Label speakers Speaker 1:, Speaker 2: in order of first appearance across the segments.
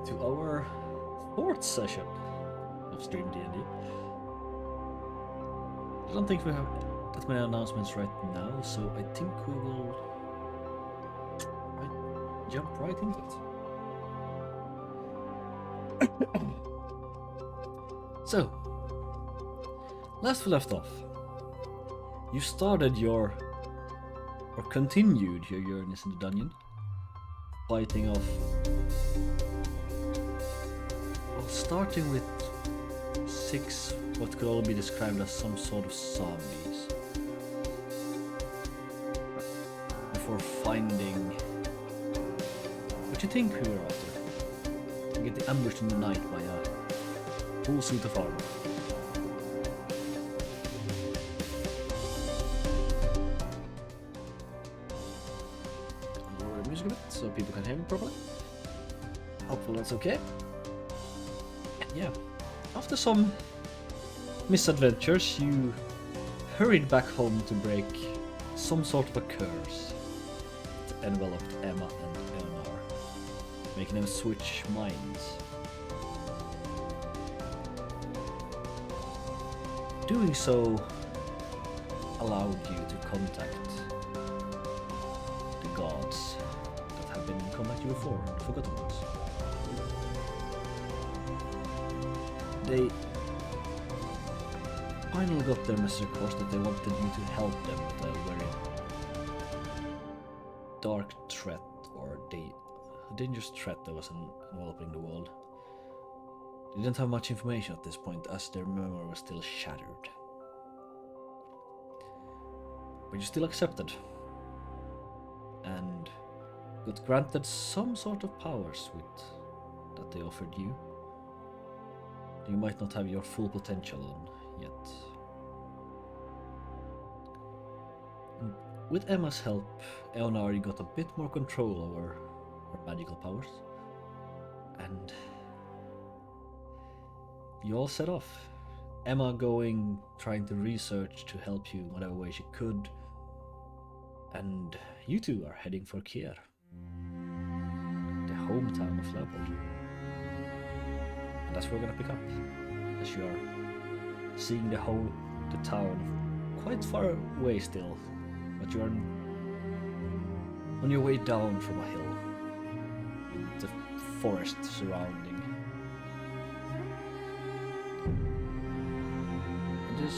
Speaker 1: to our fourth session of Stream D&D. I don't think we have that many announcements right now, so I think we will jump right into it. So, last we left off, you started your, or continued your journeys in the dungeon, fighting off, well, starting with 6 what could all be described as some sort of zombies, before finding what you think we were after. You get ambushed in the night by a full suit of armor. Lower the music a bit so people can hear me properly. Hopefully that's okay. Yeah, after some misadventures, you hurried back home to break some sort of a curse that enveloped Emma and Eleanor, making them switch minds. Doing so allowed you to contact the gods that have been in contact with you before, the Forgotten Ones. They finally got their message across that they wanted you to help them with a very dark threat, or a dangerous threat that was enveloping the world. They didn't have much information at this point, as their memory was still shattered. But you still accepted, and got granted some sort of powers that they offered you. You might not have your full potential on yet. And with Emma's help, Eleanor got a bit more control over her magical powers, and you all set off. Emma trying to research to help you in whatever way she could, and you two are heading for Kier, the hometown of Leopold. And that's where we're gonna pick up, as you are seeing the town quite far away still, but you are on your way down from a hill, with the forest surrounding. It is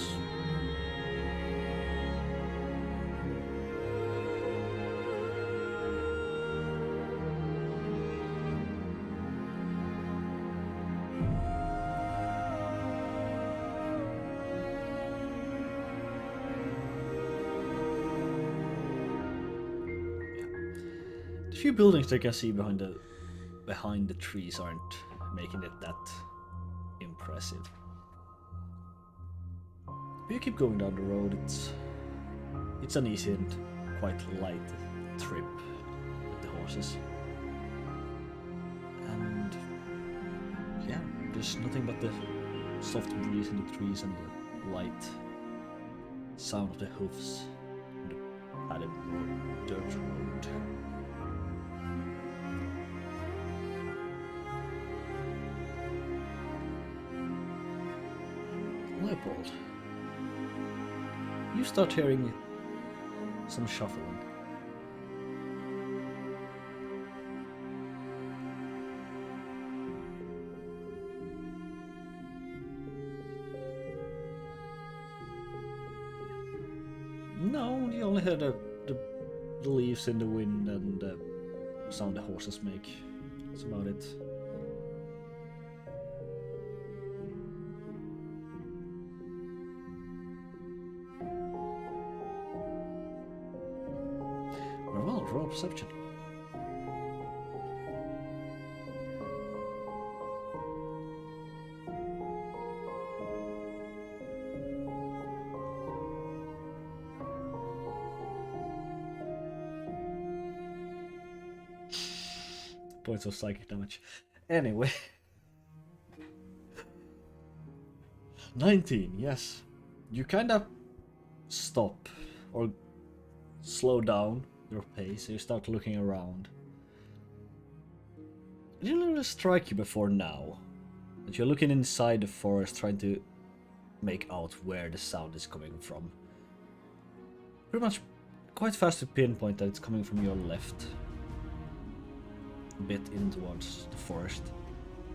Speaker 1: the few buildings that you can see behind the trees aren't making it that impressive. But you keep going down the road. It's an easy and quite light trip with the horses. And yeah, there's nothing but the soft breeze in the trees and the light sound of the hoofs on the padded dirt road. Leopold, you start hearing some shuffling. No, you only hear the leaves in the wind and the sound the horses make. That's about it. Well, roll perception. Points of psychic damage. Anyway. 19, yes. You kind of stop or slow down your pace, so you start looking around. It didn't really strike you before now that you're looking inside the forest trying to make out where the sound is coming from. Pretty much quite fast to pinpoint that it's coming from your left. A bit in towards the forest.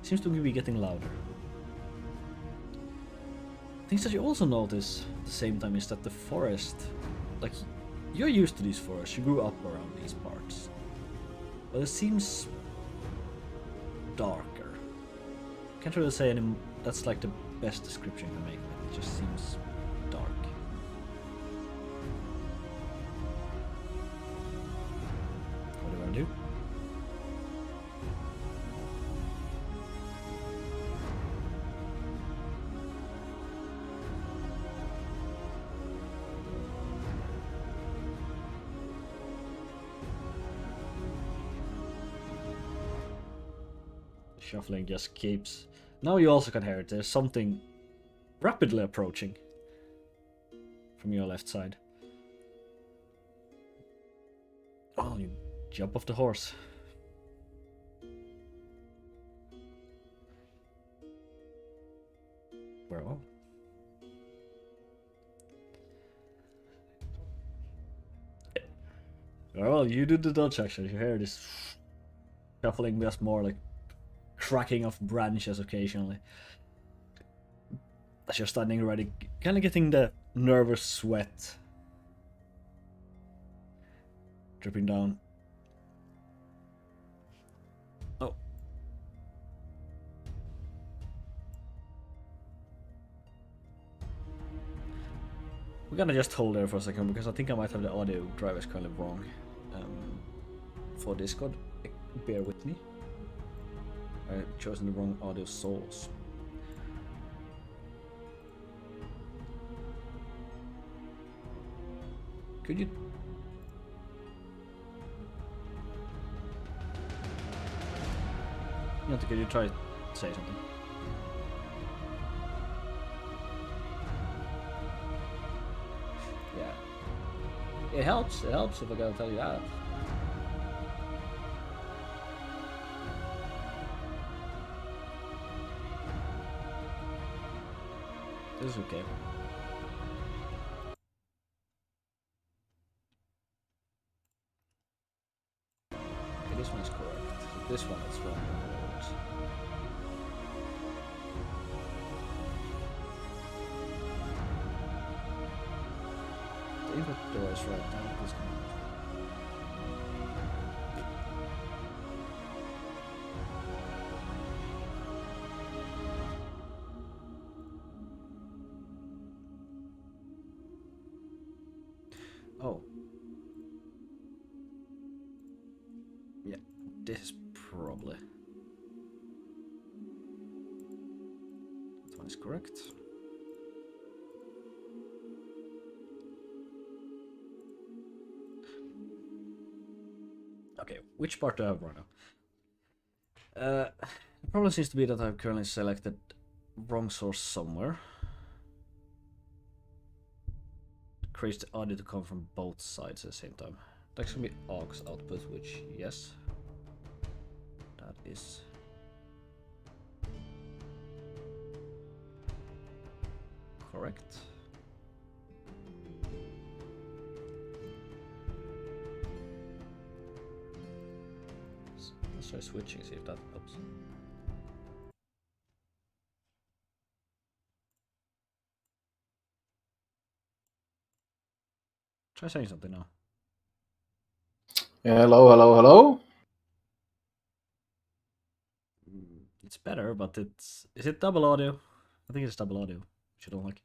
Speaker 1: It seems to be getting louder. Things that you also notice at the same time is that the forest, like, you're used to these forests, you grew up around these parts. But it seems darker. Can't really say any. That's like the best description I can make. It just seems dark. What do you want to do? Shuffling just keeps. Now you also can hear it. There's something rapidly approaching from your left side. Oh, you jump off the horse. Where are? Well, you do the dodge action. You hear this shuffling, just more like cracking of branches occasionally. As you're standing ready, kind of getting the nervous sweat dripping down. Oh. We're gonna just hold there for a second because I think I might have the audio drivers kind of wrong for Discord. Bear with me. I've chosen the wrong audio source. Could you... Could you try to say something? Yeah. It helps if I gotta tell you that. This is okay. Okay, this one is correct. This one is wrong. The input door is right now. This one. Oh. Yeah, this is probably... That one is correct. Okay, which part do I have right now? The problem seems to be that I've currently selected wrong source somewhere. Creates the audio to come from both sides at the same time. That's gonna be aux output, which, yes, that is correct. Let's try switching, see if that helps. Try saying something now.
Speaker 2: Hello.
Speaker 1: It's better, but it's... Is it double audio? I think it's double audio, which I don't like.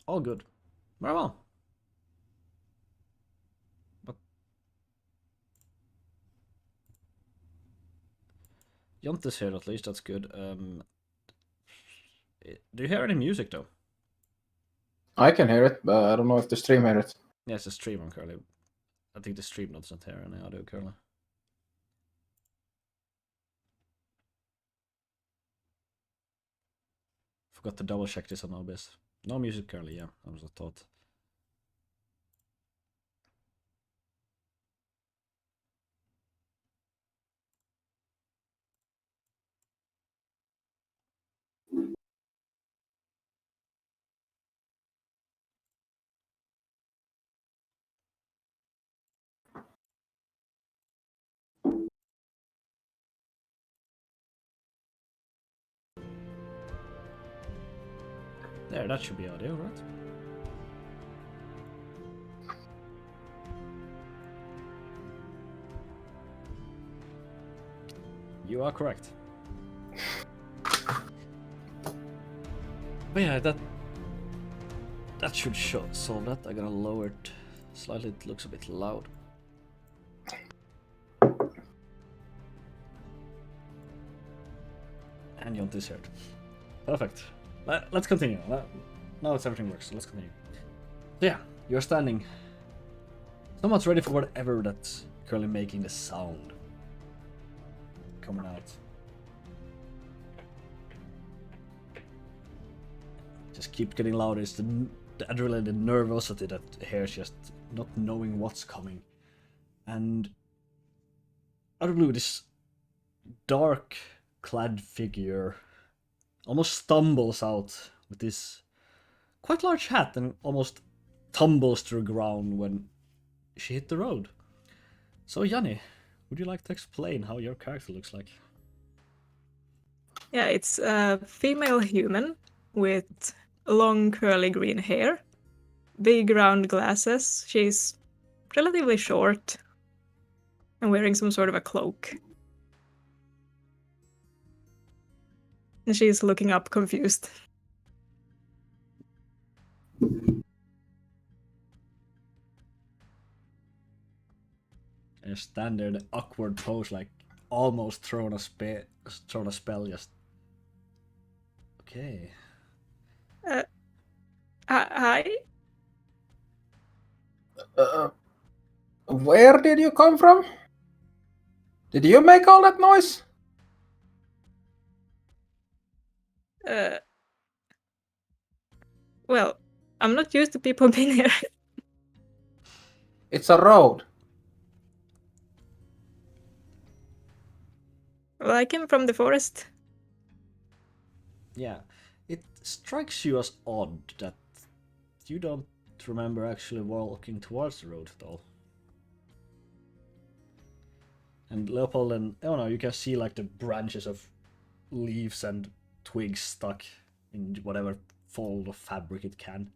Speaker 1: All good. Very well. But Jonte's here at least, that's good. Do you hear any music though?
Speaker 2: I can hear it, but I don't know if the stream hear it.
Speaker 1: Yeah, it's a stream on currently. I think the stream doesn't hear any audio currently. Forgot to double check this on OBS. No music currently, yeah, that was a thought. There, that should be audio, right? You are correct. But yeah, that should solve that. I gotta lower it slightly. It looks a bit loud. And Jonte is here. Perfect. Let's continue. Now everything works, so let's continue. So yeah, you're standing somewhat ready for whatever that's currently making the sound coming out. Just keep getting louder. It's the adrenaline, the nervosity that hears just not knowing what's coming. And out of blue, this dark clad figure almost stumbles out with this quite large hat and almost tumbles to the ground when she hit the road. So Yanni, would you like to explain how your character looks like?
Speaker 3: Yeah, it's a female human with long curly green hair, big round glasses. She's relatively short and wearing some sort of a cloak. And she's looking up confused.
Speaker 1: And you stand there in an awkward pose, like almost thrown a spell. Just okay.
Speaker 3: Hi?
Speaker 2: Where did you come from? Did you make all that noise?
Speaker 3: Well, I'm not used to people being here.
Speaker 2: It's a road.
Speaker 3: Well, I came from the forest.
Speaker 1: Yeah, it strikes you as odd that you don't remember actually walking towards the road at all. And Leopold and Eleanor, you can see like the branches of leaves and twigs stuck in whatever fold of fabric it can.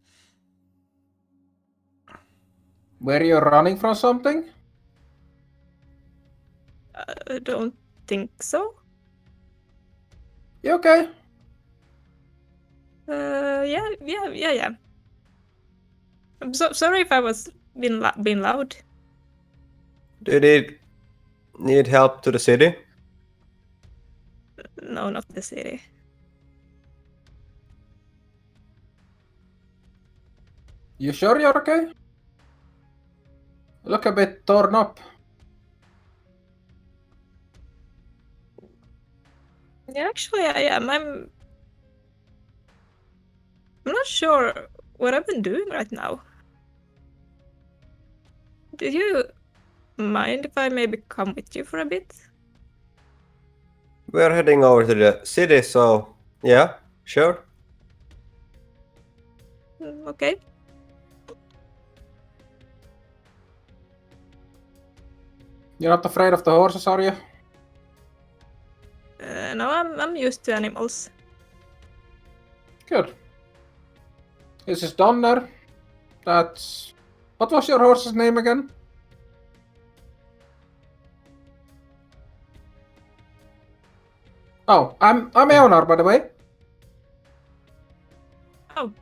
Speaker 2: Were you running from something?
Speaker 3: I don't think so.
Speaker 2: You okay?
Speaker 3: Yeah. I'm sorry if I was being loud.
Speaker 4: Do you need help to the city?
Speaker 3: No, not the city.
Speaker 2: You sure you're okay? You look a bit torn up.
Speaker 3: Yeah, actually, I am. I'm not sure what I've been doing right now. Do you mind if I maybe come with you for a bit?
Speaker 4: We're heading over to the city, so yeah, sure.
Speaker 3: Okay.
Speaker 2: You're not afraid of the horses, are you?
Speaker 3: No, I'm used to animals.
Speaker 2: Good. This is Donner. That's... What was your horse's name again? Oh, I'm Eonar, by the way.
Speaker 3: Oh,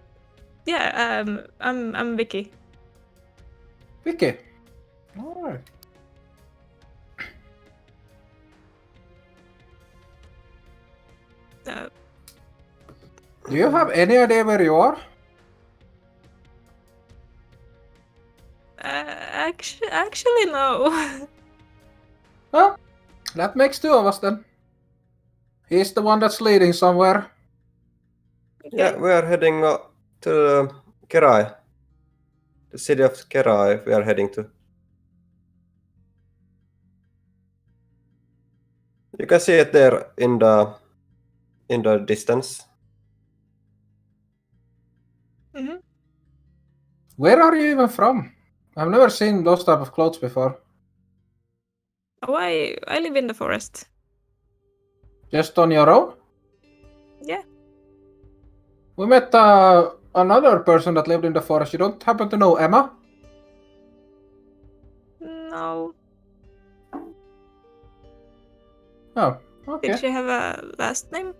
Speaker 3: yeah. I'm Vicky.
Speaker 2: Vicky. Alright. Do you have any idea where you are?
Speaker 3: Actually, no.
Speaker 2: Well, that makes two of us then. He's the one that's leading somewhere.
Speaker 4: Yeah, we are heading to Kerai. The city of Kerai we are heading to. You can see it there in the distance.
Speaker 3: Mm-hmm.
Speaker 2: Where are you even from? I've never seen those type of clothes before.
Speaker 3: Oh, I live in the forest.
Speaker 2: Just on your own?
Speaker 3: Yeah.
Speaker 2: We met another person that lived in the forest. You don't happen to know Emma?
Speaker 3: No.
Speaker 2: Oh, okay.
Speaker 3: Did she have a last name?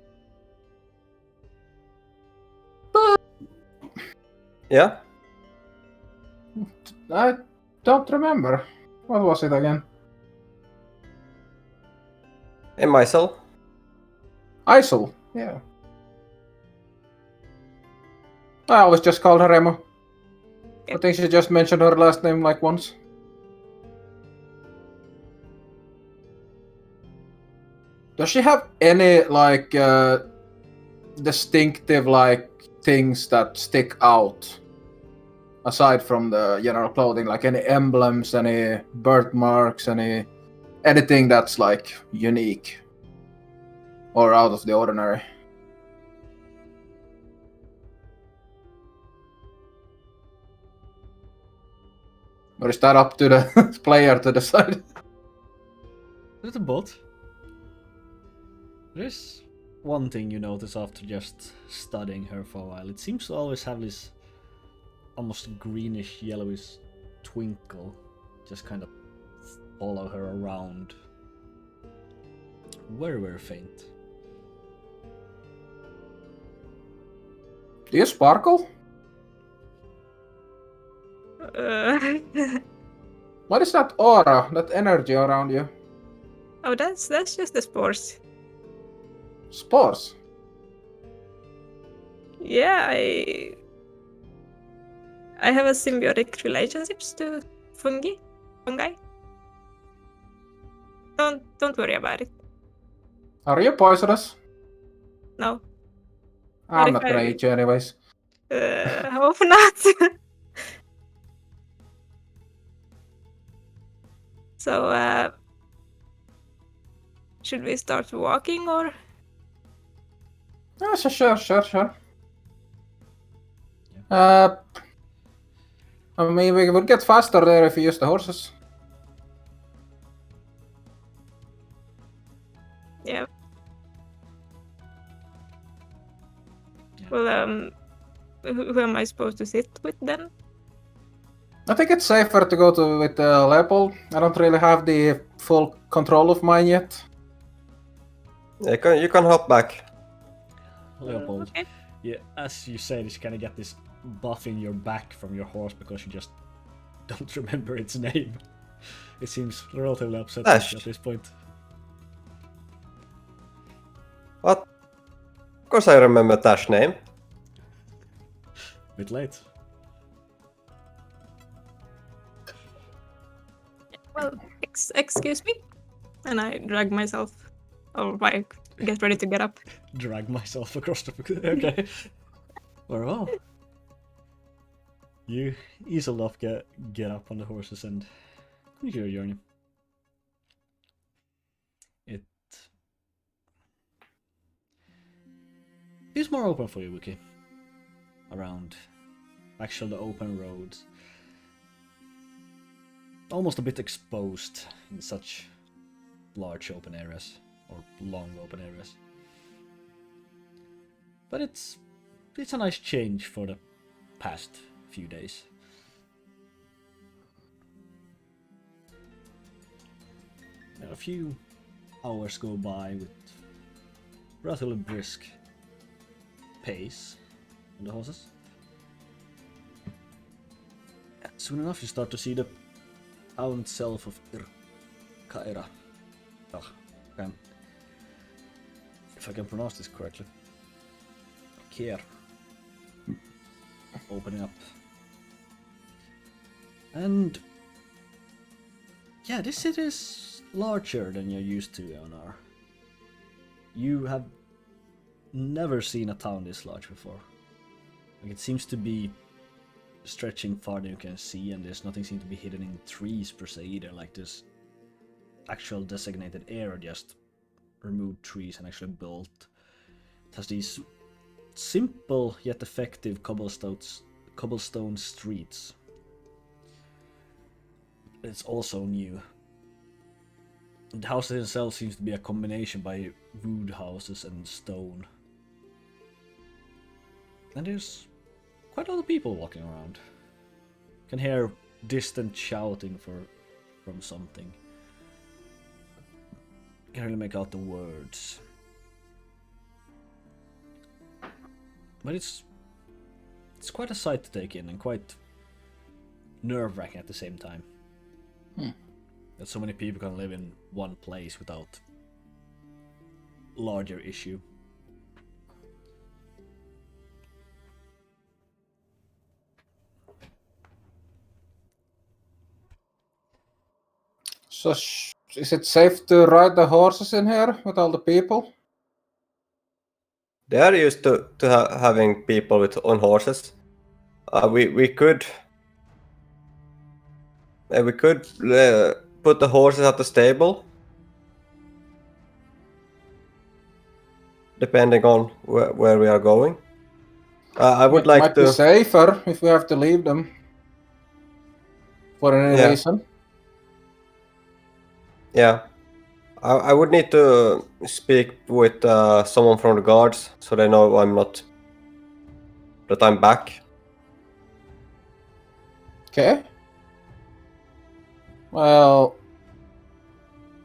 Speaker 4: Yeah?
Speaker 2: I don't remember. What was it again?
Speaker 4: And myself?
Speaker 2: Isol. Yeah. I always just called her Emma. I think she just mentioned her last name like once. Does she have any like distinctive like things that stick out aside from the general clothing, like any emblems, any birthmarks, anything that's like unique or out of the ordinary? Or is that up to the player to decide?
Speaker 1: There's a bot. There's one thing you notice after just studying her for a while. It seems to always have this almost greenish, yellowish twinkle. Just kind of follow her around. Very, very faint.
Speaker 2: Do you sparkle? What is that aura, that energy around you?
Speaker 3: Oh, that's just the spores.
Speaker 2: Spores?
Speaker 3: Yeah, I have a symbiotic relationships to fungi. Don't worry about it.
Speaker 2: Are you poisonous?
Speaker 3: No.
Speaker 2: I'm
Speaker 3: What
Speaker 2: not
Speaker 3: if
Speaker 2: gonna
Speaker 3: I-
Speaker 2: eat you anyways.
Speaker 3: Hope not. So, should we start walking or?
Speaker 2: Yeah, sure. I mean, we would get faster there if you use the horses.
Speaker 3: Yeah.
Speaker 1: Yeah.
Speaker 3: Well, who am I supposed to sit with then?
Speaker 2: I think it's safer to go with Leopold. I don't really have the full control of mine yet.
Speaker 4: You can hop back.
Speaker 1: Leopold.
Speaker 3: Okay.
Speaker 1: Yeah, as you said, you kind of get this buff in your back from your horse because you just don't remember its name. It seems relatively upsetting
Speaker 4: Ash.
Speaker 1: at this point.
Speaker 4: What? Of course I remember Tash's name.
Speaker 1: Bit late.
Speaker 3: Well, excuse me, and I drag myself, or I get ready to get up.
Speaker 1: Drag myself across the... Okay. Very well. You easily enough get up on the horses and continue your journey. It is more open for you, Wiki. Around actually the open roads. Almost a bit exposed in such large open areas, or long open areas. But it's a nice change for the past few days. A few hours go by with relatively brisk pace on the horses. Soon enough you start to see the town itself of Irkaira. Okay. If I can pronounce this correctly. Kier. Opening up. And yeah, this city is larger than you're used to, Eonar. You have never seen a town this large before. Like, it seems to be stretching farther than you can see, and there's nothing seems to be hidden in trees per se either. Like, this actual designated area just removed trees and actually built. It has these simple yet effective cobblestone streets. It's also new. The houses themselves seems to be a combination by wood houses and stone. And there's quite a lot of people walking around. You can hear distant shouting from something. Can't really make out the words. But it's quite a sight to take in and quite nerve-wracking at the same time. That so many people can live in one place without larger issue.
Speaker 2: So, is it safe to ride the horses in here with all the people?
Speaker 4: They are used to having people on horses. We could put the horses at the stable, depending on where we are going. I would
Speaker 2: It
Speaker 4: like
Speaker 2: might
Speaker 4: to.
Speaker 2: be safer if we have to leave them for any reason.
Speaker 4: Yeah, I would need to speak with someone from the guards so they know that I'm back.
Speaker 2: Okay. Well,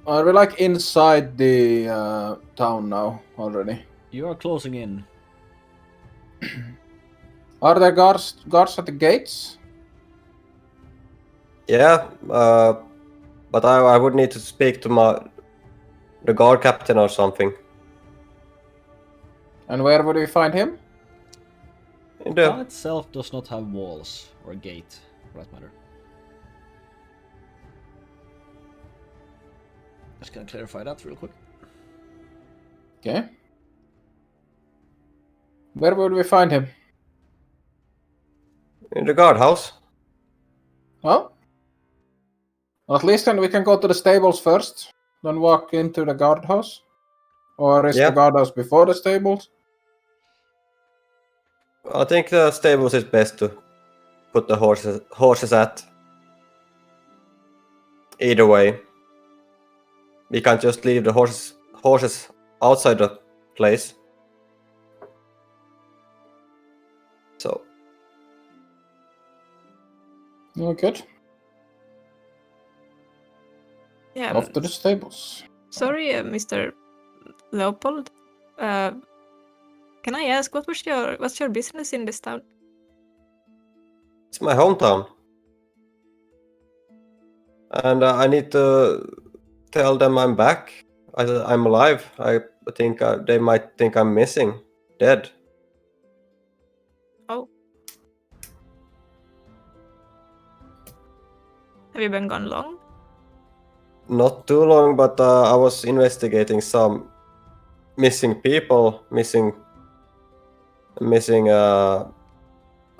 Speaker 2: are we like inside the town now already?
Speaker 1: You are closing in.
Speaker 2: Are there guards at the gates?
Speaker 4: Yeah, but I would need to speak to the guard captain or something.
Speaker 2: And where would we find him?
Speaker 4: In
Speaker 1: The town
Speaker 4: the
Speaker 1: itself does not have walls or a gate, for that matter. Just gonna clarify that real quick.
Speaker 2: Okay. Where would we find him?
Speaker 4: in the guardhouse.
Speaker 2: Well, at least then we can go to the stables first, then walk into the guardhouse. Or is the guardhouse before the stables?
Speaker 4: I think the stables is best to put the horses at. Either way, we can't just leave the horses outside the place. So
Speaker 2: Oh, good.
Speaker 3: Yeah.
Speaker 2: Off to the stables.
Speaker 3: Sorry, Mr. Leopold. Can I ask what's your business in this town?
Speaker 4: it's my hometown, and I need to tell them I'm back. I'm alive. I think they might think I'm missing, dead.
Speaker 3: Oh. Have you been gone long?
Speaker 4: Not too long, but I was investigating some missing people, missing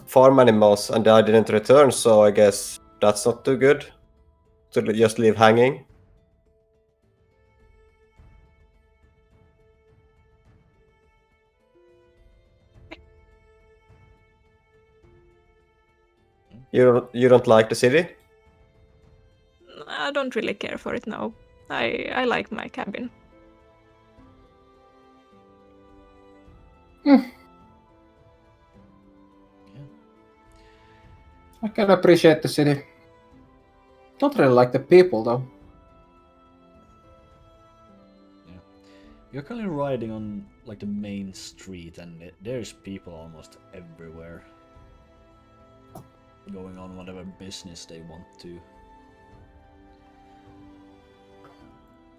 Speaker 4: farm animals, and I didn't return. So I guess that's not too good to just leave hanging. You don't like the city?
Speaker 3: I don't really care for it now. I like my cabin.
Speaker 2: I can appreciate the city. Don't really like the people though.
Speaker 1: Yeah. You're currently riding on like the main street, and there's people almost everywhere going on whatever business they want to.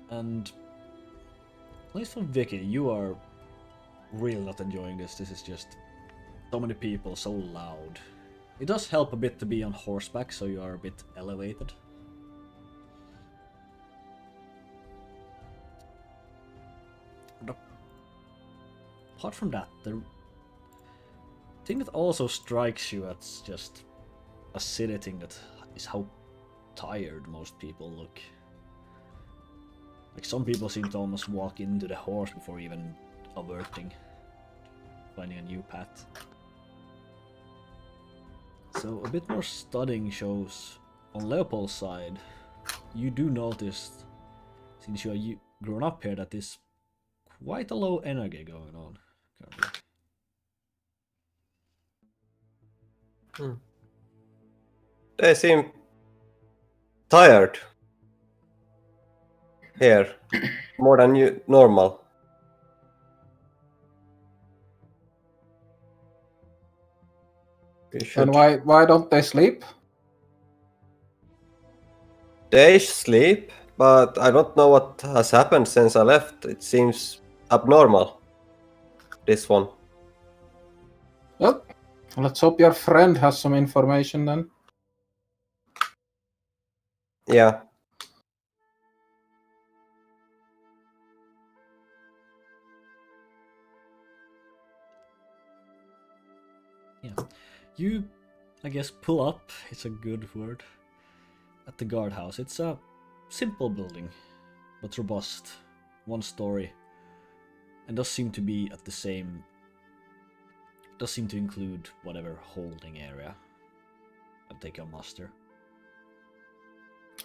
Speaker 1: And at least for Vicky, you are really not enjoying this. This is just so many people, so loud. It does help a bit to be on horseback, so you are a bit elevated. But apart from that, the thing that also strikes you as just a city thing that is how tired most people look. Like some people seem to almost walk into the horse before even averting, finding a new path. So a bit more studying shows on Leopold's side. You do notice, since you are grown up here, that there's quite a low energy going on currently.
Speaker 4: They seem tired here, more than normal. We should.
Speaker 2: And why don't they sleep?
Speaker 4: They sleep, but I don't know what has happened since I left. It seems abnormal. This one.
Speaker 2: Well, let's hope your friend has some information then.
Speaker 4: Yeah.
Speaker 1: You, I guess, pull up, it's a good word, at the guardhouse. It's a simple building, but robust, one story, and does seem to be at the same, does seem to include whatever holding area that they can muster.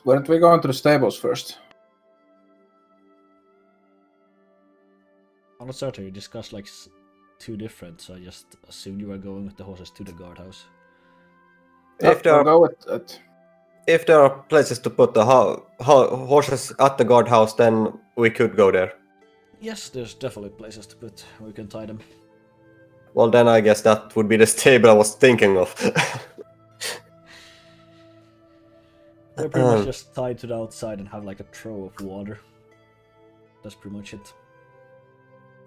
Speaker 2: Weren't we going to the stables first?
Speaker 1: I'm not certain, you discussed like two different, so I just assumed you were going with the horses to the guardhouse.
Speaker 4: If there
Speaker 2: I'll
Speaker 4: are
Speaker 2: go with it.
Speaker 4: if there are places to put the horses at the guardhouse, then we could go there.
Speaker 1: Yes, there's definitely places to put where we can tie them.
Speaker 4: Well, then I guess that would be the stable I was thinking of.
Speaker 1: They're pretty much just tied to the outside and have like a trough of water. That's pretty much it.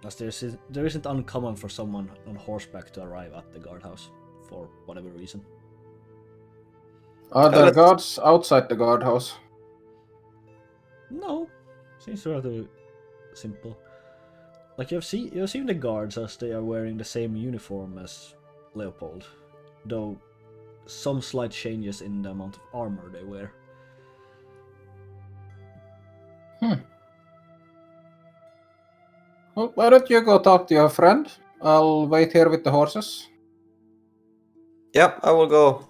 Speaker 1: As there isn't uncommon for someone on horseback to arrive at the guardhouse, for whatever reason.
Speaker 2: Are there guards outside the guardhouse?
Speaker 1: No, seems rather simple. Like you've seen the guards as they are wearing the same uniform as Leopold, though some slight changes in the amount of armor they wear.
Speaker 2: Well, why don't you go talk to your friend? I'll wait here with the horses.
Speaker 4: Yeah, I will go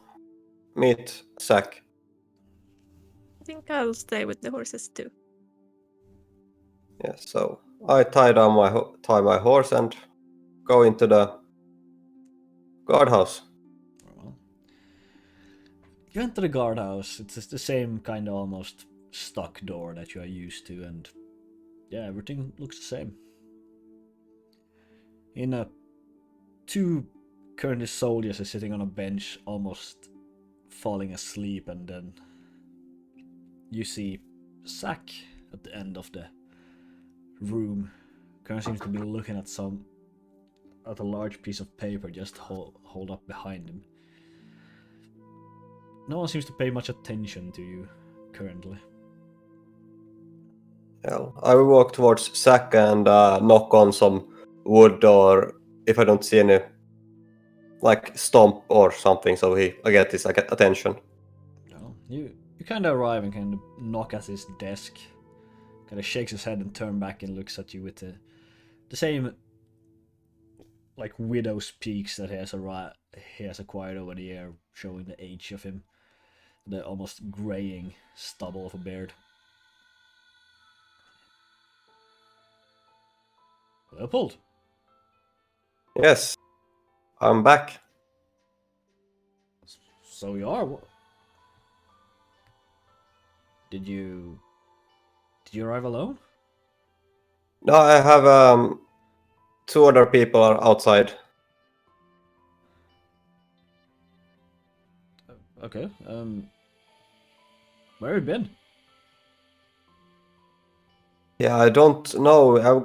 Speaker 4: meet Zack.
Speaker 3: I think I'll stay with the horses too.
Speaker 4: Yeah, so I tie my horse and go into the guardhouse.
Speaker 1: Well, you enter the guardhouse. It's the same kind of almost stuck door that you are used to, and yeah, everything looks the same. Two currently soldiers are sitting on a bench, almost falling asleep, and then you see Zack at the end of the room. Currently seems to be looking at a large piece of paper just hold up behind him. No one seems to pay much attention to you currently.
Speaker 4: Well, I will walk towards Zack and knock on some wood, or if I don't see any, like stomp or something, so I get his attention.
Speaker 1: No, you kind of arrive and kind of knock at his desk. Kind of shakes his head and turns back and looks at you with the same like widow's peaks that he has acquired over the year, showing the age of him, the almost graying stubble of a beard. Leopold.
Speaker 4: Yes, I'm back.
Speaker 1: So you are. Did you arrive alone?
Speaker 4: No, I have two other people are outside.
Speaker 1: Okay. Where have you been?
Speaker 4: Yeah, I don't know. I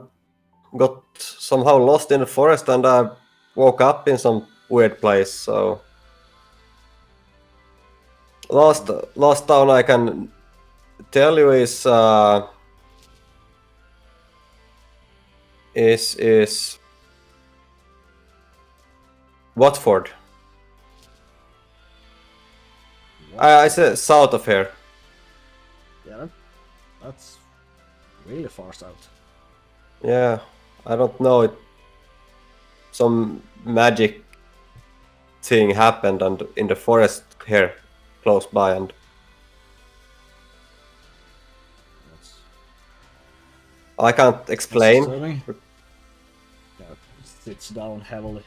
Speaker 4: got somehow lost in the forest and I woke up in some weird place. So last town I can tell you is Watford. I say south of here.
Speaker 1: Yeah, that's really far south.
Speaker 4: Yeah, I don't know. Some magic thing happened and in the forest here, close by, and
Speaker 1: That's
Speaker 4: I can't explain.
Speaker 1: disturbing. Yeah, sits down heavily.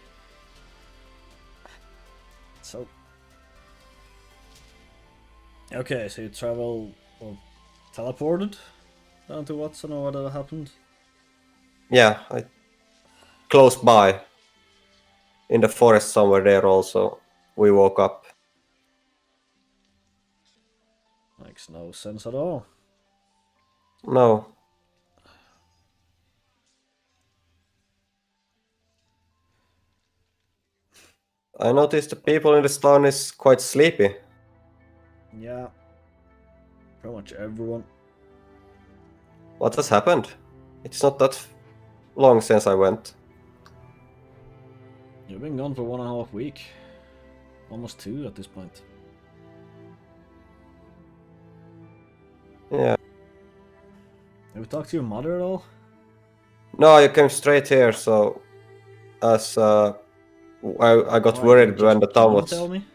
Speaker 1: So, Okay, so you travel or teleported down to Watson or whatever happened?
Speaker 4: Yeah, close by in the forest somewhere there also. We woke up.
Speaker 1: Makes no sense at all.
Speaker 4: No. I noticed the people in this town is quite sleepy.
Speaker 1: Yeah. Pretty much everyone.
Speaker 4: What has happened? It's not that long since I went.
Speaker 1: You've been gone for 1.5 weeks. Almost 2 at this point.
Speaker 4: Yeah.
Speaker 1: Have you talked to your mother at all?
Speaker 4: No, you came straight here, so as I got
Speaker 1: Why,
Speaker 4: worried
Speaker 1: just
Speaker 4: when the town
Speaker 1: didn't
Speaker 4: was.
Speaker 1: tell me?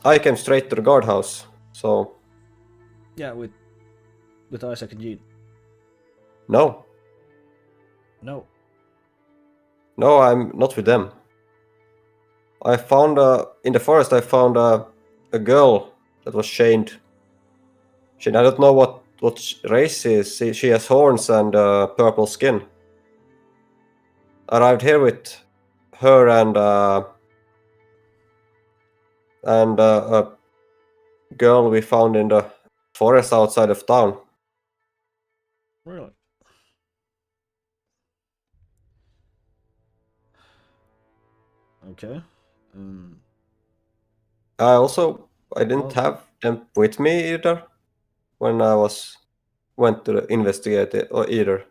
Speaker 4: I came straight to the guardhouse, so
Speaker 1: Yeah, with Isaac and Jean.
Speaker 4: no.
Speaker 1: No.
Speaker 4: No, I'm not with them. I found in the forest. I found a girl that was chained. I don't know what race she is. She has horns and purple skin. Arrived here with her and a girl we found in the forest outside of town.
Speaker 1: Really? Okay.
Speaker 4: I didn't
Speaker 1: Well,
Speaker 4: have them with me either when I went to investigate it or either.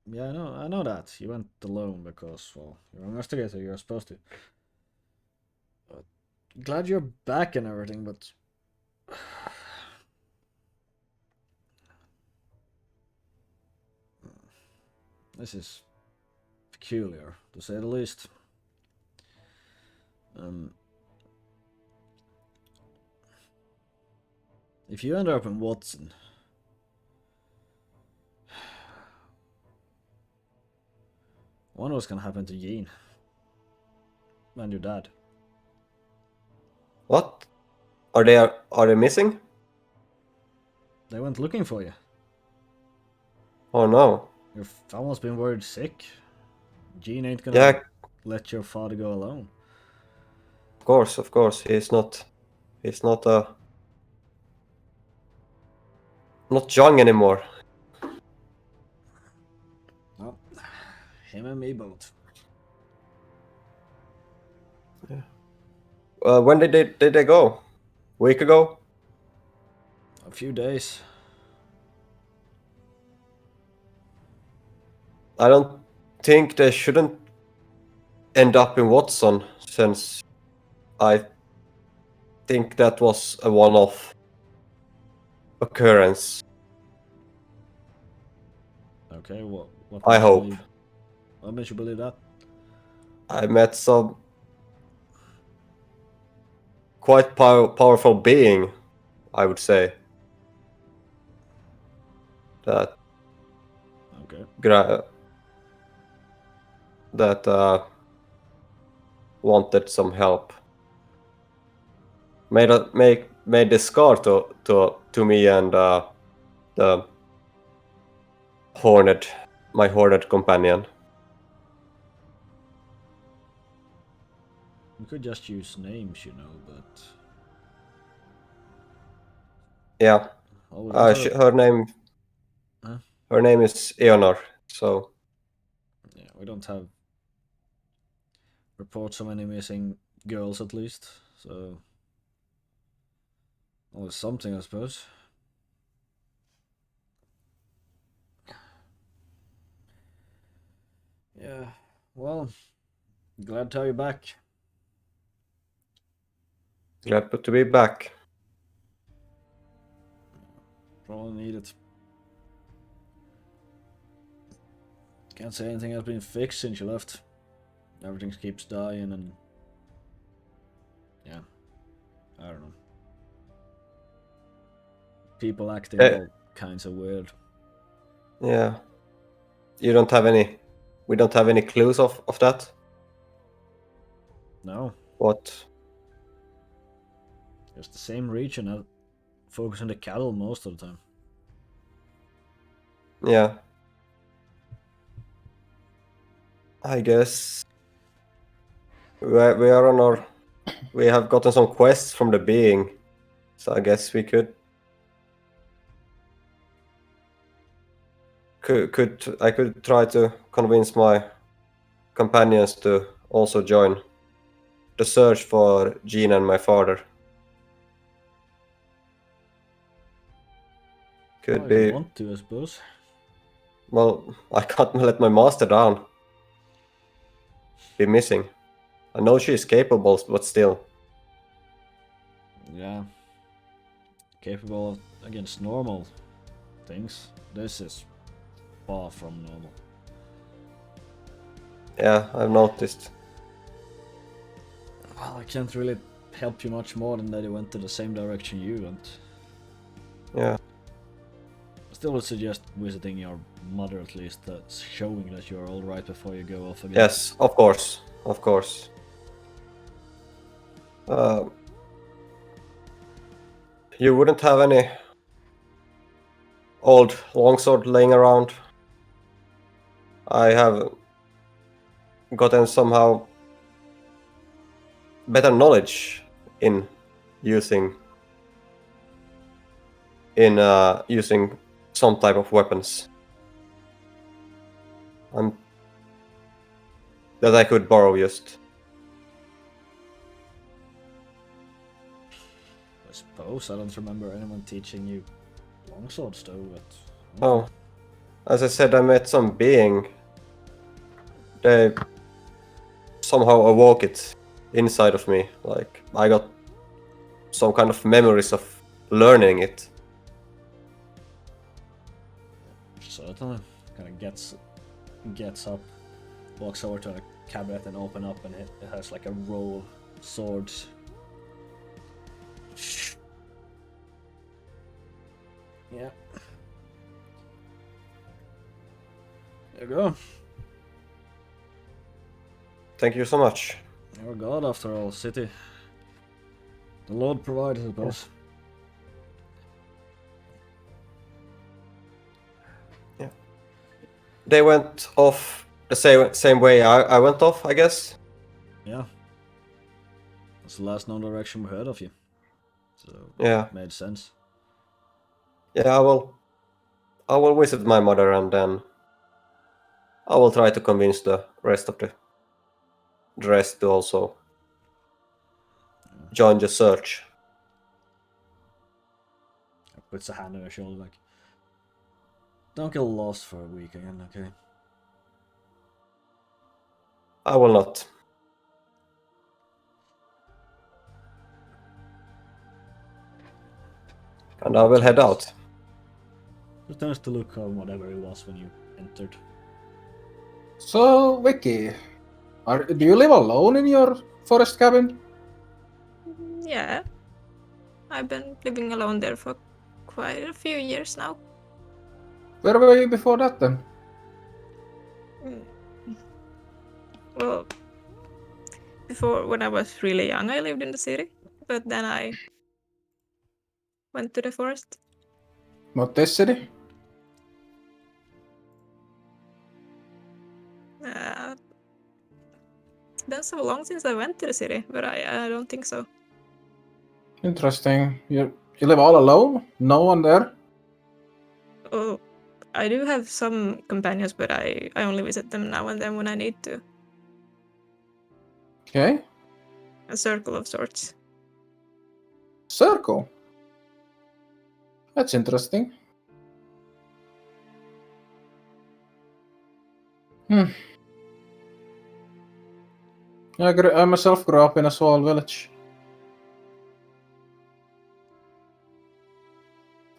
Speaker 1: yeah, I know that. You went alone because, well, you're an investigator, you're supposed to. But glad you're back and everything, but... This is peculiar, to say the least. If you end up in Watson, I wonder what's gonna happen to Jean and your dad.
Speaker 4: What? Are they missing?
Speaker 1: They went looking for you.
Speaker 4: Oh no.
Speaker 1: Your family's been worried sick. Jean ain't gonna
Speaker 4: Yeah,
Speaker 1: let your father go alone.
Speaker 4: of course. He's not young anymore.
Speaker 1: Well, him and me both.
Speaker 4: When did they go? Week ago?
Speaker 1: A few days.
Speaker 4: I don't think they shouldn't end up in Watson, since I think that was a one-off occurrence.
Speaker 1: Okay, what
Speaker 4: I
Speaker 1: makes you
Speaker 4: hope.
Speaker 1: believe? What makes you believe that?
Speaker 4: I met some quite powerful being, I would say, that
Speaker 1: Okay.
Speaker 4: that wanted some help. Made this scar to me and the my horned companion.
Speaker 1: You could just use names, you know, but...
Speaker 4: Yeah,
Speaker 1: Oh, we don't have...
Speaker 4: her name
Speaker 1: Huh?
Speaker 4: her name is Eonor. So
Speaker 1: Yeah, we don't have reports of any missing girls, at least, so... Well, it's something, I suppose. Yeah, well, glad to have you back.
Speaker 4: glad to be back.
Speaker 1: Probably need it. Can't say anything has been fixed since you left. Everything keeps dying and... Yeah, I don't know. People acting all kinds of weird.
Speaker 4: Yeah, you don't have any. We don't have any clues of that.
Speaker 1: No,
Speaker 4: What?
Speaker 1: it's the same region. I focus on the cattle most of the time.
Speaker 4: Yeah. I guess we are on our. We have gotten some quests from the being, so I guess we could I could try to convince my companions to also join the search for Jean and my father. Could
Speaker 1: Well, if you
Speaker 4: be.
Speaker 1: want to, I suppose.
Speaker 4: Well, I can't let my master down. Be missing. I know she is capable, but still.
Speaker 1: Yeah. Capable of, against normal things. This is far from normal.
Speaker 4: Yeah, I've noticed.
Speaker 1: Well, I can't really help you much more than that you went to the same direction you went.
Speaker 4: Yeah.
Speaker 1: Still would suggest visiting your mother at least, showing that you're alright before you go off again.
Speaker 4: Yes, of course. Of course. You wouldn't have any old longsword laying around? I have gotten somehow better knowledge in using using some type of weapons. That I could borrow just.
Speaker 1: I suppose I don't remember anyone teaching you longswords though, but...
Speaker 4: Oh, as I said, I met some being. They somehow awoke it inside of me. Like I got some kind of memories of learning it.
Speaker 1: Certainly. Kind of gets up, walks over to a cabinet and open up, and it has like a row of swords. Yeah. There you go.
Speaker 4: Thank you so much.
Speaker 1: You're a god after all, city. The Lord provides, I suppose.
Speaker 4: Yeah. They went off the same way I went off, I guess.
Speaker 1: Yeah. That's the last known direction we heard of you. So
Speaker 4: Yeah.
Speaker 1: made sense.
Speaker 4: Yeah, I will visit my mother and then I will try to convince the rest of the rest to also join the search.
Speaker 1: Puts a hand on your shoulder like, don't get lost for a week again, okay?
Speaker 4: I will not. And I will head out.
Speaker 1: Returns to look on whatever it was when you entered.
Speaker 2: So, Vicky, do you live alone in your forest cabin?
Speaker 3: Yeah. I've been living alone there for quite a few years now.
Speaker 2: Where were you before that then?
Speaker 3: Well, before, when I was really young, I lived in the city, but then I went to the forest.
Speaker 2: Not this city?
Speaker 3: It's been so long since I went to the city, but I don't think so.
Speaker 2: Interesting. You live all alone? No one there?
Speaker 3: Oh, I do have some companions, but I only visit them now and then when I need to.
Speaker 2: Okay.
Speaker 3: A circle of sorts.
Speaker 2: Circle. That's interesting. I myself grew up in a small village.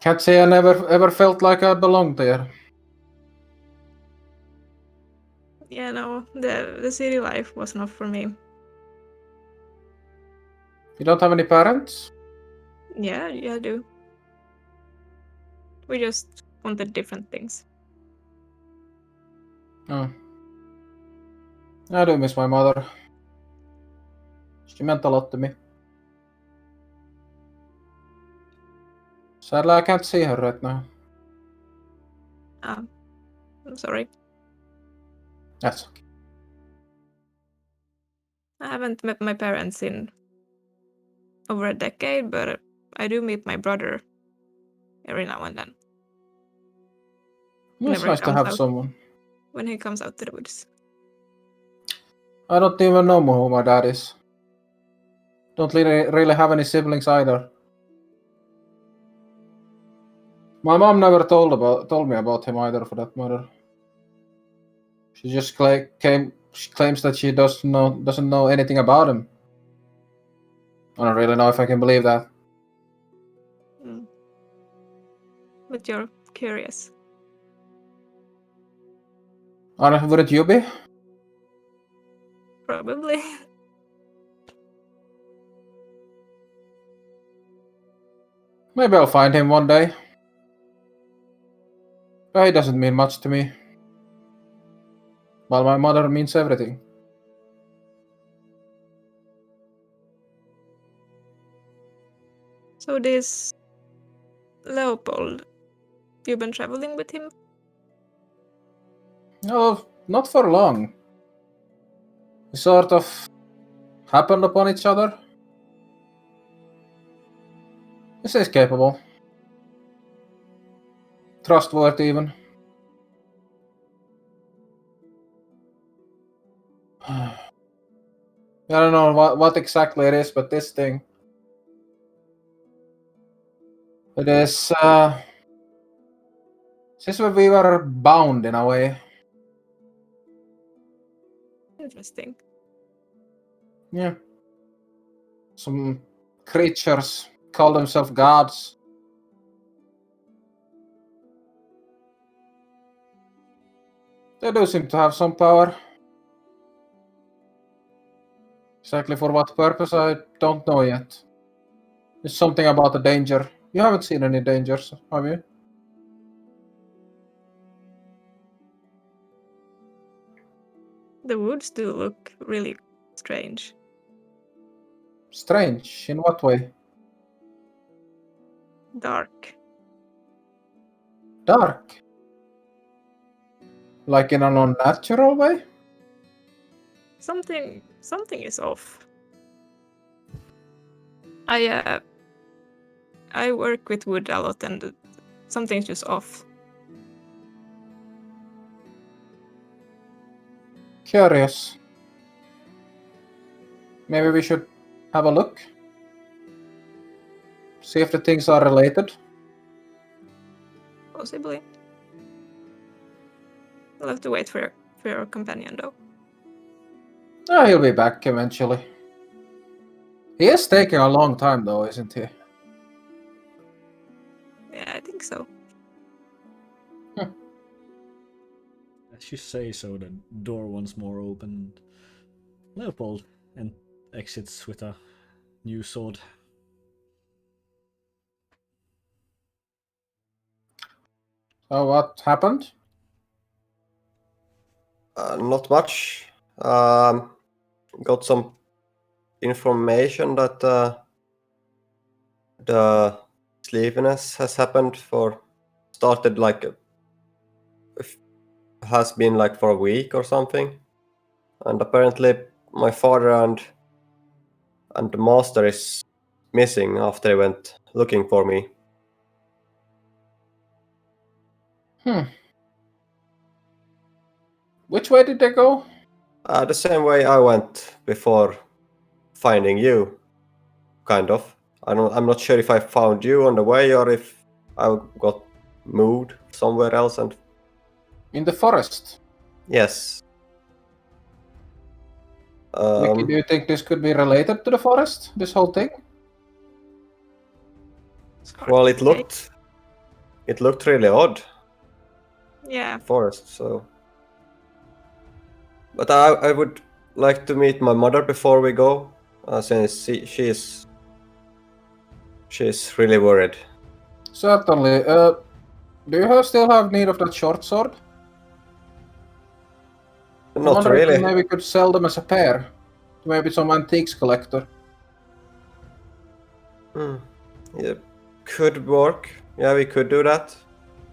Speaker 2: Can't say I never ever felt like I belonged there.
Speaker 3: Yeah, no, the city life was not for me.
Speaker 2: You don't have any parents?
Speaker 3: Yeah, I do. We just wanted different things.
Speaker 2: Oh. I do miss my mother. She meant a lot to me. Sadly, I can't see her right now.
Speaker 3: I'm sorry.
Speaker 2: That's okay.
Speaker 3: I haven't met my parents in over a decade, but I do meet my brother every now and then.
Speaker 2: It's
Speaker 3: Never
Speaker 2: nice to
Speaker 3: comes
Speaker 2: have
Speaker 3: out.
Speaker 2: someone.
Speaker 3: When he comes out to the woods.
Speaker 2: I don't even know who my dad is. Don't really have any siblings either. My mom never told me about him either, for that matter. She just she claims that she doesn't know anything about him. I don't really know if I can believe that.
Speaker 3: But you're curious.
Speaker 2: Wouldn't you be?
Speaker 3: Probably.
Speaker 2: Maybe I'll find him one day. But he doesn't mean much to me. While my mother means everything.
Speaker 3: So this Leopold, you've been traveling with him?
Speaker 2: No, not for long. We sort of happened upon each other. He seems capable. Trustworthy even. I don't know what exactly it is, but this thing. It is, since we were bound in a way.
Speaker 3: Interesting.
Speaker 2: Yeah. Some creatures call themselves gods. They do seem to have some power. Exactly for what purpose, I don't know yet. There's something about the danger. You haven't seen any dangers, have you?
Speaker 3: The woods do look really strange.
Speaker 2: Strange. In what way?
Speaker 3: Dark.
Speaker 2: Dark. Like in an unnatural way?
Speaker 3: Something is off. I work with wood a lot and something's just off.
Speaker 2: Curious. Maybe we should have a look? See if the things are related?
Speaker 3: Possibly. I'll have to wait for your companion though.
Speaker 2: Oh, he'll be back eventually. He is taking a long time though, isn't he?
Speaker 3: Yeah, I think so.
Speaker 1: As you say so, the door once more opened. Leopold and exits with a new sword.
Speaker 2: So what happened?
Speaker 4: Not much. Got some information that the sleepiness has happened started like has been like for a week or something, and apparently my father and the master is missing after they went looking for me.
Speaker 2: Which way did they go?
Speaker 4: The same way I went before finding you, kind of. I'm not sure if I found you on the way or if I got moved somewhere else. And
Speaker 2: In the forest.
Speaker 4: yes,
Speaker 2: Vicky, do you think this could be related to the forest? This whole thing?
Speaker 3: It's hard
Speaker 4: well,
Speaker 3: to
Speaker 4: it looked really odd,
Speaker 3: say. Yeah.
Speaker 4: forest. So, but I would like to meet my mother before we go, since she's really worried.
Speaker 2: Certainly. Do you still have need of that short sword? I
Speaker 4: Not
Speaker 2: wonder if we
Speaker 4: really.
Speaker 2: maybe could sell them as a pair Maybe some antiques collector.
Speaker 4: Yeah, could work. Yeah, we could do that.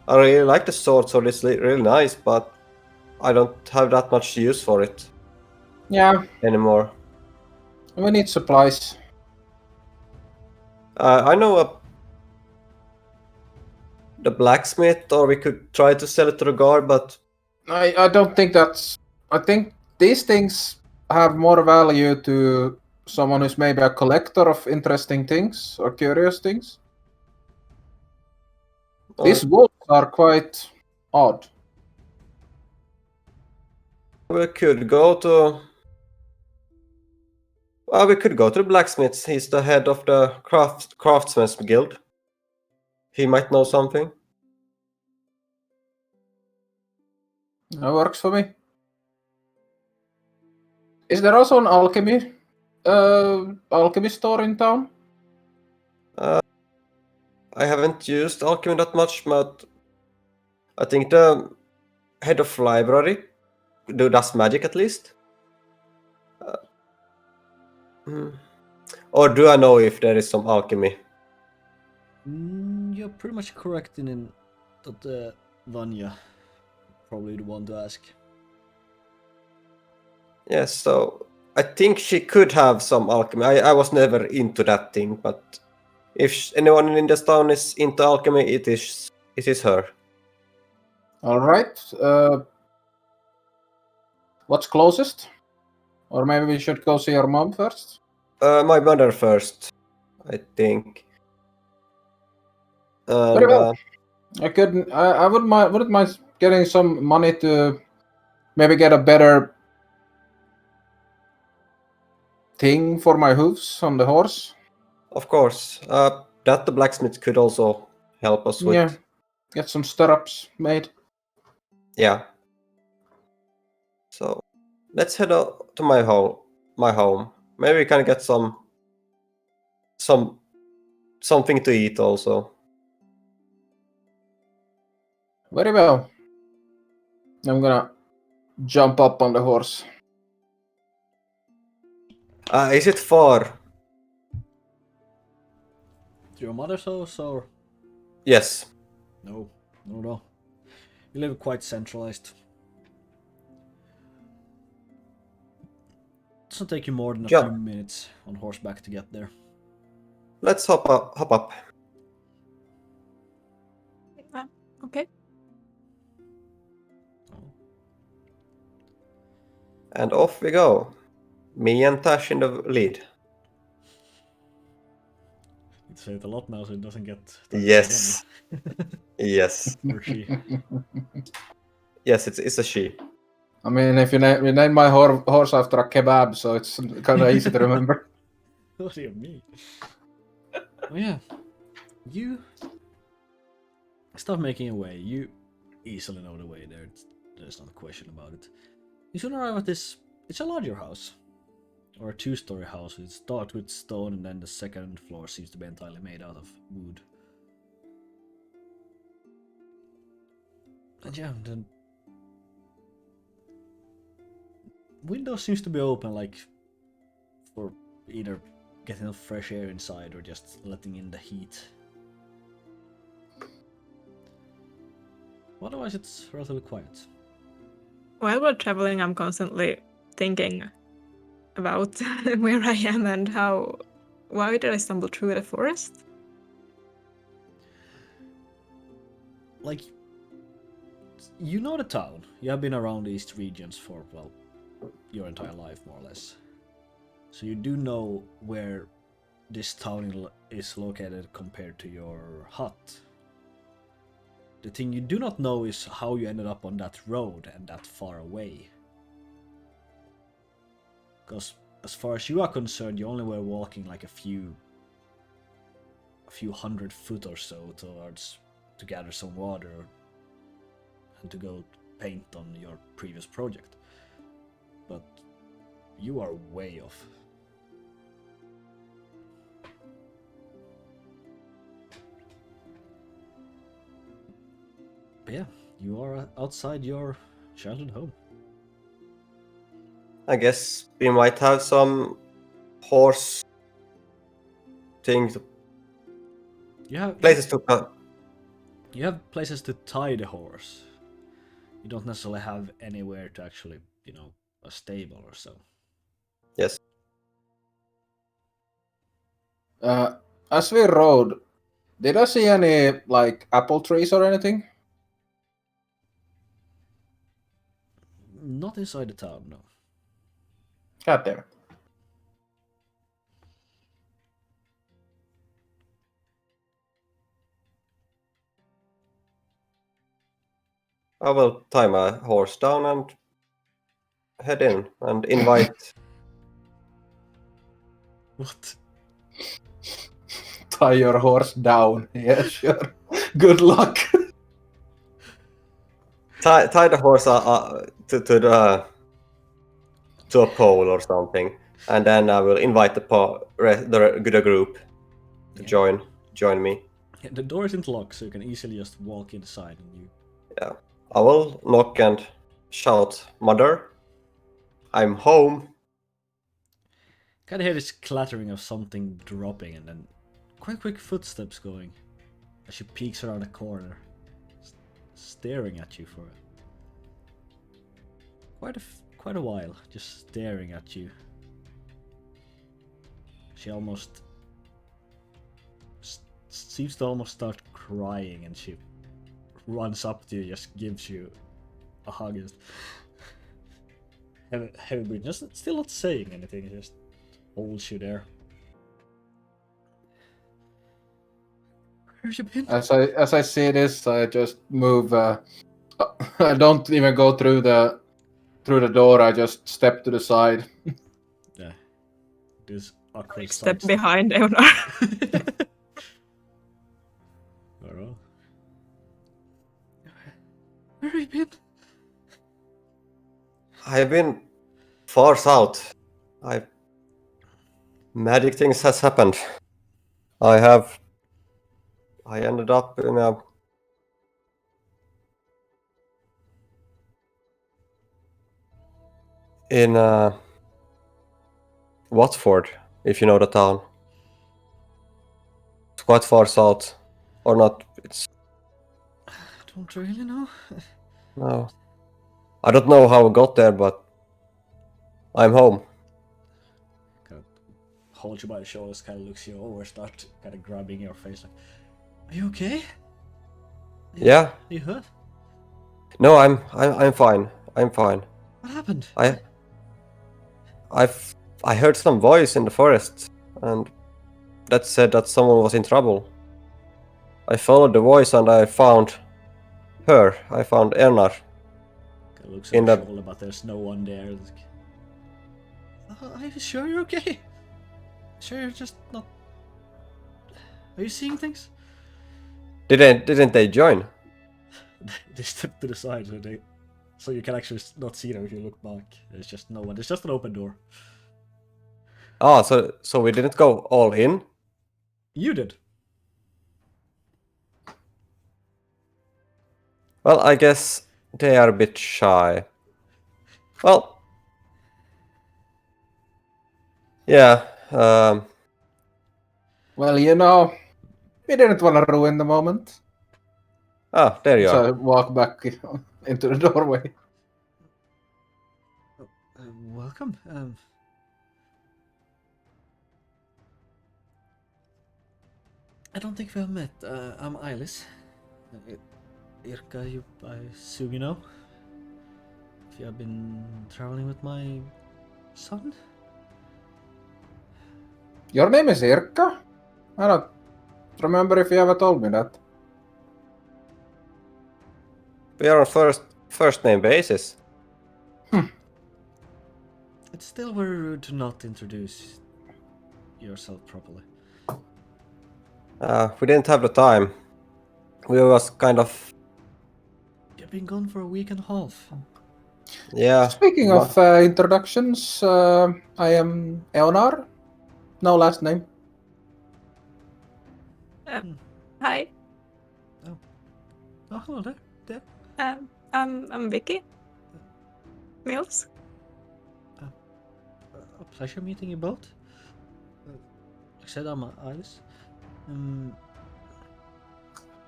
Speaker 4: I really like the sword, so it's really nice, but I don't have that much use for it
Speaker 2: Yeah,
Speaker 4: anymore.
Speaker 2: we need supplies.
Speaker 4: I know the blacksmith, or we could try to sell it to the guard, but
Speaker 2: I don't think that's. I think these things have more value to someone who's maybe a collector of interesting things or curious things. These wolves are quite odd.
Speaker 4: we could go to. Well, we could go to the blacksmith. He's the head of the craftsman's guild. He might know something.
Speaker 2: That works for me. Is there also an alchemy store in town?
Speaker 4: I haven't used alchemy that much, but I think the head of library does magic at least. Or do I know if there is some alchemy?
Speaker 1: You're pretty much correct in that Vanya probably the one to ask.
Speaker 4: Yes, so I think she could have some alchemy. I was never into that thing, but if anyone in this town is into alchemy, it is her.
Speaker 2: All right. What's closest? Or maybe we should go see your mom first.
Speaker 4: My mother first, I think.
Speaker 2: Very
Speaker 4: And
Speaker 2: well. I wouldn't mind getting some money to maybe get a better thing for my hooves on the horse.
Speaker 4: of course, that the blacksmith could also help us with.
Speaker 2: Yeah, get some stirrups made.
Speaker 4: Yeah. So let's head out to my home. Maybe we can get something to eat also.
Speaker 2: Very well. I'm gonna jump up on the horse.
Speaker 4: Is it far?
Speaker 1: To your mother's house or?
Speaker 4: Yes.
Speaker 1: No. You live quite centralized. Doesn't take you more than a
Speaker 4: Yeah.
Speaker 1: few minutes on horseback to get there.
Speaker 4: Let's hop up,
Speaker 3: Okay.
Speaker 4: and off we go. Me and Tash in the lead.
Speaker 1: You say it a lot now, so it doesn't get.
Speaker 4: Yes. Yes.
Speaker 1: Or she.
Speaker 4: Yes, it's a she.
Speaker 2: I mean, if you name my horse after a kebab, so it's kind of easy to remember.
Speaker 1: What do you mean? Oh yeah, you stop making your way. You easily know the way there. There's not a question about it. You soon arrive at this. It's a larger house, or a two-story house. It's starts with stone, and then the second floor seems to be entirely made out of wood. And yeah, the window seems to be open, like for either getting fresh air inside or just letting in the heat. Otherwise, it's relatively quiet.
Speaker 3: While we're traveling, I'm constantly thinking about where I am and why did I stumble through the forest?
Speaker 1: Like, you know the town. You have been around these regions for, well, your entire life, more or less. So you do know where this town is located compared to your hut. The thing you do not know is how you ended up on that road and that far away. Because as far as you are concerned, you only were walking like a few 100 foot or so to gather some water and to go paint on your previous project. But you are way off. But yeah, you are outside your childhood home.
Speaker 4: I guess we might have some horse things,
Speaker 1: You have
Speaker 4: places to.
Speaker 1: You have places to tie the horse. You don't necessarily have anywhere to actually, a stable or so.
Speaker 4: Yes.
Speaker 2: As we rode, did I see any like apple trees or anything?
Speaker 1: Not inside the town, no.
Speaker 2: God damn it.
Speaker 4: I will tie my horse down and head in and invite.
Speaker 1: What?
Speaker 2: Tie your horse down. Yeah, sure. Good luck.
Speaker 4: tie the horse to a pole or something, and then I will invite the group to
Speaker 1: Yeah.
Speaker 4: join me.
Speaker 1: Yeah, the door isn't locked, so you can easily just walk inside and you.
Speaker 4: Yeah, I will knock and shout, "Mother, I'm home."
Speaker 1: Kind of hear this clattering of something dropping, and then quite quick footsteps going as she peeks around a corner, staring at you for quite a while, just staring at you. She almost seems to almost start crying, and she runs up to you, just gives you a hug, just heavy breathing, just still not saying anything, just holds you there. Where have you been?
Speaker 2: As I see this, I just move. I don't even go through the door. I just step to the side.
Speaker 1: Yeah. This awkward
Speaker 3: Step
Speaker 1: sidestep.
Speaker 3: behind Eonar.
Speaker 1: Alright. Where have you been?
Speaker 4: I have been far south. Magic things has happened. I ended up in Watford, if you know the town. It's quite far south, or not? It's
Speaker 1: I don't really know.
Speaker 4: no. I don't know how I got there, but I'm home.
Speaker 1: Kind of holds you by the shoulders, kind of looks you over, start kind of grabbing your face, like, "Are you okay?
Speaker 4: Yeah.
Speaker 1: Are you hurt?
Speaker 4: No, I'm fine. I'm fine.
Speaker 1: What happened?"
Speaker 4: I heard some voice in the forest, and that said that someone was in trouble. I followed the voice and I found her. I found Ernar.
Speaker 1: Kind of looks
Speaker 4: In
Speaker 1: over
Speaker 4: the-
Speaker 1: the shoulder, but there's no one there. It's like, are you sure you're okay? Sure you're just not... Are you seeing things?
Speaker 4: Didn't they join?
Speaker 1: They step to the side, so you can actually not see them if you look back. There's just no one. There's just an open door.
Speaker 4: Ah, so we didn't go all in?
Speaker 1: You did.
Speaker 4: Well, I guess they are a bit shy. Well, yeah.
Speaker 2: Well, we didn't want to ruin the moment.
Speaker 4: There you
Speaker 2: So
Speaker 4: are.
Speaker 2: I walk back into the doorway.
Speaker 1: Welcome. I don't think we have met. I'm Eilis. Irka, I assume you know? If you have been traveling with my son?
Speaker 2: Your name is Irka? I don't remember if you ever told me that.
Speaker 4: We are on first name basis.
Speaker 1: It's still very rude to not introduce yourself properly.
Speaker 4: We didn't have the time. We was kind of
Speaker 1: You've been gone for a week and a half.
Speaker 4: yeah.
Speaker 2: Speaking of introductions, I am Eonar. No last name.
Speaker 3: Hi,
Speaker 1: Oh, hello there.
Speaker 3: I'm Vicky Mills.
Speaker 1: a pleasure meeting you both. Like I said, I'm Alice.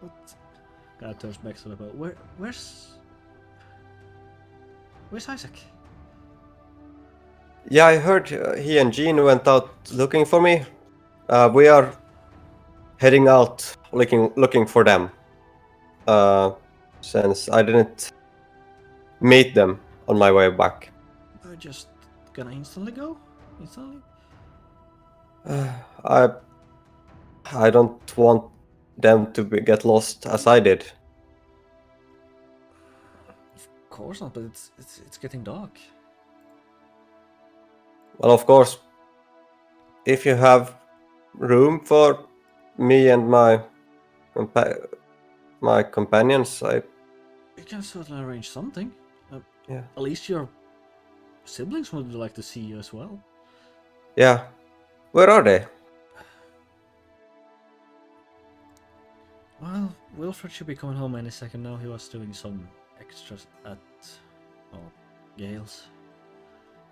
Speaker 1: But kind of turns back to Leopold. Where's Isaac?
Speaker 4: Yeah, I heard he and Jean went out looking for me. We are heading out looking for them. Since I didn't meet them on my way back.
Speaker 1: They're just gonna instantly go? Instantly?
Speaker 4: I don't want them to get lost as I did.
Speaker 1: Of course not, but it's getting dark.
Speaker 4: Well, of course, if you have room for me and my companions,
Speaker 1: We can certainly arrange something.
Speaker 4: yeah.
Speaker 1: At least your siblings would like to see you as well.
Speaker 4: Yeah. Where are they?
Speaker 1: Well, Wilfred should be coming home any second now. He was doing some extras at, Gale's.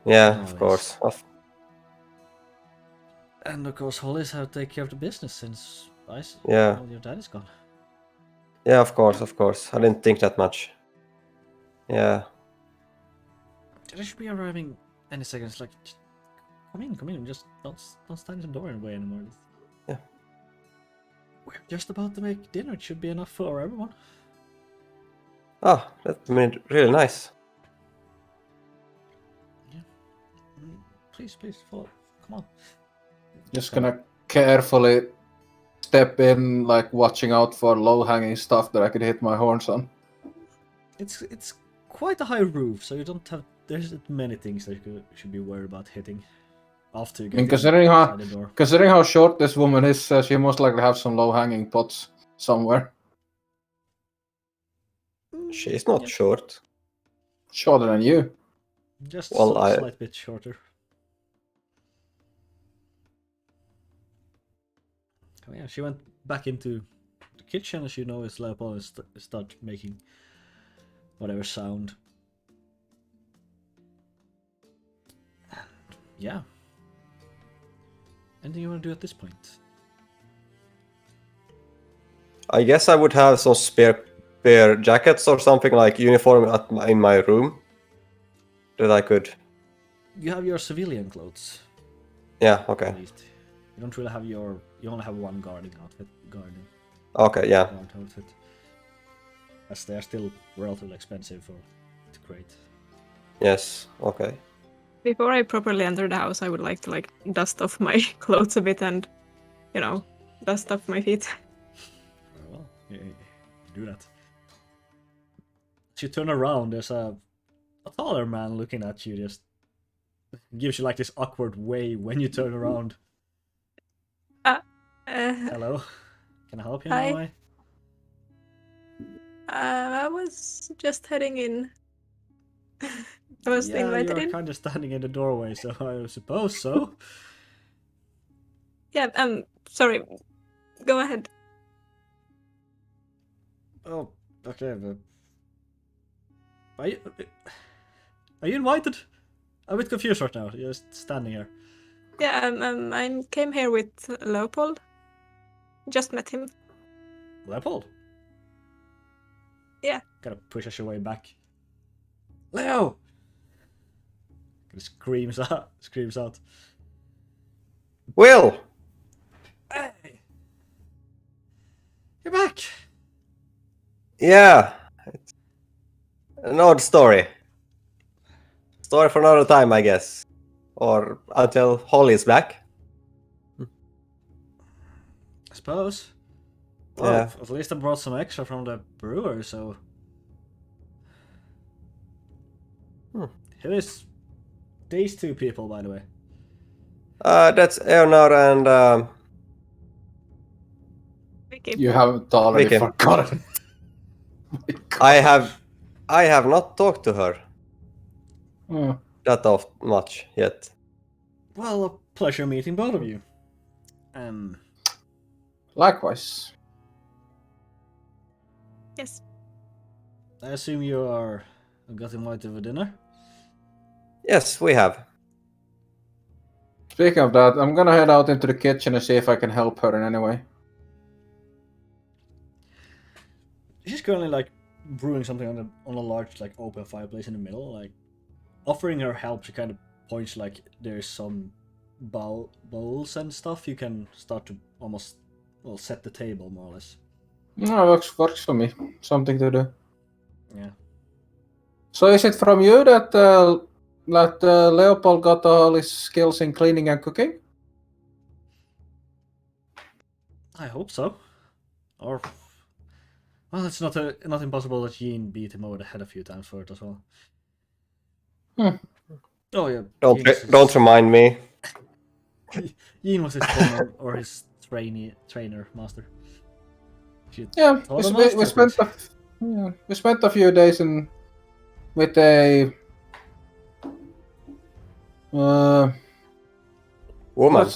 Speaker 4: Yeah,
Speaker 1: Nice.
Speaker 4: of course.
Speaker 1: And of course, Holly's have to take care of the business since
Speaker 4: Yeah.
Speaker 1: your dad is gone.
Speaker 4: Yeah, of course. I didn't think that much. Yeah.
Speaker 1: They should be arriving any second. It's like, come in. Just don't stand in the door in the way anymore.
Speaker 4: Yeah.
Speaker 1: We're just about to make dinner. It should be enough for everyone.
Speaker 4: Oh, that made really nice.
Speaker 1: Please, follow. Come on.
Speaker 2: Just gonna carefully step in, like watching out for low-hanging stuff that I could hit my horns on.
Speaker 1: It's quite a high roof, so you don't have. There's many things that you should be worried about hitting after you get inside the door.
Speaker 2: Considering how short this woman is, she most likely have some low-hanging pots somewhere.
Speaker 4: She's not short.
Speaker 2: Shorter than you.
Speaker 1: Just
Speaker 4: Well,
Speaker 1: a slight bit shorter. Oh yeah, she went back into the kitchen, as you know, as Leopold start making whatever sound. And yeah. Anything you want to do at this point?
Speaker 4: I guess I would have some spare jackets or something like uniform in my room that I could.
Speaker 1: You have your civilian clothes.
Speaker 4: Yeah. Okay.
Speaker 1: At least you don't really have your. You only have one guarding outfit.
Speaker 4: Okay. Yeah.
Speaker 1: Guard outfit. As they are still relatively expensive to create.
Speaker 4: Yes. Okay.
Speaker 3: Before I properly enter the house, I would like to dust off my clothes a bit and, dust off my feet.
Speaker 1: Very well, you do that. As you turn around, there's a taller man looking at you. Just gives you this awkward wave when you turn around. Hello, can I help you in
Speaker 3: Hi.
Speaker 1: any way?
Speaker 3: I was just heading in. I was invited
Speaker 1: you're
Speaker 3: in.
Speaker 1: kind of standing in the doorway, so I suppose so.
Speaker 3: Yeah, sorry. Go ahead.
Speaker 1: Oh, okay. But are you invited? I'm a bit confused right now. You're just standing here.
Speaker 3: Yeah, I came here with Leopold. Just met him.
Speaker 1: Leopold?
Speaker 3: Yeah.
Speaker 1: Kind of pushes your way back. Leo! Kind of screams out.
Speaker 4: Will!
Speaker 1: Hey! You're back!
Speaker 4: Yeah. It's an odd story. Story for another time, I guess. Or until Holly's back.
Speaker 1: I suppose. Well,
Speaker 4: Yeah.
Speaker 1: at least I brought some extra from the brewer, so... Who is these two people, by the way?
Speaker 4: That's Eonar and
Speaker 3: Vicky.
Speaker 2: You haven't already
Speaker 4: Vicky.
Speaker 2: forgotten.
Speaker 4: I have not talked to her
Speaker 2: Oh,
Speaker 4: that much yet.
Speaker 1: Well, a pleasure meeting both of you.
Speaker 2: likewise.
Speaker 3: Yes.
Speaker 1: I assume you got invited for dinner?
Speaker 4: Yes, we have.
Speaker 2: Speaking of that, I'm gonna head out into the kitchen and see if I can help her in any way.
Speaker 1: She's currently like brewing something on a large like open fireplace in the middle. Like offering her help, she kind of points like there's some bowls and stuff. You can start to almost set the table more or less.
Speaker 2: No, works for me. Something to do.
Speaker 1: Yeah.
Speaker 2: So is it from you that Leopold got all his skills in cleaning and cooking?
Speaker 1: I hope so. Or well, it's not impossible that Jean beat him over the head a few times for it as well. Oh yeah.
Speaker 4: Don't remind me.
Speaker 1: Jean was his trainer or his trainer master.
Speaker 2: Yeah, we spent a few days with a
Speaker 4: Woman.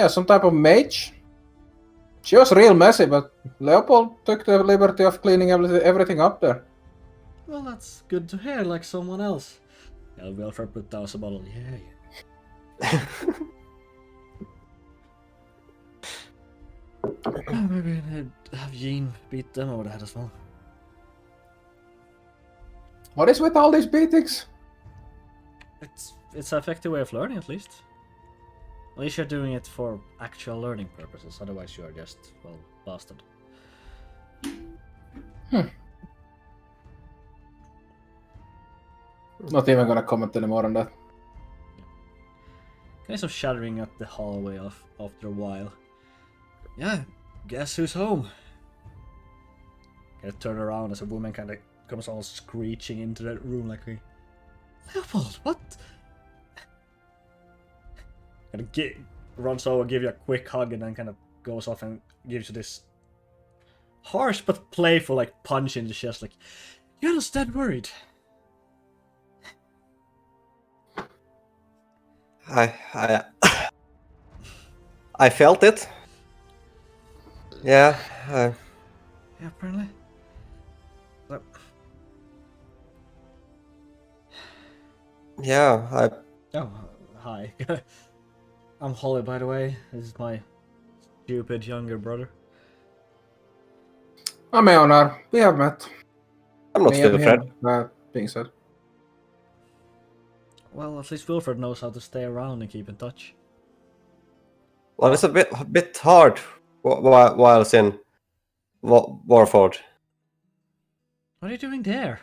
Speaker 2: some type of mage. She was real messy, but Leopold took the liberty of cleaning everything up there.
Speaker 1: Well, that's good to hear, like someone else. Yeah, Wilfred put down a bottle. Yeah. Maybe have Jean beat them over the head as well.
Speaker 2: What is with all these beatings?
Speaker 1: It's an effective way of learning, at least. At least you're doing it for actual learning purposes. Otherwise, you are just bastard.
Speaker 2: Not even gonna comment anymore on that.
Speaker 1: Kind of shattering at the hallway after a while. Yeah, guess who's home? Kind of turn around as a woman kind of comes all screeching into the room like, Leopold, what? Kind of runs over, give you a quick hug, and then kind of goes off and gives you this harsh but playful like punch in the chest. Like, you're just dead worried.
Speaker 4: I felt it. Yeah.
Speaker 1: Yeah, apparently.
Speaker 4: Yeah.
Speaker 1: Oh, hi. I'm Holly, by the way. This is my stupid younger brother.
Speaker 2: I'm Eonar. We have met.
Speaker 4: I'm not still Fred.
Speaker 2: That being said.
Speaker 1: Well, at least Wilfred knows how to stay around and keep in touch.
Speaker 4: Well, it's a bit hard while in Warford.
Speaker 1: What are you doing there?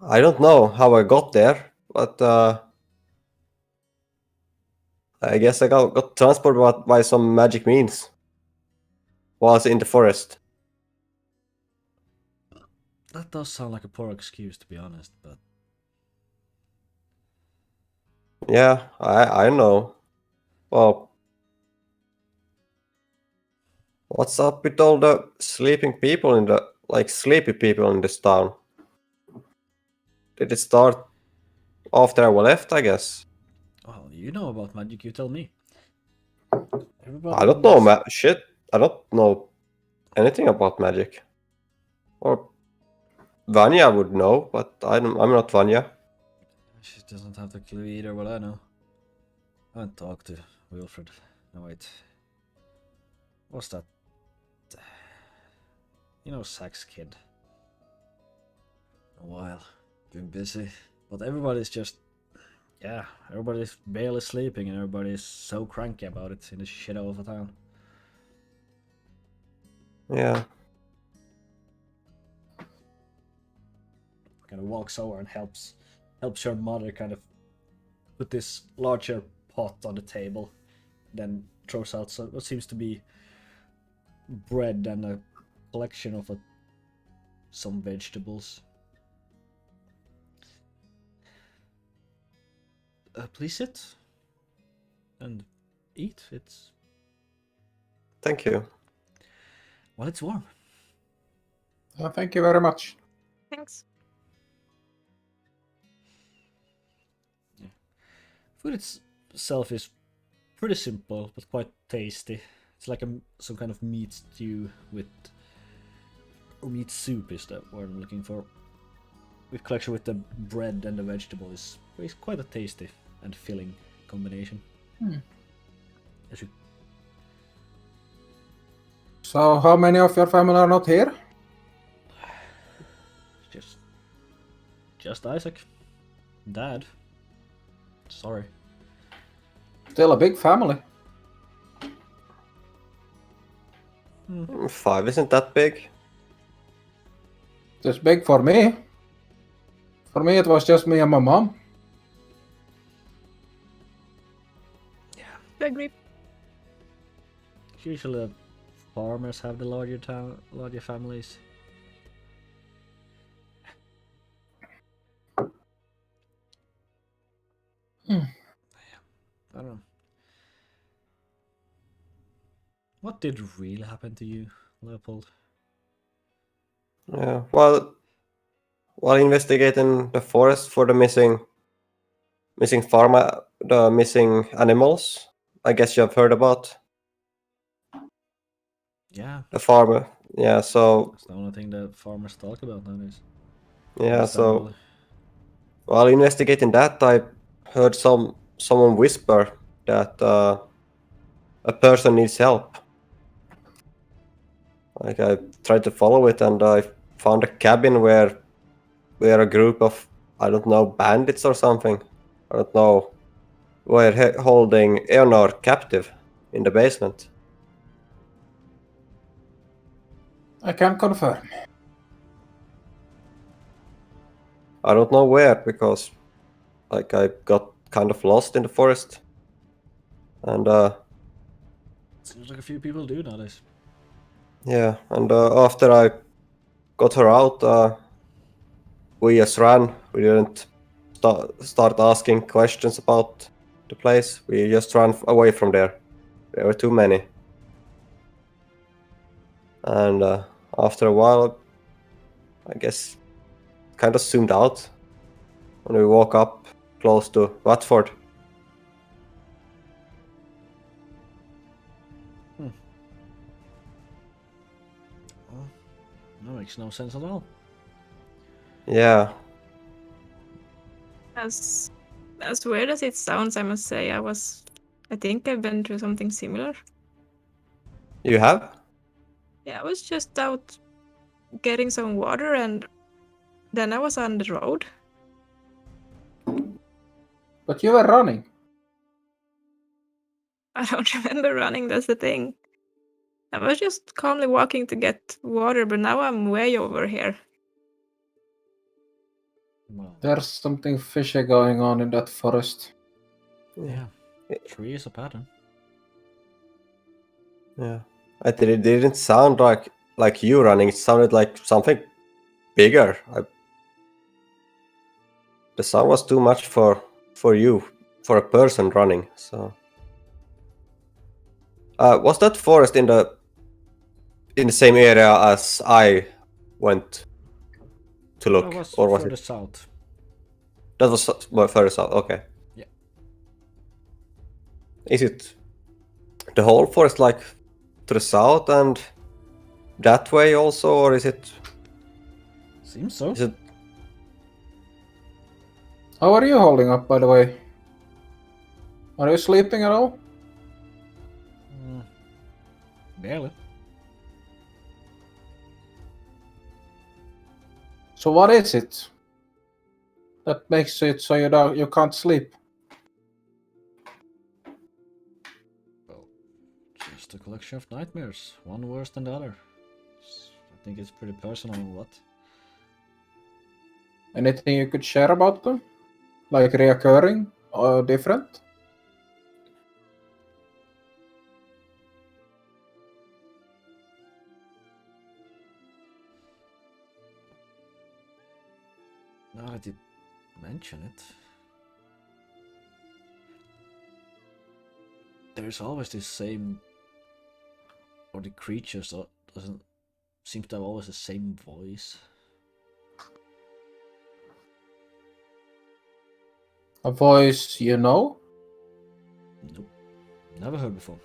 Speaker 4: I don't know how I got there, but I guess I got transported by some magic means. While in the forest.
Speaker 1: That does sound like a poor excuse, to be honest, but...
Speaker 4: Yeah, I know. Well, what's up with all the sleeping people sleepy people in this town? Did it start after I left, I guess?
Speaker 1: Well, you know about magic, you tell me.
Speaker 4: I don't know, shit. I don't know anything about magic. Or Vanya would know, but I'm not Vanya.
Speaker 1: She doesn't have the clue either, what I know. I haven't talked to Wilfred. No, wait. What's that? You know, Sax kid. A while. Been busy. But everybody's just... Yeah, everybody's barely sleeping and everybody's so cranky about it in the shit of a town.
Speaker 4: Yeah.
Speaker 1: Kind of walks over and helps your mother kind of put this larger pot on the table, then throws out what seems to be bread and a collection of some vegetables. Please sit and eat. It's...
Speaker 4: Thank you.
Speaker 1: Well, it's warm.
Speaker 2: Thank you very much.
Speaker 3: Thanks.
Speaker 1: Food itself is pretty simple but quite tasty. It's like some kind of meat stew with... Or meat soup is the word I'm looking for. With collection with the bread and the vegetable is quite tasty. and filling combination. As you
Speaker 2: So, how many of your family are not here?
Speaker 1: just Isaac, Dad. Sorry.
Speaker 2: Still a big family.
Speaker 4: 5 isn't that big.
Speaker 2: It's big for me. For me, it was just me and my mom.
Speaker 3: I agree.
Speaker 1: Usually, farmers have the larger families. I don't know. What did really happen to you, Leopold?
Speaker 4: Yeah. Well, while investigating the forest for the missing the missing animals, I guess you have heard about
Speaker 1: Yeah,
Speaker 4: the farmer. Yeah. So
Speaker 1: that's the only thing that farmers talk about nowadays.
Speaker 4: yeah. So
Speaker 1: Understandably.
Speaker 4: while investigating that, I heard someone whisper that a person needs help. Like I tried to follow it, and I found a cabin where a group of, I don't know, bandits or something. I don't know. Were holding Eonor captive in the basement.
Speaker 2: I can confirm.
Speaker 4: I don't know where, because like I got kind of lost in the forest, and
Speaker 1: Seems like a few people do nowadays.
Speaker 4: yeah, and after I got her out, we just ran. We didn't start asking questions about the place. We just ran away from there. There were too many, and after a while, I guess, kind of zoomed out when we woke up close to Watford.
Speaker 1: Well, that makes no sense at all.
Speaker 4: Yeah,
Speaker 3: As weird as it sounds, I must say, I think I've been through something similar.
Speaker 4: you have?
Speaker 3: Yeah, I was just out getting some water and then I was on the road.
Speaker 2: But you were running.
Speaker 3: I don't remember running, that's the thing. I was just calmly walking to get water, but now I'm way over here.
Speaker 1: Well,
Speaker 2: There's something fishy going on in that forest.
Speaker 1: yeah. 3 is a pattern.
Speaker 4: Yeah, it didn't sound like you running. It sounded like something bigger. The sound was too much for you, for a person running. So, was that forest in the same area as I went to
Speaker 1: That
Speaker 4: look,
Speaker 1: was
Speaker 4: or was
Speaker 1: further
Speaker 4: it?
Speaker 1: south.
Speaker 4: That was well, further south. Okay.
Speaker 1: Yeah.
Speaker 4: Is it the whole forest like to the south and that way also, or is it?
Speaker 1: Seems so.
Speaker 4: Is it?
Speaker 2: How are you holding up, by the way? Are you sleeping at all?
Speaker 1: Barely.
Speaker 2: So what is it that makes it so you can't sleep?
Speaker 1: Well, just a collection of nightmares, one worse than the other. I think it's pretty personal. What?
Speaker 2: Anything you could share about them? Like reoccurring or different?
Speaker 1: Now that you mention it, there's always this same, or the creatures doesn't seem to have always the same voice.
Speaker 2: A voice you know?
Speaker 1: Nope, never heard before.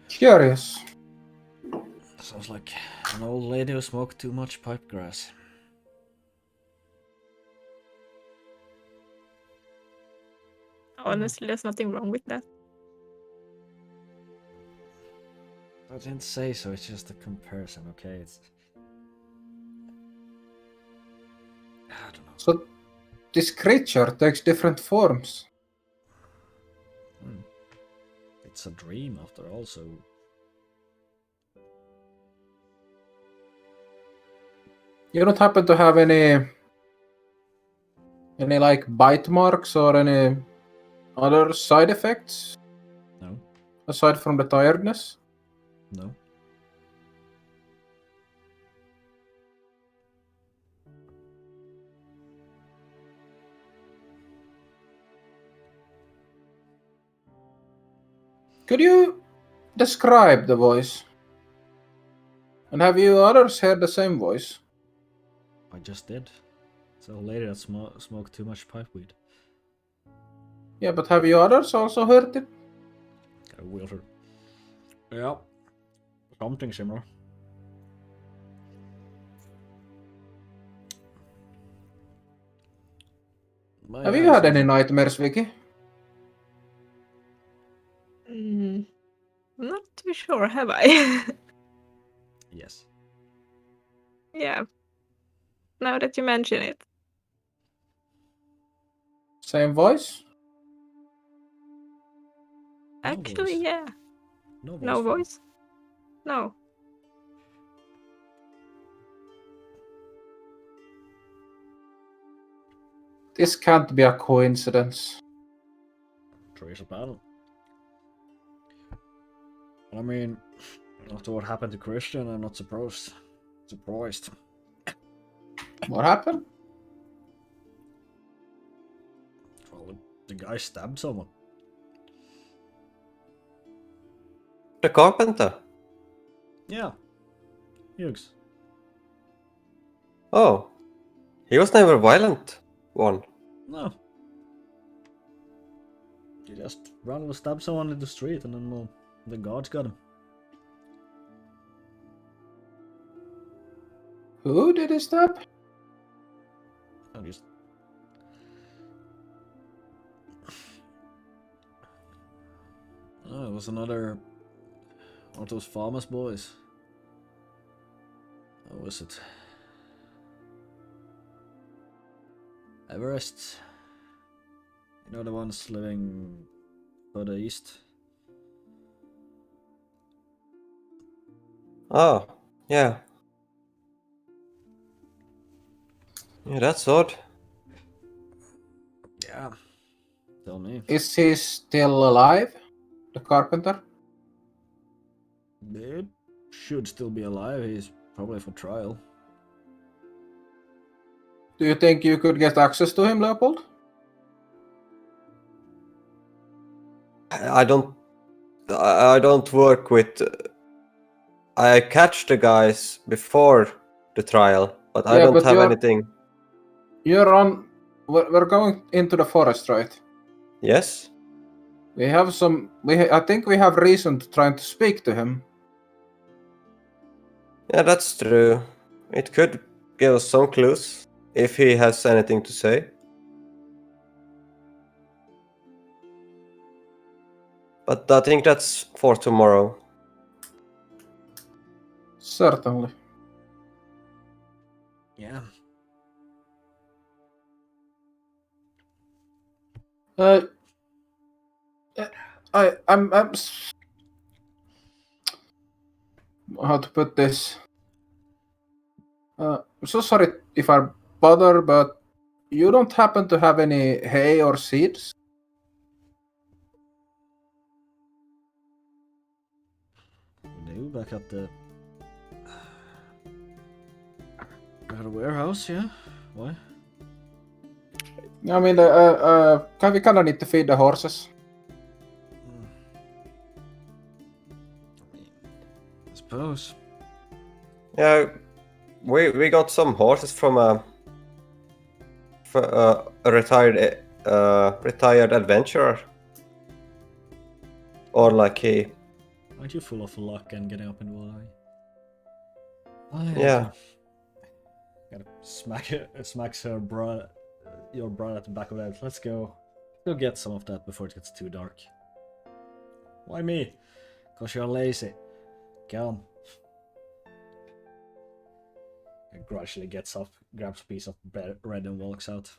Speaker 2: Curious.
Speaker 1: Sounds like an old lady who smoked too much pipe grass.
Speaker 3: Honestly, there's nothing wrong with that.
Speaker 1: I didn't say so, it's just a comparison, okay? It's... I don't know.
Speaker 2: So this creature takes different forms.
Speaker 1: It's a dream after all, so...
Speaker 2: You don't happen to have any like bite marks or any other side effects
Speaker 1: No,
Speaker 2: aside from the tiredness?
Speaker 1: no.
Speaker 2: Could you describe the voice? And have you others heard the same voice?
Speaker 1: I just did. It's a lady that smoked too much pipeweed.
Speaker 2: Yeah, but have you others also heard it?
Speaker 1: Got a wheelchair. Yeah. Something similar.
Speaker 2: Have you had any nightmares, Vicky?
Speaker 3: Not too sure, have I?
Speaker 1: Yes.
Speaker 3: Yeah. Now that you mention it.
Speaker 2: Same voice?
Speaker 1: No
Speaker 3: Actually,
Speaker 1: voice.
Speaker 3: yeah.
Speaker 1: No voice.
Speaker 3: No voice? No.
Speaker 2: This can't be a coincidence.
Speaker 1: Trace of battle. I mean, after what happened to Christian, I'm not surprised.
Speaker 2: What happened?
Speaker 1: Well, the guy stabbed someone.
Speaker 4: The carpenter.
Speaker 1: Yeah. Hughes.
Speaker 4: Oh, he was never violent one.
Speaker 1: No. He just randomly stabbed someone in the street and then, well, the guards got him.
Speaker 2: Who did he stab?
Speaker 1: I just... Oh, it was another... one of those farmers boys. How was it? Everest? You know, the ones living further east?
Speaker 4: Oh, yeah. Yeah, that's odd.
Speaker 1: Yeah. Tell me.
Speaker 2: Is he still alive? The carpenter?
Speaker 1: It should still be alive. He's probably for trial.
Speaker 2: Do you think you could get access to him, Leopold?
Speaker 4: I don't work with. I catch the guys before the trial, but I
Speaker 2: Yeah,
Speaker 4: don't
Speaker 2: but
Speaker 4: have anything.
Speaker 2: You're on. We're going into the forest, right?
Speaker 4: Yes.
Speaker 2: We have some. I think we have reason to try to speak to him.
Speaker 4: Yeah, that's true. It could give us some clues if he has anything to say. But I think that's for tomorrow.
Speaker 2: Certainly.
Speaker 1: Yeah.
Speaker 2: I'm how to put this? I'm so sorry if I bother, but you don't happen to have any hay or seeds?
Speaker 1: No, back at the warehouse, yeah? Why?
Speaker 2: I mean, we kind of need to feed the horses.
Speaker 1: I suppose.
Speaker 4: Yeah, we got some horses from a retired adventurer, or like he.
Speaker 1: Aren't you full of luck and getting up in the water?
Speaker 4: Yeah.
Speaker 1: Gotta smacks your bra at the back of the head. Let's go. Go get some of that before it gets too dark. Why me? 'Cause you're lazy. Come. And gradually gets up, grabs a piece of bread and walks out.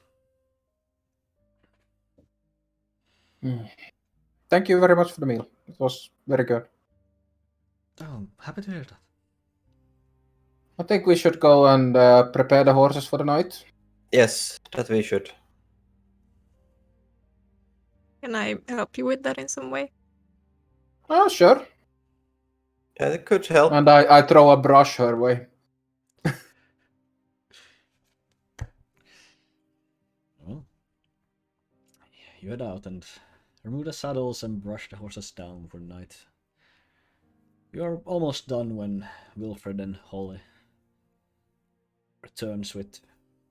Speaker 2: Thank you very much for the meal. It was very good.
Speaker 1: Oh, I'm happy to hear that.
Speaker 2: I think we should go and prepare the horses for the night.
Speaker 4: Yes, that we should.
Speaker 3: Can I help you with that in some way?
Speaker 2: Oh, sure.
Speaker 4: Yeah, it could help.
Speaker 2: And I throw a brush her way.
Speaker 1: Well, you head out and remove the saddles and brush the horses down for the night. You are almost done when Wilfred and Holly returns with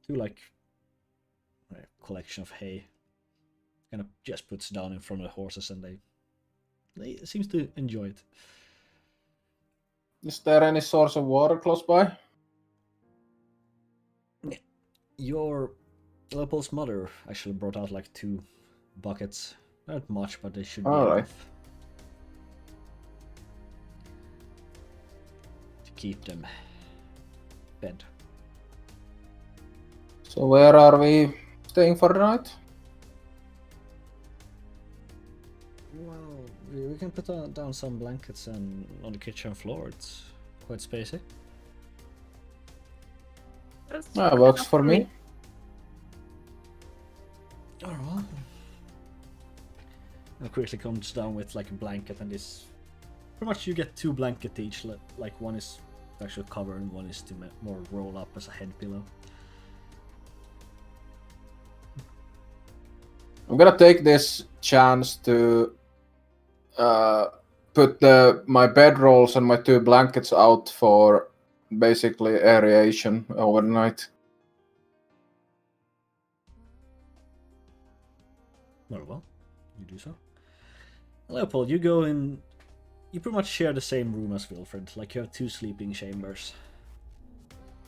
Speaker 1: two a collection of hay. Kind of just puts down in front of the horses and they seems to enjoy it.
Speaker 2: Is there any source of water close by?
Speaker 1: Your Leopold's mother actually brought out like 2 buckets. Not much, but they should be
Speaker 2: Alright.
Speaker 1: enough to keep them fed.
Speaker 2: So where are we staying for the night?
Speaker 1: Well, we can put down some blankets and on the kitchen floor. It's quite spacey.
Speaker 2: That works for me.
Speaker 1: Alright. And quickly comes down with like a blanket and this. Pretty much you get 2 blankets each. Like one is to actually cover and one is to more roll up as a head pillow.
Speaker 2: I'm gonna take this chance to put my bedrolls and my 2 blankets out for basically aeration overnight.
Speaker 1: Very well, you do so. Leopold, you go in. You pretty much share the same room as Wilfred. Like you have 2 sleeping chambers.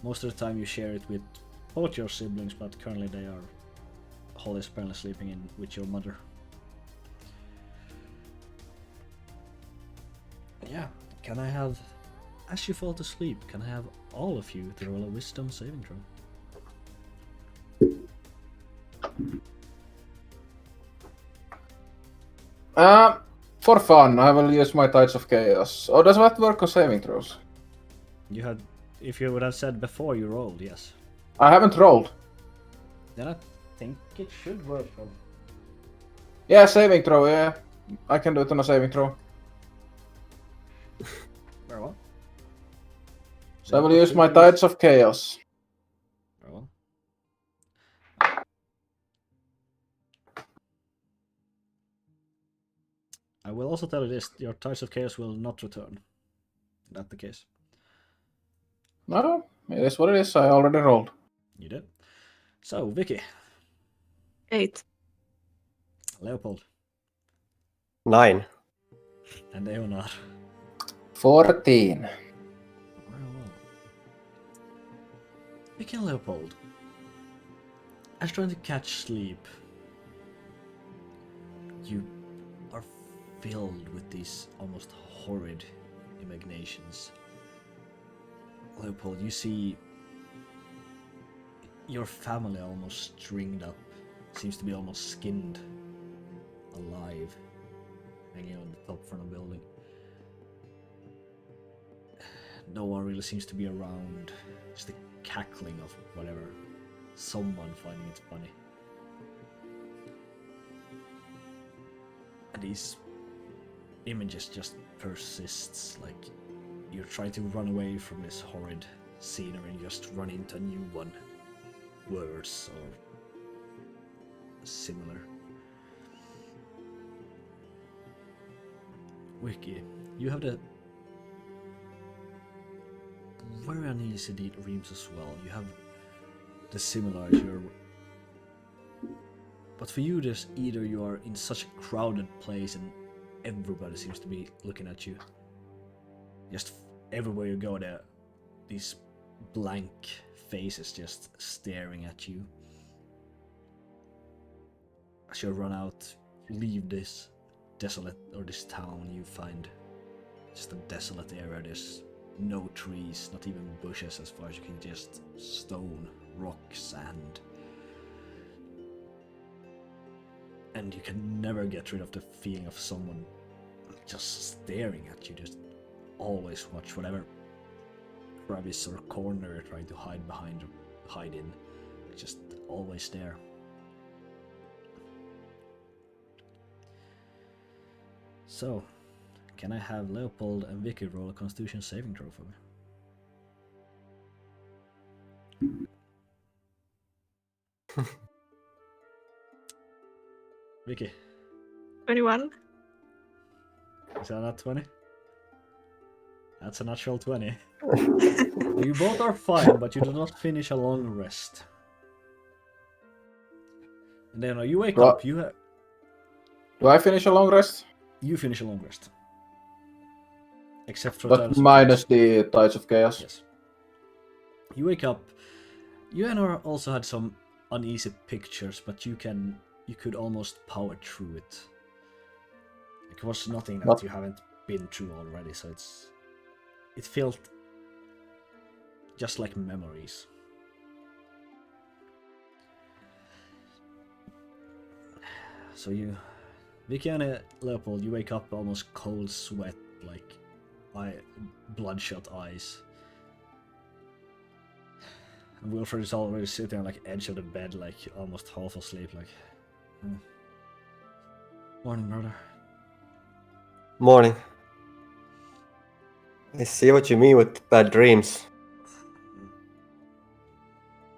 Speaker 1: Most of the time you share it with both your siblings, but currently they are. Holly's apparently sleeping in with your mother. Yeah, can I have. As you fall to sleep, can I have all of you to roll a wisdom saving throw?
Speaker 2: For fun, I will use my Tides of Chaos. Or does that work on saving throws?
Speaker 1: You had. If you would have said before you rolled, yes.
Speaker 2: I haven't rolled.
Speaker 1: Then I think it should work.
Speaker 2: Yeah, saving throw, yeah. I can do it on a saving throw.
Speaker 1: Very well.
Speaker 2: So I will use my Tides of Chaos.
Speaker 1: Very well. I will also tell you this, your Tides of Chaos will not return. That's the case.
Speaker 2: No, it is what it is. I already rolled.
Speaker 1: You did. So, Vicky,
Speaker 3: 8.
Speaker 1: Leopold,
Speaker 4: 9.
Speaker 1: and Eonar.
Speaker 2: 14.
Speaker 1: Very well. Vicky and Leopold, as trying to catch sleep, you are filled with these almost horrid imaginations. Leopold, you see your family almost stringed up, seems to be almost skinned alive, hanging on the top front of the building. No one really seems to be around, just the cackling of whatever, someone finding it funny. And these images just persists, like you're trying to run away from this horrid scenery and just run into a new one, worse or similar. Wiki, you have the very uneasy dreams as well. You have the similar, but for you there's either you are in such a crowded place and everybody seems to be looking at you. Just everywhere you go there, these blank faces just staring at you. as you run out, leave this desolate or this town, you find just a desolate area. There's no trees, not even bushes as far as you can, just stone, rock, sand. And you can never get rid of the feeling of someone just staring at you. Just always watch whatever crevice or corner you're trying to hide behind or hide in. Just always there. So, can I have Leopold and Vicky roll a Constitution saving throw for me? Vicky,
Speaker 3: 21.
Speaker 1: is that not 20? That's a natural 20. You both are fine, but you do not finish a long rest. And then you wake
Speaker 2: What?
Speaker 1: up, you
Speaker 2: Do I finish a long rest?
Speaker 1: finish a long rest. Except for
Speaker 2: But
Speaker 1: Tides of
Speaker 2: minus
Speaker 1: Chaos.
Speaker 2: the Tides of Chaos.
Speaker 1: Yes. You wake up. You and Nora also had some uneasy pictures, but you could almost power through it. It was nothing that
Speaker 2: What?
Speaker 1: you haven't been through already, so it felt just like memories. So Vicky and Leopold, you wake up almost cold sweat, like bloodshot eyes. And Wilfred is already sitting on like edge of the bed, like almost half asleep, like. Morning, brother.
Speaker 4: Morning. I see what you mean with bad dreams.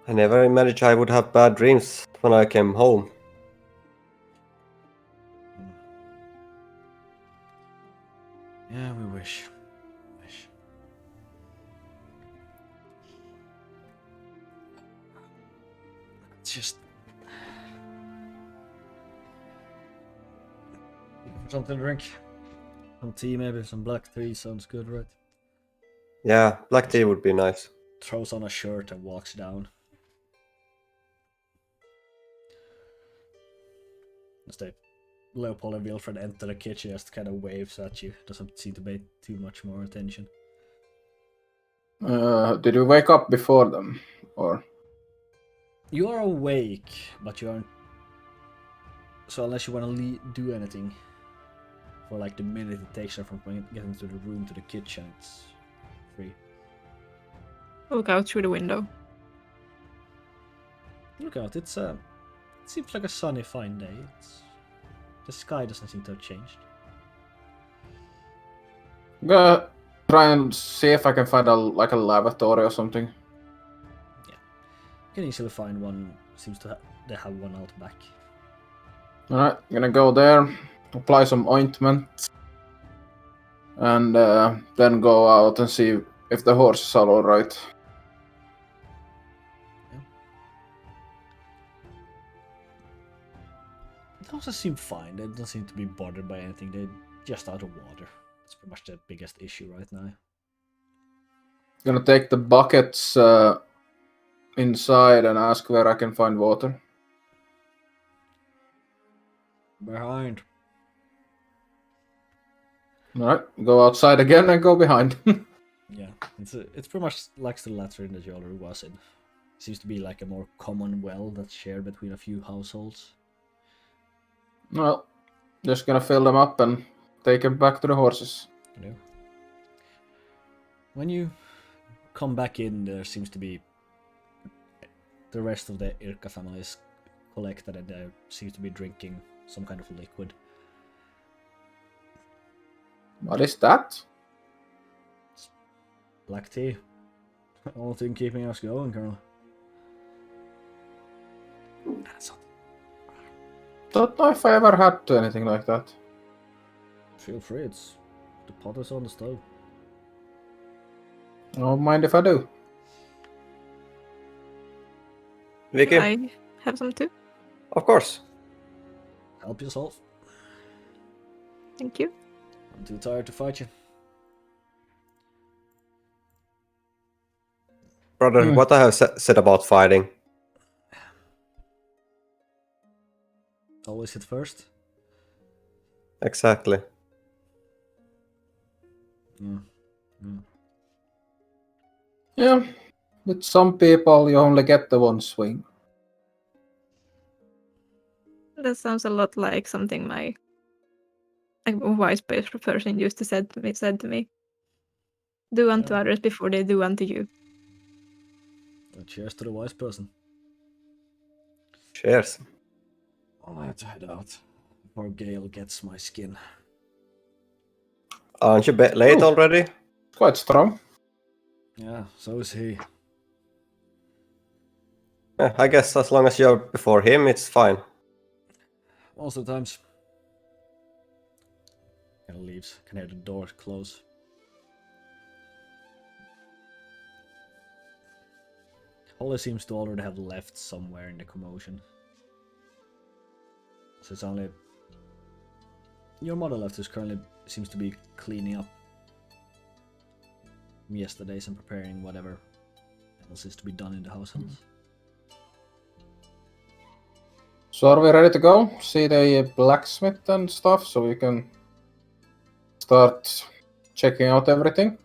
Speaker 4: I never imagined I would have bad dreams when I came home.
Speaker 1: Yeah, we wish. It's just something to drink. Some tea, maybe some black tea sounds good, right?
Speaker 4: Yeah, black tea would be nice.
Speaker 1: Throws on a shirt and walks down. As they Leopold and Wilfred enter the kitchen, just kind of waves at you. Doesn't seem to pay too much more attention.
Speaker 2: Did you wake up before them? Or
Speaker 1: You are awake, but you aren't. So unless you want to do anything for like the minute it takes you from getting to the room to the kitchen, it's free.
Speaker 3: Look out through the window.
Speaker 1: Look out! It seems like a sunny, fine day. The sky doesn't seem to have changed.
Speaker 2: I'm gonna try and see if I can find a lavatory or something.
Speaker 1: You can easily find one. Seems to they have one out back.
Speaker 2: Alright, gonna go there, apply some ointment, and then go out and see if the horses are alright.
Speaker 1: They also seem fine. They don't seem to be bothered by anything. They're just out of water. That's pretty much the biggest issue right now.
Speaker 2: Gonna take the buckets inside and ask where I can find water.
Speaker 1: Behind.
Speaker 2: Alright, go outside again and go behind.
Speaker 1: Yeah, it's pretty much like the latrine that you already was in. Seems to be like a more common well that's shared between a few households.
Speaker 2: Well, just gonna fill them up and take them back to the horses.
Speaker 1: You know. When you come back in, there seems to be the rest of the Irka family is collected, and they seem to be drinking some kind of liquid.
Speaker 2: What is that?
Speaker 1: Black tea. Only thing keeping us going, Colonel. That's not.
Speaker 2: Don't know if I ever had anything like that.
Speaker 1: Feel free, the pot is on the stove.
Speaker 2: I don't mind if I do.
Speaker 4: Vicky?
Speaker 3: I have some too.
Speaker 4: Of course.
Speaker 1: Help yourself.
Speaker 3: Thank you.
Speaker 1: I'm too tired to fight you.
Speaker 4: Brother, what I have said about fighting.
Speaker 1: always hit first.
Speaker 4: Exactly.
Speaker 2: Yeah, with some people you only get the one swing.
Speaker 3: That sounds a lot like something my a wise person used to said to me. Do unto
Speaker 1: Yeah.
Speaker 3: others before they do unto you.
Speaker 1: Well, cheers to the wise person.
Speaker 4: Cheers.
Speaker 1: I have to head out before Gale gets my skin.
Speaker 4: Aren't you late
Speaker 2: Ooh.
Speaker 4: already?
Speaker 2: Quite strong.
Speaker 1: Yeah, so is he.
Speaker 4: Yeah, I guess as long as you're before him, it's fine.
Speaker 1: Most of the times. Kind of leaves. Can hear the door close. Holly seems to already have left somewhere in the commotion. So it's only your mother left, who's currently seems to be cleaning up yesterday's and preparing whatever else is to be done in the household.
Speaker 2: So are we ready to go? See the blacksmith and stuff, so we can start checking out everything?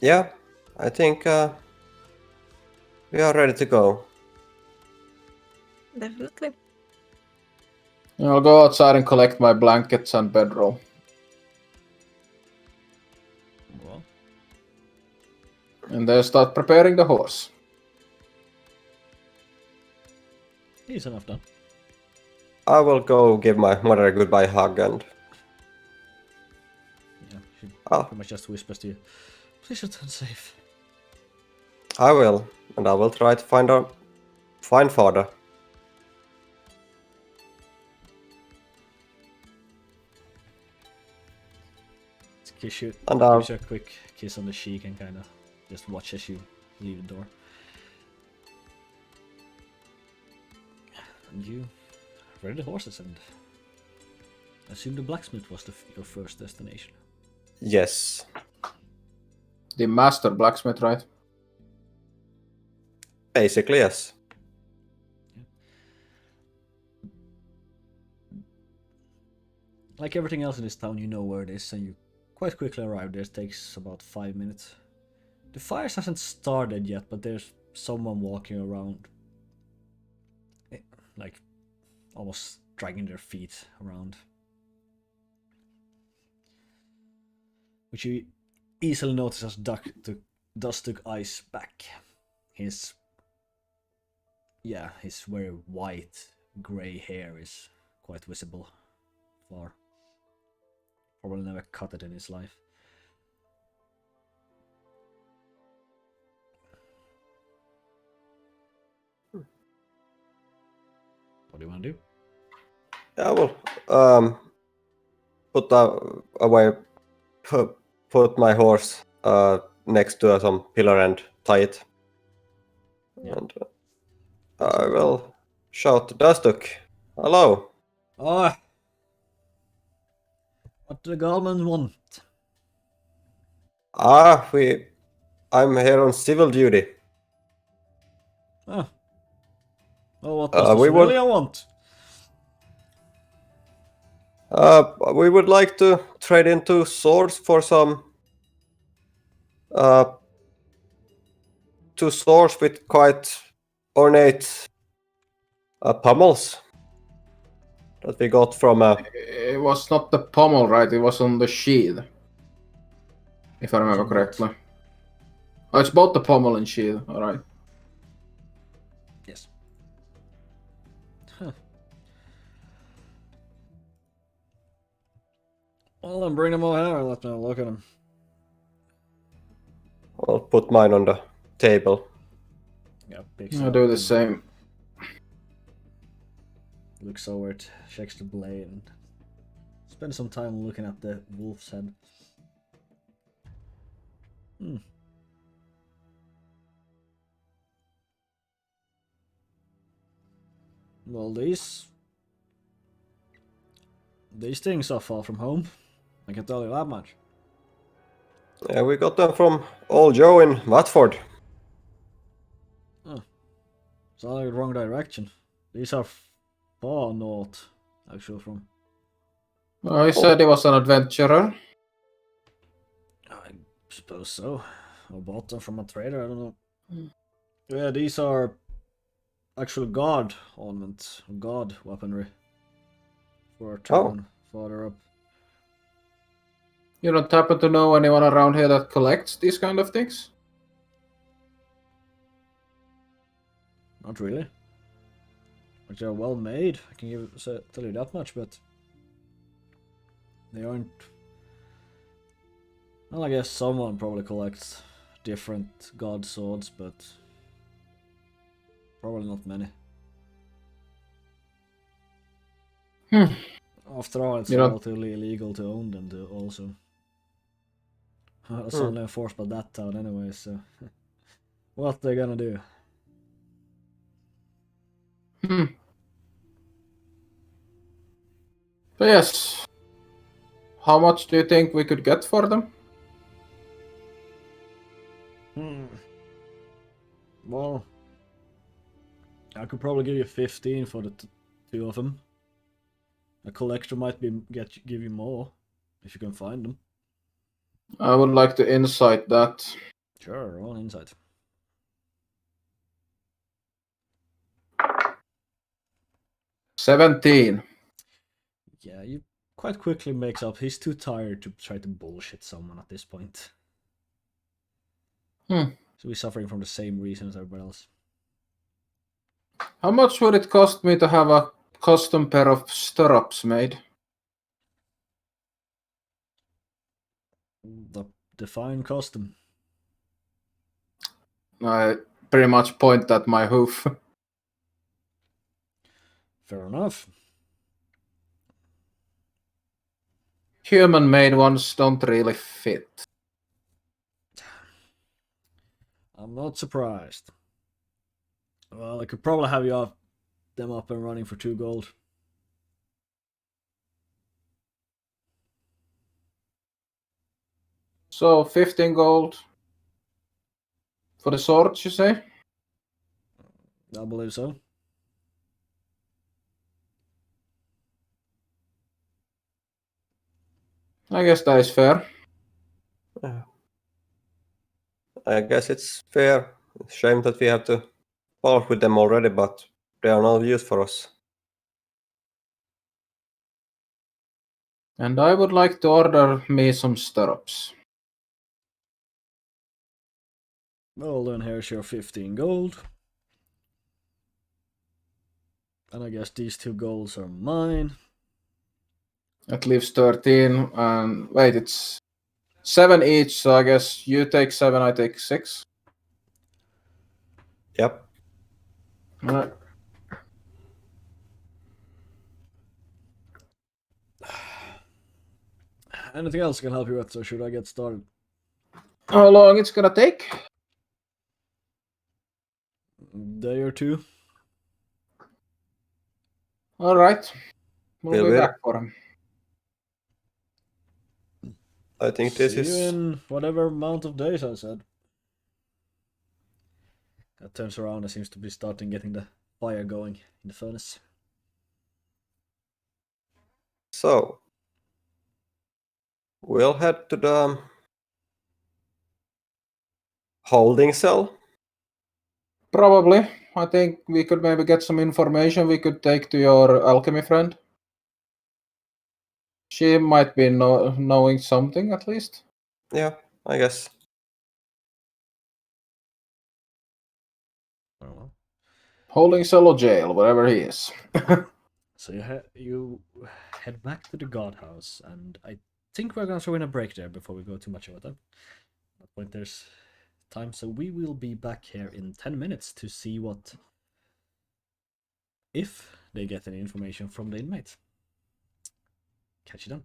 Speaker 4: Yeah, I think we are ready to go.
Speaker 3: Definitely.
Speaker 2: I'll go outside and collect my blankets and bedroll.
Speaker 1: Well,
Speaker 2: And then start preparing the horse.
Speaker 1: he's enough done.
Speaker 4: I will go give my mother a goodbye hug and
Speaker 1: Yeah, she
Speaker 4: Oh.
Speaker 1: pretty much just whispers to you, please return safe.
Speaker 4: I will, and I will try to find father.
Speaker 1: Kiss you,
Speaker 4: And
Speaker 1: gives you a quick kiss on the cheek and kind of just watch as you leave the door. And you ready the horses and assume the blacksmith was your first destination.
Speaker 4: Yes.
Speaker 2: The master blacksmith, right?
Speaker 4: Basically, yes.
Speaker 1: Like everything else in this town, you know where it is, and you quite quickly arrive there. It takes about 5 minutes. The fires hasn't started yet, but there's someone walking around, like almost dragging their feet around, which you easily notice as Dust took eyes back. His very white, grey hair is quite visible far. Probably never cut it in his life. What do you want to do?
Speaker 4: I will put my horse next to some pillar and tie it.
Speaker 1: Yeah.
Speaker 4: And I will shout to Dustuk, hello.
Speaker 1: Ah! What do the government want?
Speaker 4: I'm here on civil duty.
Speaker 1: Ah. Oh, what does the
Speaker 4: we would-
Speaker 1: civilian want?
Speaker 4: We would like to trade in 2 swords for some 2 swords with quite ornate pommels that we got from
Speaker 2: It was not the pommel, right? It was on the sheath. If I remember
Speaker 1: on
Speaker 2: correctly. Oh, it's both the pommel and sheath, alright.
Speaker 1: Yes. Huh. Well, then bring them over here and let me look at them.
Speaker 4: I'll put mine on the table.
Speaker 1: Yeah, picks
Speaker 2: I'll
Speaker 1: it
Speaker 2: do
Speaker 1: up
Speaker 2: the
Speaker 1: and
Speaker 2: same.
Speaker 1: looks over it, checks the blade, and spends some time looking at the wolf's head. Well, these things are far from home. I can tell you that much.
Speaker 4: Yeah, we got them from old Joe in Watford.
Speaker 1: It's all in the wrong direction. These are far north, actually, from.
Speaker 2: He said he was an adventurer.
Speaker 1: I suppose so. Or bought them from a trader, I don't know. Yeah, these are actual god ornaments, god weaponry. For a town farther up.
Speaker 2: You don't happen to know anyone around here that collects these kind of things?
Speaker 1: Not really. Like they're well made, I can tell you that much, but they aren't. Well, I guess someone probably collects different god swords, but probably not many. After all, it's relatively illegal to own them too, also. It's only enforced by that town anyway, so what they gonna do?
Speaker 2: So yes. How much do you think we could get for them?
Speaker 1: Well, I could probably give you 15 for the two of them. A collector might give you more if you can find them.
Speaker 2: I would like to insight that.
Speaker 1: Sure, roll insight.
Speaker 2: 17.
Speaker 1: Yeah, you quite quickly makes up. He's too tired to try to bullshit someone at this point. So he's suffering from the same reason as everybody else.
Speaker 2: How much would it cost me to have a custom pair of stirrups made?
Speaker 1: The define custom.
Speaker 2: I pretty much point at my hoof.
Speaker 1: Fair enough.
Speaker 2: Human-made ones don't really fit.
Speaker 1: I'm not surprised. Well, I could probably have them up and running for 2 gold.
Speaker 2: So 15 gold for the swords, you say?
Speaker 1: I believe so.
Speaker 2: I guess that is fair.
Speaker 4: I guess it's fair. Shame that we have to part with them already, but they are no use for us.
Speaker 2: And I would like to order me some stirrups.
Speaker 1: Well, then here's your 15 gold. And I guess these 2 golds are mine.
Speaker 2: That leaves 13. And wait, it's 7 each, so I guess you take 7, I take 6.
Speaker 4: Yep.
Speaker 2: Alright.
Speaker 1: Anything else I can help you with, or should I get started?
Speaker 2: How long it's gonna take?
Speaker 1: Day or 2.
Speaker 2: Alright. We'll be
Speaker 4: Will
Speaker 2: back for him.
Speaker 4: I think this
Speaker 1: See you
Speaker 4: is.
Speaker 1: in whatever amount of days I said. That turns around and seems to be starting getting the fire going in the furnace.
Speaker 4: So, we'll head to the holding cell.
Speaker 2: Probably. I think we could maybe get some information we could take to your alchemy friend. She might be knowing something at least.
Speaker 4: Yeah, I guess.
Speaker 1: Oh.
Speaker 2: Holding cell or jail, wherever he is.
Speaker 1: So you head back to the god house, and I think we're gonna throw in a break there before we go too much over that. At that point, there's time, so we will be back here in 10 minutes to see if they get any information from the inmates. Catch you then.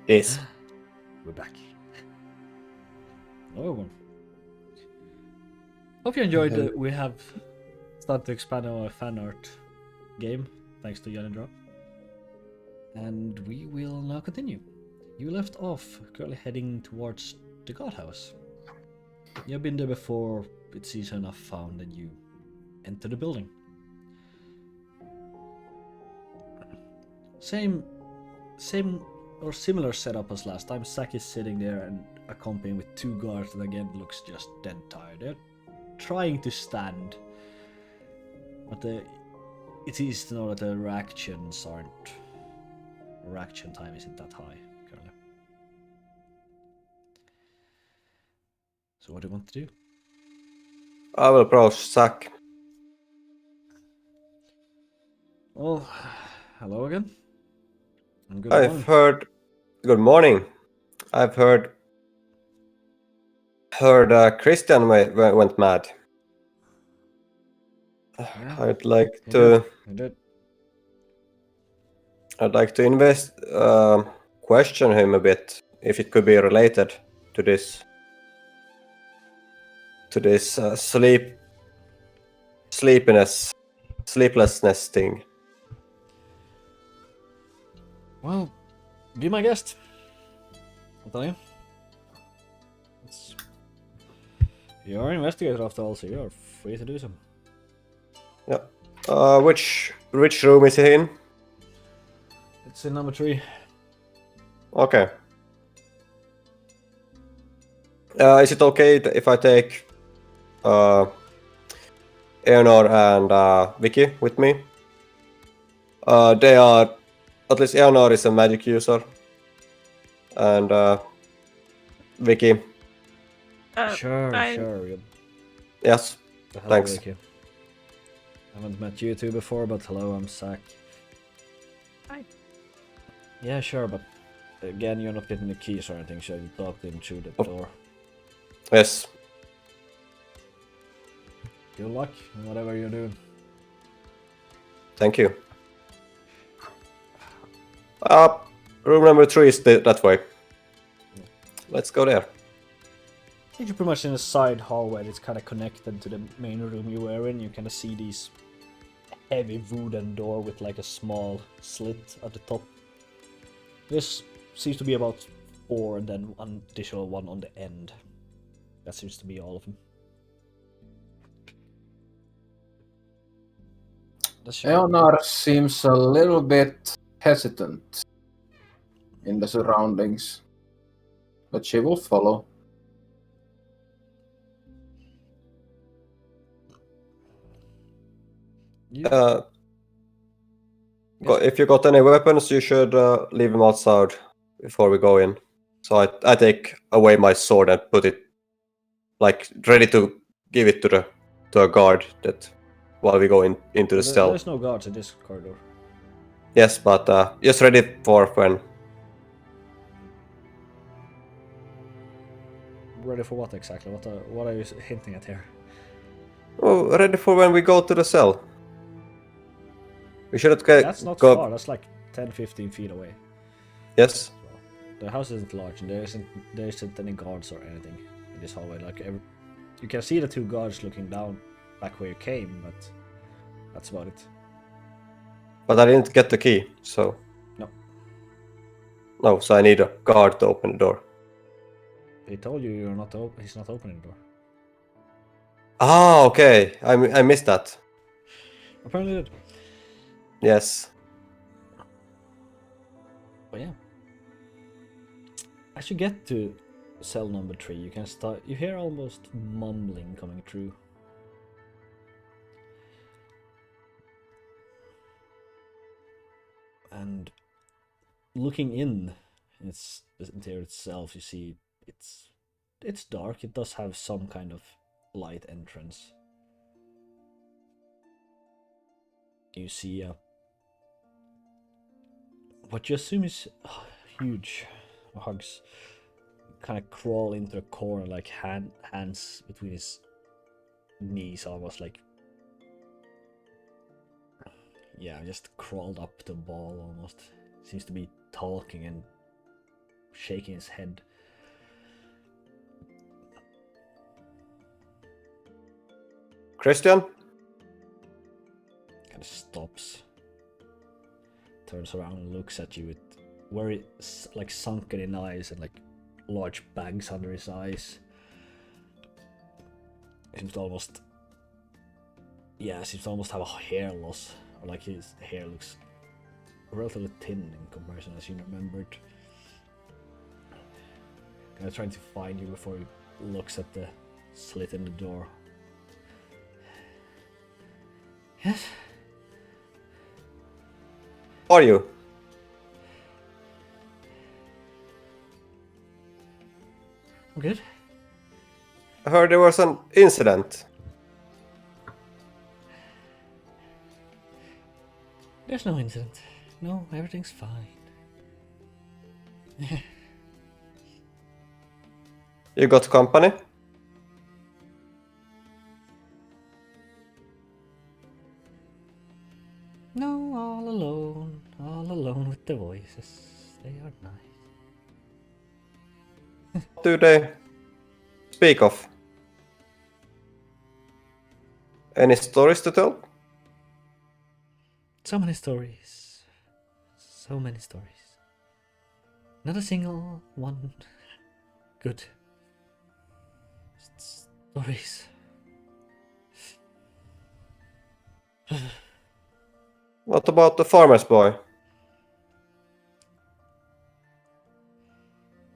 Speaker 4: Is.
Speaker 1: We're back. Hello everyone. Hope you enjoyed. We have started to expand our fan art game thanks to Jan and Drop. And we will now continue. You left off currently heading towards the guardhouse. You've been there before. It's easy enough found, and you enter the building. Same or similar setup as last time. Zack is sitting there and accompanied with two guards that again looks just dead tired. They're trying to stand, but it's easy to know that the reaction time isn't that high currently. So what do you want to do?
Speaker 4: I will approach Zack.
Speaker 1: Well, hello again. And good
Speaker 4: I've
Speaker 1: morning.
Speaker 4: heard. Good morning. I've heard. Christian went mad.
Speaker 1: Yeah,
Speaker 4: I'd like
Speaker 1: he
Speaker 4: to.
Speaker 1: did.
Speaker 4: I'd like to question him a bit if it could be related to this. To this sleeplessness thing.
Speaker 1: Well, be my guest. I'll tell you. You're an investigator after all, so you're free to do so.
Speaker 4: Yeah. Which room is he in?
Speaker 1: It's in number 3.
Speaker 4: Okay. Is it okay if I take Eleanor and Vicky with me? They are, at least Eleanor is a magic user, and Vicky.
Speaker 1: Sure.
Speaker 4: Yes.
Speaker 1: Hello,
Speaker 4: Thanks.
Speaker 1: Vicky. I haven't met you two before, but hello, I'm Zack.
Speaker 3: Hi.
Speaker 1: Yeah, sure, but again, you're not getting the keys or anything, so you talked him through the door.
Speaker 4: Yes.
Speaker 1: Good luck in whatever you're doing.
Speaker 4: Thank you. Room number 3 is that way. Let's go there.
Speaker 1: I think you're pretty much in a side hallway that's kind of connected to the main room you were in. You kind of see these heavy wooden door with like a small slit at the top. This seems to be about 4 and then one additional one on the end. That seems to be all of them.
Speaker 2: Leonard seems a little bit hesitant in the surroundings, but she will follow.
Speaker 4: If you got any weapons, you should leave them outside before we go in. So I take away my sword and put it like ready to give it to a guard that while we go into the cell.
Speaker 1: There's no guards in this corridor.
Speaker 4: Yes, but just ready for when.
Speaker 1: Ready for what exactly? What are you hinting at here?
Speaker 4: Oh, ready for when we go to the cell. We shouldn't
Speaker 1: That's not
Speaker 4: go.
Speaker 1: far. That's like 10-15 feet away.
Speaker 4: Yes.
Speaker 1: The house isn't large, and there isn't any guards or anything in this hallway. You can see the 2 guards looking down back where you came, but that's about it.
Speaker 4: But I didn't get the key, so.
Speaker 1: No.
Speaker 4: No, so I need a guard to open the door.
Speaker 1: He told you he's not opening the door.
Speaker 4: Ah, okay. I missed that.
Speaker 1: Apparently did.
Speaker 4: Yes.
Speaker 1: But yeah. As you get to cell number 3, you can start. You hear almost mumbling coming through. And looking in its interior itself, you see it's dark. It does have some kind of light entrance. You see what you assume is huge hugs kind of crawl into the corner, like hands between his knees, almost like, yeah, just crawled up the wall almost. Seems to be talking and shaking his head.
Speaker 4: Christian?
Speaker 1: Kind of stops, turns around and looks at you with very like sunken in eyes and like large bags under his eyes. Seems to almost have a hair loss, or like his hair looks relatively thin in comparison as you remembered. Kind of trying to find you before he looks at the slit in the door. Yes?
Speaker 4: Are you?
Speaker 1: I'm good.
Speaker 4: I heard there was an incident.
Speaker 1: There's no incident. No, everything's fine.
Speaker 4: You got company?
Speaker 1: No, all alone with the voices. They are nice.
Speaker 4: What do they speak of? Any stories to tell?
Speaker 1: So many stories. So many stories. Not a single one good. Just stories.
Speaker 4: What about the farmer's boy?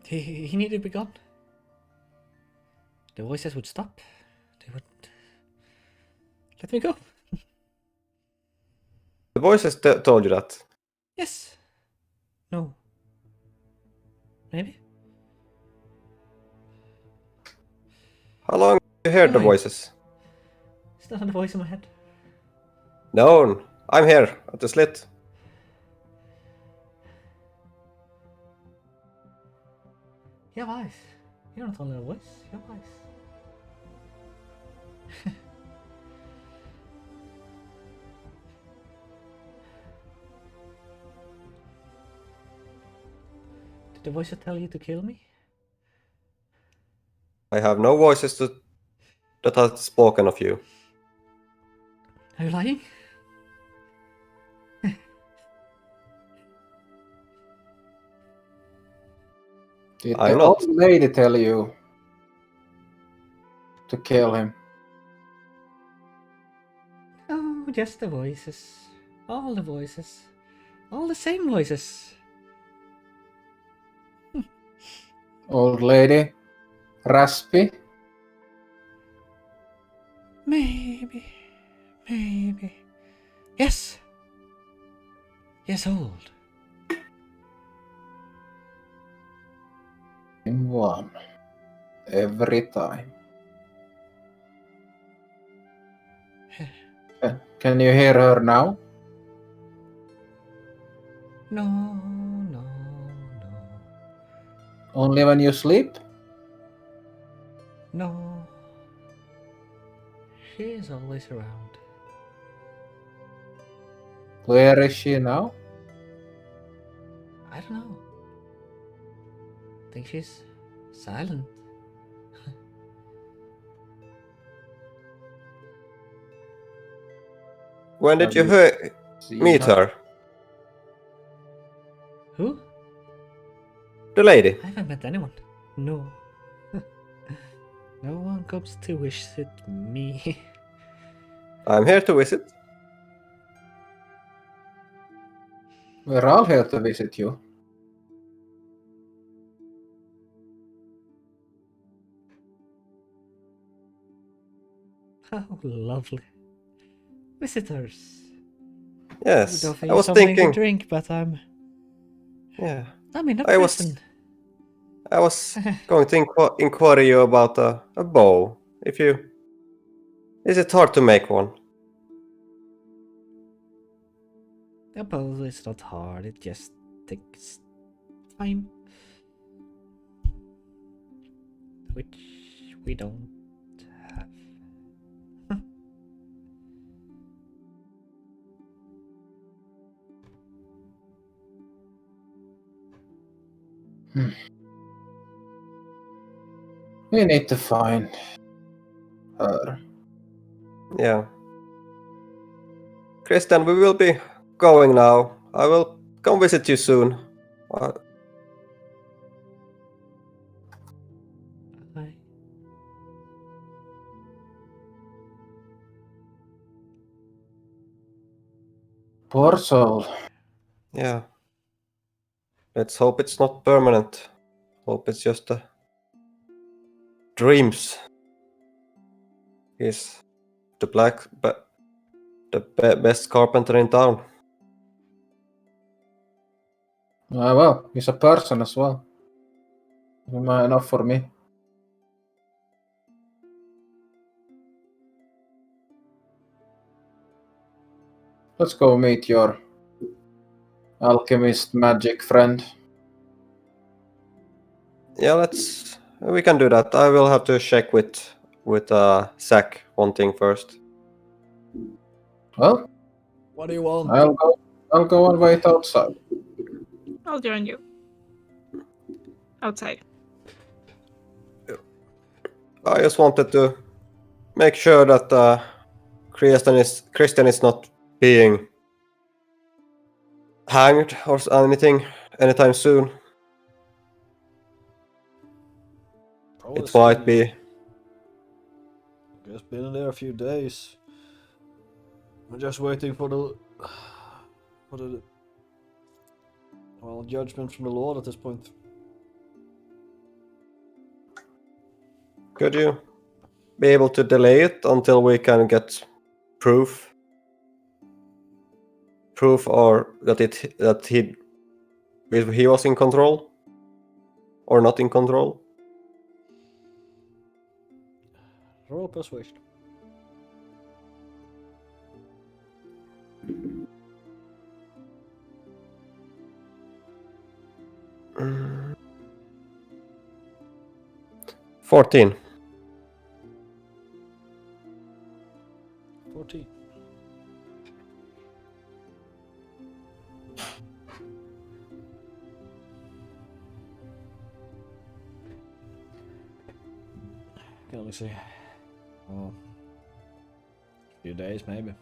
Speaker 1: He needed to be gone. The voices would stop. They would let me go.
Speaker 4: The voices told you that.
Speaker 1: Yes. No. Maybe.
Speaker 4: How long have you heard the
Speaker 1: Why?
Speaker 4: voices?
Speaker 1: It's not the voice in my head.
Speaker 4: No, I'm here at the slit.
Speaker 1: You have eyes. You're not only a voice. You have eyes. Did the voices tell you to kill me?
Speaker 4: I have no voices that have spoken of you.
Speaker 1: Are you lying?
Speaker 2: Did
Speaker 4: I'm
Speaker 2: the
Speaker 4: not.
Speaker 2: old lady tell you to kill him?
Speaker 1: Oh, just the voices. All the voices. All the same voices.
Speaker 2: Old lady? Raspy?
Speaker 1: Maybe. Maybe. Yes. Yes, old.
Speaker 2: In one. Every time. Can you hear her now?
Speaker 1: No, no, no.
Speaker 2: Only when you sleep?
Speaker 1: No. She is always around.
Speaker 2: Where is she now?
Speaker 1: I don't know. I think she's silent.
Speaker 4: When did you
Speaker 2: See
Speaker 4: meet her?
Speaker 1: Who?
Speaker 4: The lady.
Speaker 1: I haven't met anyone. No. No one comes to visit me.
Speaker 4: I'm here to visit.
Speaker 2: We're all here to visit you.
Speaker 1: How lovely. Visitors.
Speaker 4: Yes,
Speaker 1: Would offer
Speaker 4: I
Speaker 1: you
Speaker 4: was
Speaker 1: something
Speaker 4: thinking.
Speaker 1: to drink, but I'm in a
Speaker 4: I was-
Speaker 1: prison.
Speaker 4: I was going to inquire you about a bow. Is it hard to make one?
Speaker 1: A bow is not hard, it just takes time. Which we don't have.
Speaker 2: We need to find her.
Speaker 4: Yeah. Christian, we will be going now. I will come visit you soon.
Speaker 1: Bye.
Speaker 2: Poor soul.
Speaker 4: Yeah. Let's hope it's not permanent. Hope it's just dreams. He's the best carpenter in town.
Speaker 2: Well, he's a person as well. Enough for me. Let's go meet your alchemist magic friend.
Speaker 4: Yeah, we can do that. I will have to check with Zach one thing first.
Speaker 2: Well,
Speaker 1: What do you want?
Speaker 2: I'll go and wait outside.
Speaker 3: I'll join you. Outside.
Speaker 4: I just wanted to make sure that Christian is not being hanged or anything anytime soon.
Speaker 1: Probably
Speaker 4: It might
Speaker 1: still-
Speaker 4: be.
Speaker 1: I guess been in there a few days. I'm just waiting for the judgment from the Lord at this point.
Speaker 4: Could you be able to delay it until we can get proof? Proof or that he was in control? Or not in control?
Speaker 1: Roll persuasion.
Speaker 4: Mm. 14.
Speaker 1: 14. Can only say, well, a few days maybe.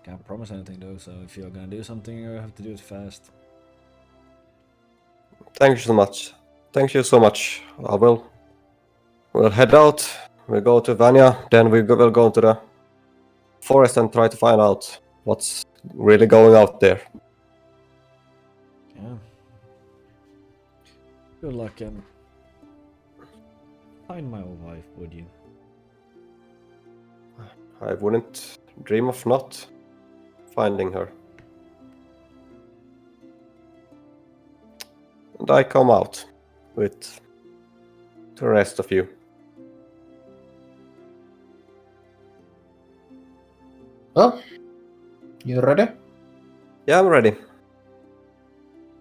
Speaker 1: Can't promise anything though, so if you're gonna do something, you have to do it fast.
Speaker 4: Thank you so much. Thank you so much. We'll head out. We'll go to Vanya. Then will go to the forest and try to find out what's really going out there.
Speaker 1: Yeah. Good luck and find my old wife, would you?
Speaker 4: I wouldn't dream of not finding her. And I come out with the rest of you.
Speaker 2: Well, you ready?
Speaker 4: Yeah, I'm ready.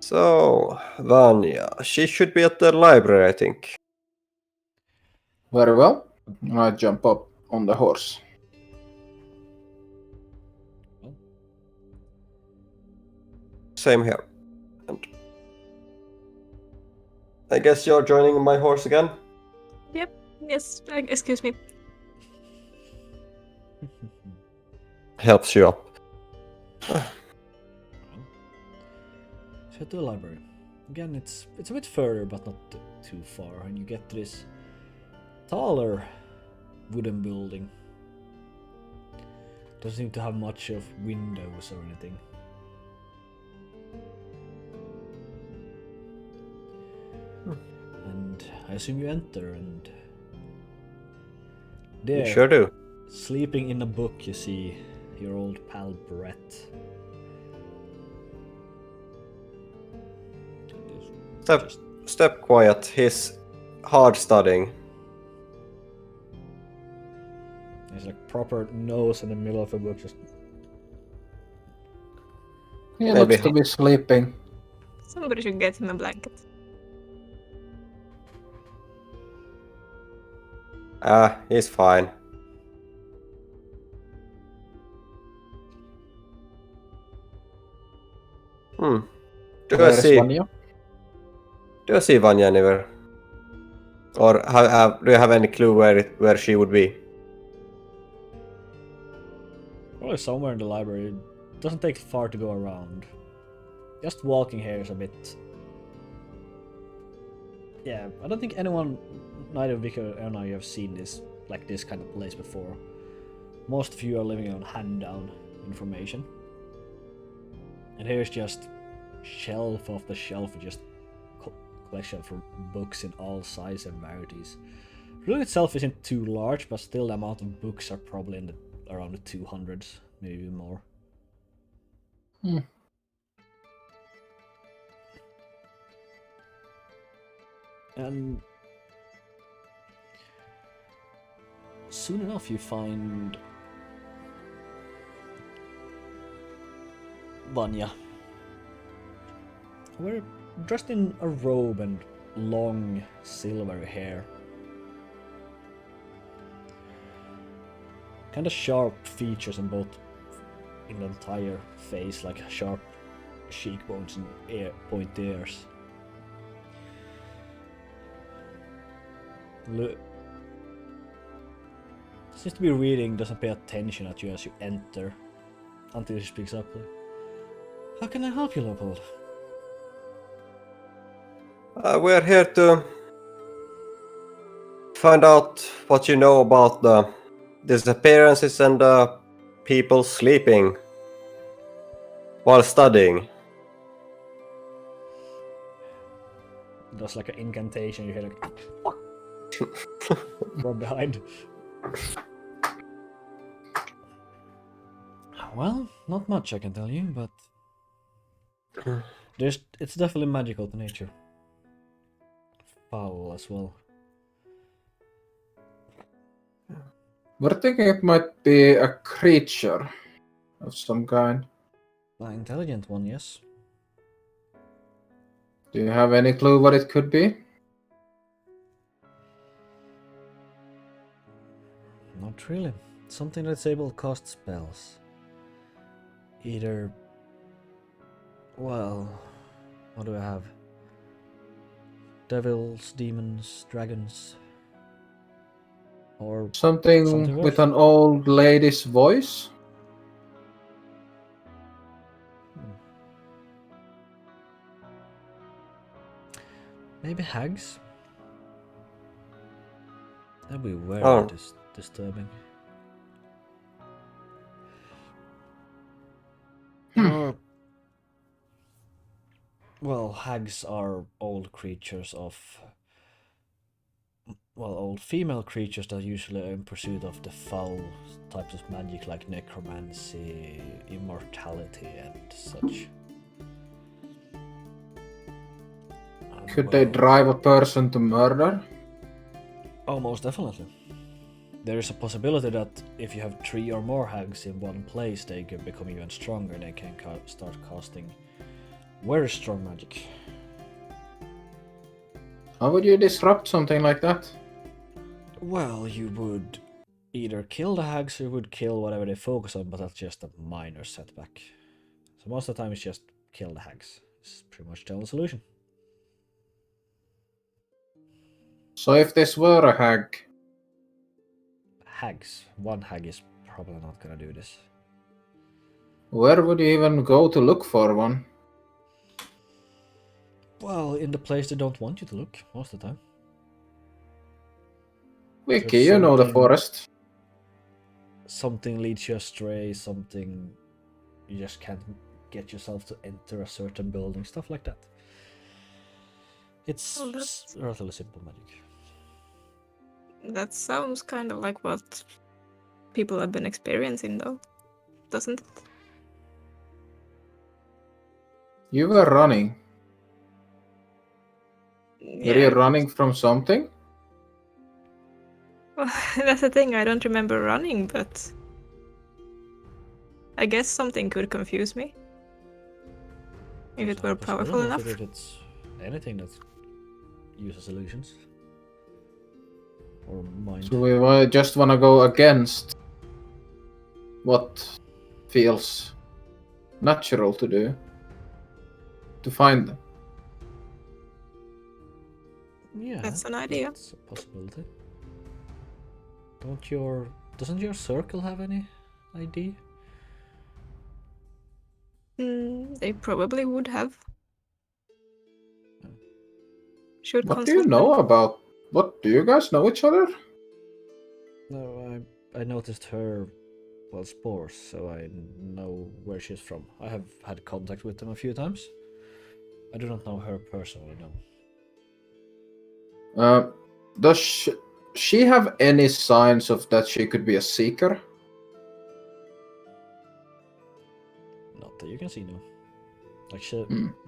Speaker 4: So, Vanya, she should be at the library, I think.
Speaker 2: Very well. I jump up on the horse.
Speaker 4: Same here. And I guess you're joining my horse again?
Speaker 3: Yes, excuse me.
Speaker 4: Helps you up.
Speaker 1: So to the library. Again, it's a bit further, but not too far, and you get to this taller wooden building. Doesn't seem to have much of windows or anything. And I assume you enter, and there,
Speaker 4: You sure do.
Speaker 1: sleeping in a book, you see your old pal Brett.
Speaker 4: Step quiet. He's hard studying.
Speaker 1: There's like proper nose in the middle of a book, just
Speaker 2: He
Speaker 4: Maybe.
Speaker 2: looks to be sleeping.
Speaker 3: Somebody should get him a blanket.
Speaker 4: He's fine. Do
Speaker 2: Where
Speaker 4: I
Speaker 2: is
Speaker 4: see
Speaker 2: Vanya?
Speaker 4: Vanya anywhere? Or do you have any clue where she would be?
Speaker 1: Probably somewhere in the library. It doesn't take far to go around. Just walking here is a bit... Yeah, I don't think anyone, neither Vic or Erna, you have seen this, like this kind of place before. Most of you are living on hand-down information. And here's just shelf after shelf, just collection for books in all sizes and varieties. The room itself isn't too large, but still the amount of books are probably in around the 200s, maybe even more. And soon enough you find Vanya. We're dressed in a robe and long silver hair. Kind of sharp features in the entire face, like sharp cheekbones and pointy ears. Seems to be reading, doesn't pay attention at you as you enter, until she speaks up. How can I help you, Leopold?
Speaker 4: We're here to find out what you know about the disappearances and people sleeping while studying.
Speaker 1: Does like an incantation, you hear like from behind. Well, not much I can tell you, but it's definitely magical to nature. Foul as well.
Speaker 2: We're thinking it might be a creature of some kind.
Speaker 1: An intelligent one, yes.
Speaker 2: Do you have any clue what it could be?
Speaker 1: Not really. Something that's able to cast spells. Either... Well... What do I have? Devils, demons, dragons... Or
Speaker 2: Something with
Speaker 1: else?
Speaker 2: an old lady's voice?
Speaker 1: Maybe hags? That'd be very disturbing. Or... Well, hags are old creatures of... Well, old female creatures that usually are in pursuit of the foul types of magic like necromancy, immortality and such.
Speaker 2: Could they drive a person to murder?
Speaker 1: Oh, most definitely. There is a possibility that if you have 3 or more hags in one place, they can become even stronger. They can start casting very strong magic.
Speaker 2: How would you disrupt something like that?
Speaker 1: Well, you would either kill the hags or you would kill whatever they focus on, but that's just a minor setback. So most of the time it's just kill the hags. It's pretty much the only solution.
Speaker 2: So if this were a hag...
Speaker 1: Hags. One hag is probably not gonna do this.
Speaker 2: Where would you even go to look for one?
Speaker 1: Well, in the place they don't want you to look, most of the time.
Speaker 2: Vicky, you know the forest.
Speaker 1: Something leads you astray, something... You just can't get yourself to enter a certain building, stuff like that. It's relatively simple magic.
Speaker 3: That sounds kind of like what people have been experiencing, though, doesn't it?
Speaker 2: You were running.
Speaker 3: Yeah.
Speaker 2: Were you running from something?
Speaker 3: Well, that's the thing, I don't remember running, but I guess something could confuse me. If it were powerful enough.
Speaker 1: If it's anything that uses illusions. Or mind.
Speaker 2: So we just want to go against what feels natural to do to find them.
Speaker 1: Yeah,
Speaker 3: That's an idea.
Speaker 1: That's a possibility. Doesn't your circle have any ID?
Speaker 3: They probably would have. Should
Speaker 2: What do you
Speaker 3: consult
Speaker 2: know
Speaker 3: them.
Speaker 2: about? What do you guys know each other?
Speaker 1: No, I noticed her spores, so I know where she's from. I have had contact with them a few times. I do not know her personally, no.
Speaker 2: Does she have any signs of that she could be a seeker?
Speaker 1: Not that you can see, no. Like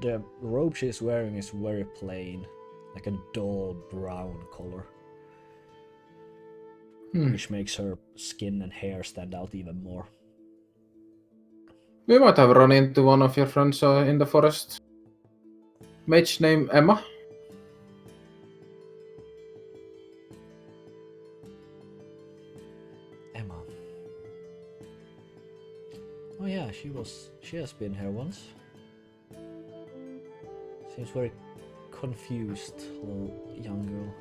Speaker 1: the robe she's wearing is very plain, like a dull brown color, which makes her skin and hair stand out even more.
Speaker 2: We might have run into one of your friends in the forest. Mage name Emma.
Speaker 1: Emma. Oh yeah, she has been here once. Seems very confused, little young girl.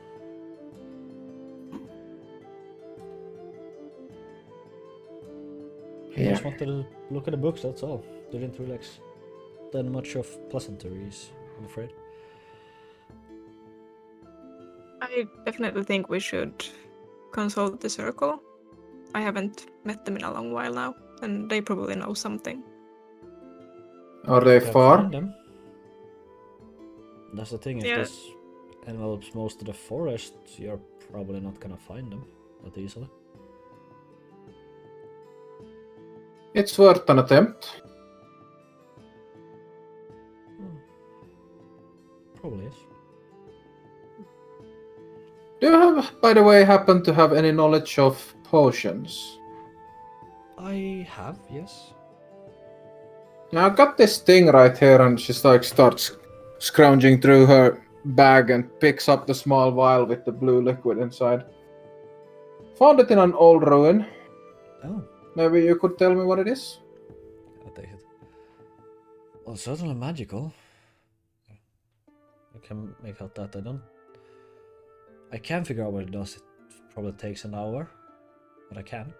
Speaker 1: He just wanted to look at the books, that's all. Didn't relax. Done much of pleasantries, I'm afraid.
Speaker 3: I definitely think we should consult the circle. I haven't met them in a long while now, and they probably know something.
Speaker 2: Are they
Speaker 1: Can't
Speaker 2: far?
Speaker 1: find them. That's the thing, if
Speaker 3: Yeah.
Speaker 1: this envelops most of the forest, you're probably not gonna find them that easily.
Speaker 2: It's worth an attempt.
Speaker 1: Probably is.
Speaker 2: Do you have, by the way, happen to have any knowledge of potions?
Speaker 1: I have, yes.
Speaker 2: Yeah, I got this thing right here, and she starts scrounging through her bag and picks up the small vial with the blue liquid inside. Found it in an old ruin.
Speaker 1: Oh,
Speaker 2: Maybe you could tell me what it is?
Speaker 1: I'll take it. Well, certainly magical. I can make out that I can figure out what it does. It probably takes an hour, but I can.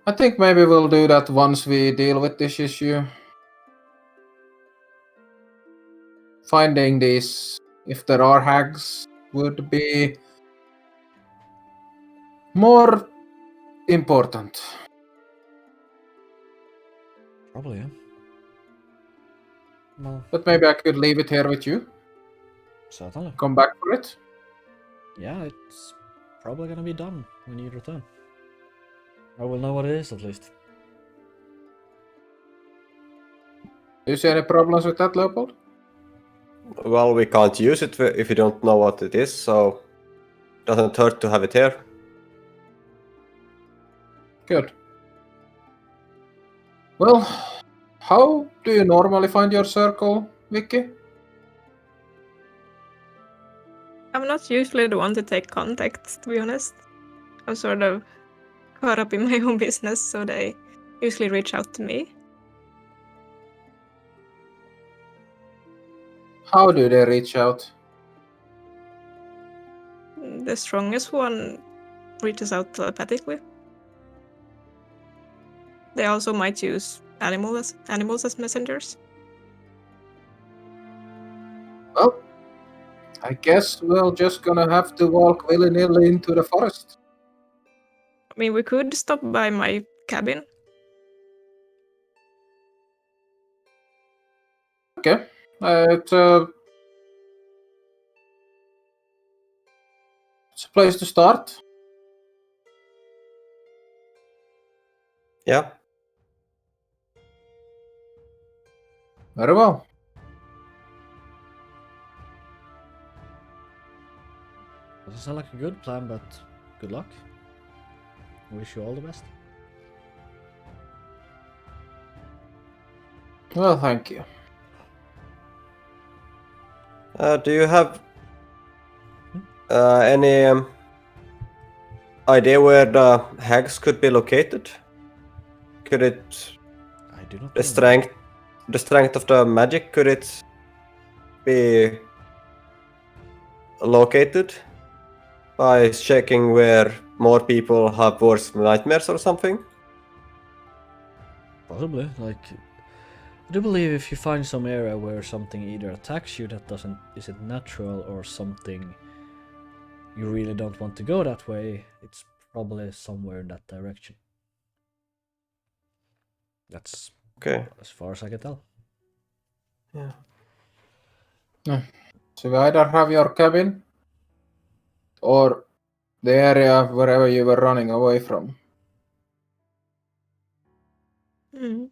Speaker 2: I think maybe we'll do that once we deal with this issue. Finding these, if there are hags, would be more important.
Speaker 1: Probably, yeah. Well,
Speaker 2: But maybe I could leave it here with you.
Speaker 1: certainly.
Speaker 2: Come back for it.
Speaker 1: Yeah, it's probably gonna be done when you return. I will know what it is at least.
Speaker 2: Do you see any problems with that, Leopold?
Speaker 4: Well, we can't use it if you don't know what it is, so it doesn't hurt to have it here.
Speaker 2: Good. Well, how do you normally find your circle, Vicky?
Speaker 3: I'm not usually the one to take contacts, to be honest. I'm sort of caught up in my own business, so they usually reach out to me.
Speaker 2: How do they reach out?
Speaker 3: The strongest one reaches out telepathically. They also might use animals as messengers.
Speaker 2: Well, I guess we're just gonna have to walk willy-nilly into the forest.
Speaker 3: I mean, we could stop by my cabin.
Speaker 2: Okay. It's a place to start.
Speaker 4: Yeah.
Speaker 2: Very well.
Speaker 1: Doesn't sound like a good plan, but good luck. I wish you all the best.
Speaker 2: Well, thank you.
Speaker 4: Do you have any idea where the hags could be located? Could it
Speaker 1: I do not
Speaker 4: the
Speaker 1: know.
Speaker 4: strength of the magic, could it be located by checking where more people have worse nightmares or something?
Speaker 1: Possibly. Like, I do believe if you find some area where something either attacks you that isn't natural or something you really don't want to go that way, it's probably somewhere in that direction. That's
Speaker 4: Okay.
Speaker 1: as far as I can tell.
Speaker 4: Yeah.
Speaker 2: So you either have your cabin or the area wherever you were running away from.
Speaker 3: Mm.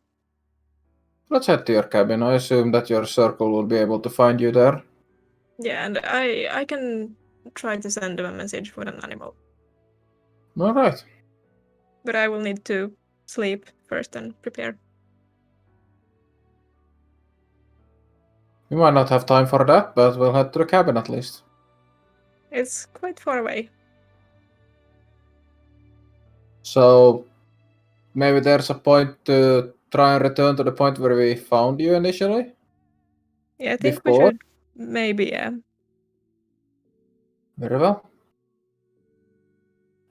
Speaker 2: Let's head to your cabin. I assume that your circle will be able to find you there.
Speaker 3: Yeah, and I can try to send them a message with an animal,
Speaker 2: All right.
Speaker 3: but I will need to sleep first and prepare.
Speaker 2: We might not have time for that, but we'll head to the cabin at least.
Speaker 3: It's quite far away.
Speaker 2: So maybe there's a point to try and return to the point where we found you initially.
Speaker 3: Yeah, I think
Speaker 2: Before?
Speaker 3: we should maybe, yeah.
Speaker 2: Very well.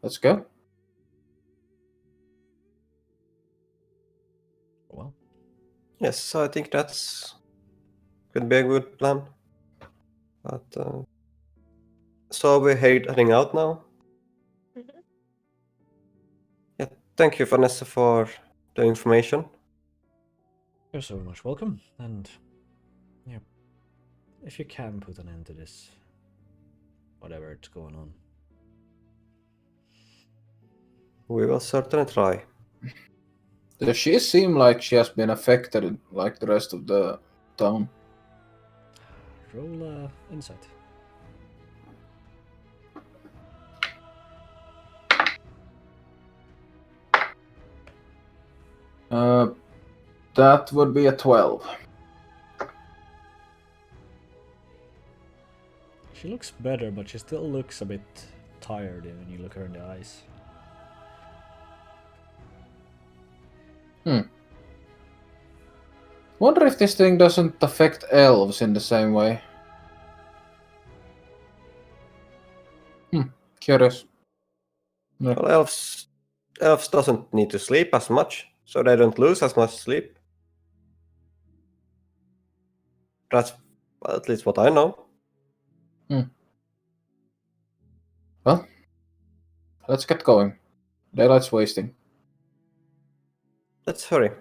Speaker 2: Let's go.
Speaker 1: Well,
Speaker 4: Yes, I think that's could be a good plan. But so we're heading out now.
Speaker 3: Mhm.
Speaker 4: Yeah, thank you, Vanessa, for the information.
Speaker 1: you're so much welcome, and yeah, if you can put an end to this, whatever it's going on.
Speaker 4: We will certainly try.
Speaker 2: Does she seem like she has been affected like the rest of the town?
Speaker 1: Roll insight.
Speaker 2: That would be a 12.
Speaker 1: She looks better, but she still looks a bit tired when you look her in the eyes.
Speaker 2: Wonder if this thing doesn't affect elves in the same way. Curious. Yeah.
Speaker 4: Well, elves doesn't need to sleep as much, so they don't lose as much sleep. That's at least what I know.
Speaker 2: Well, let's get going. Daylight's wasting.
Speaker 4: Let's hurry.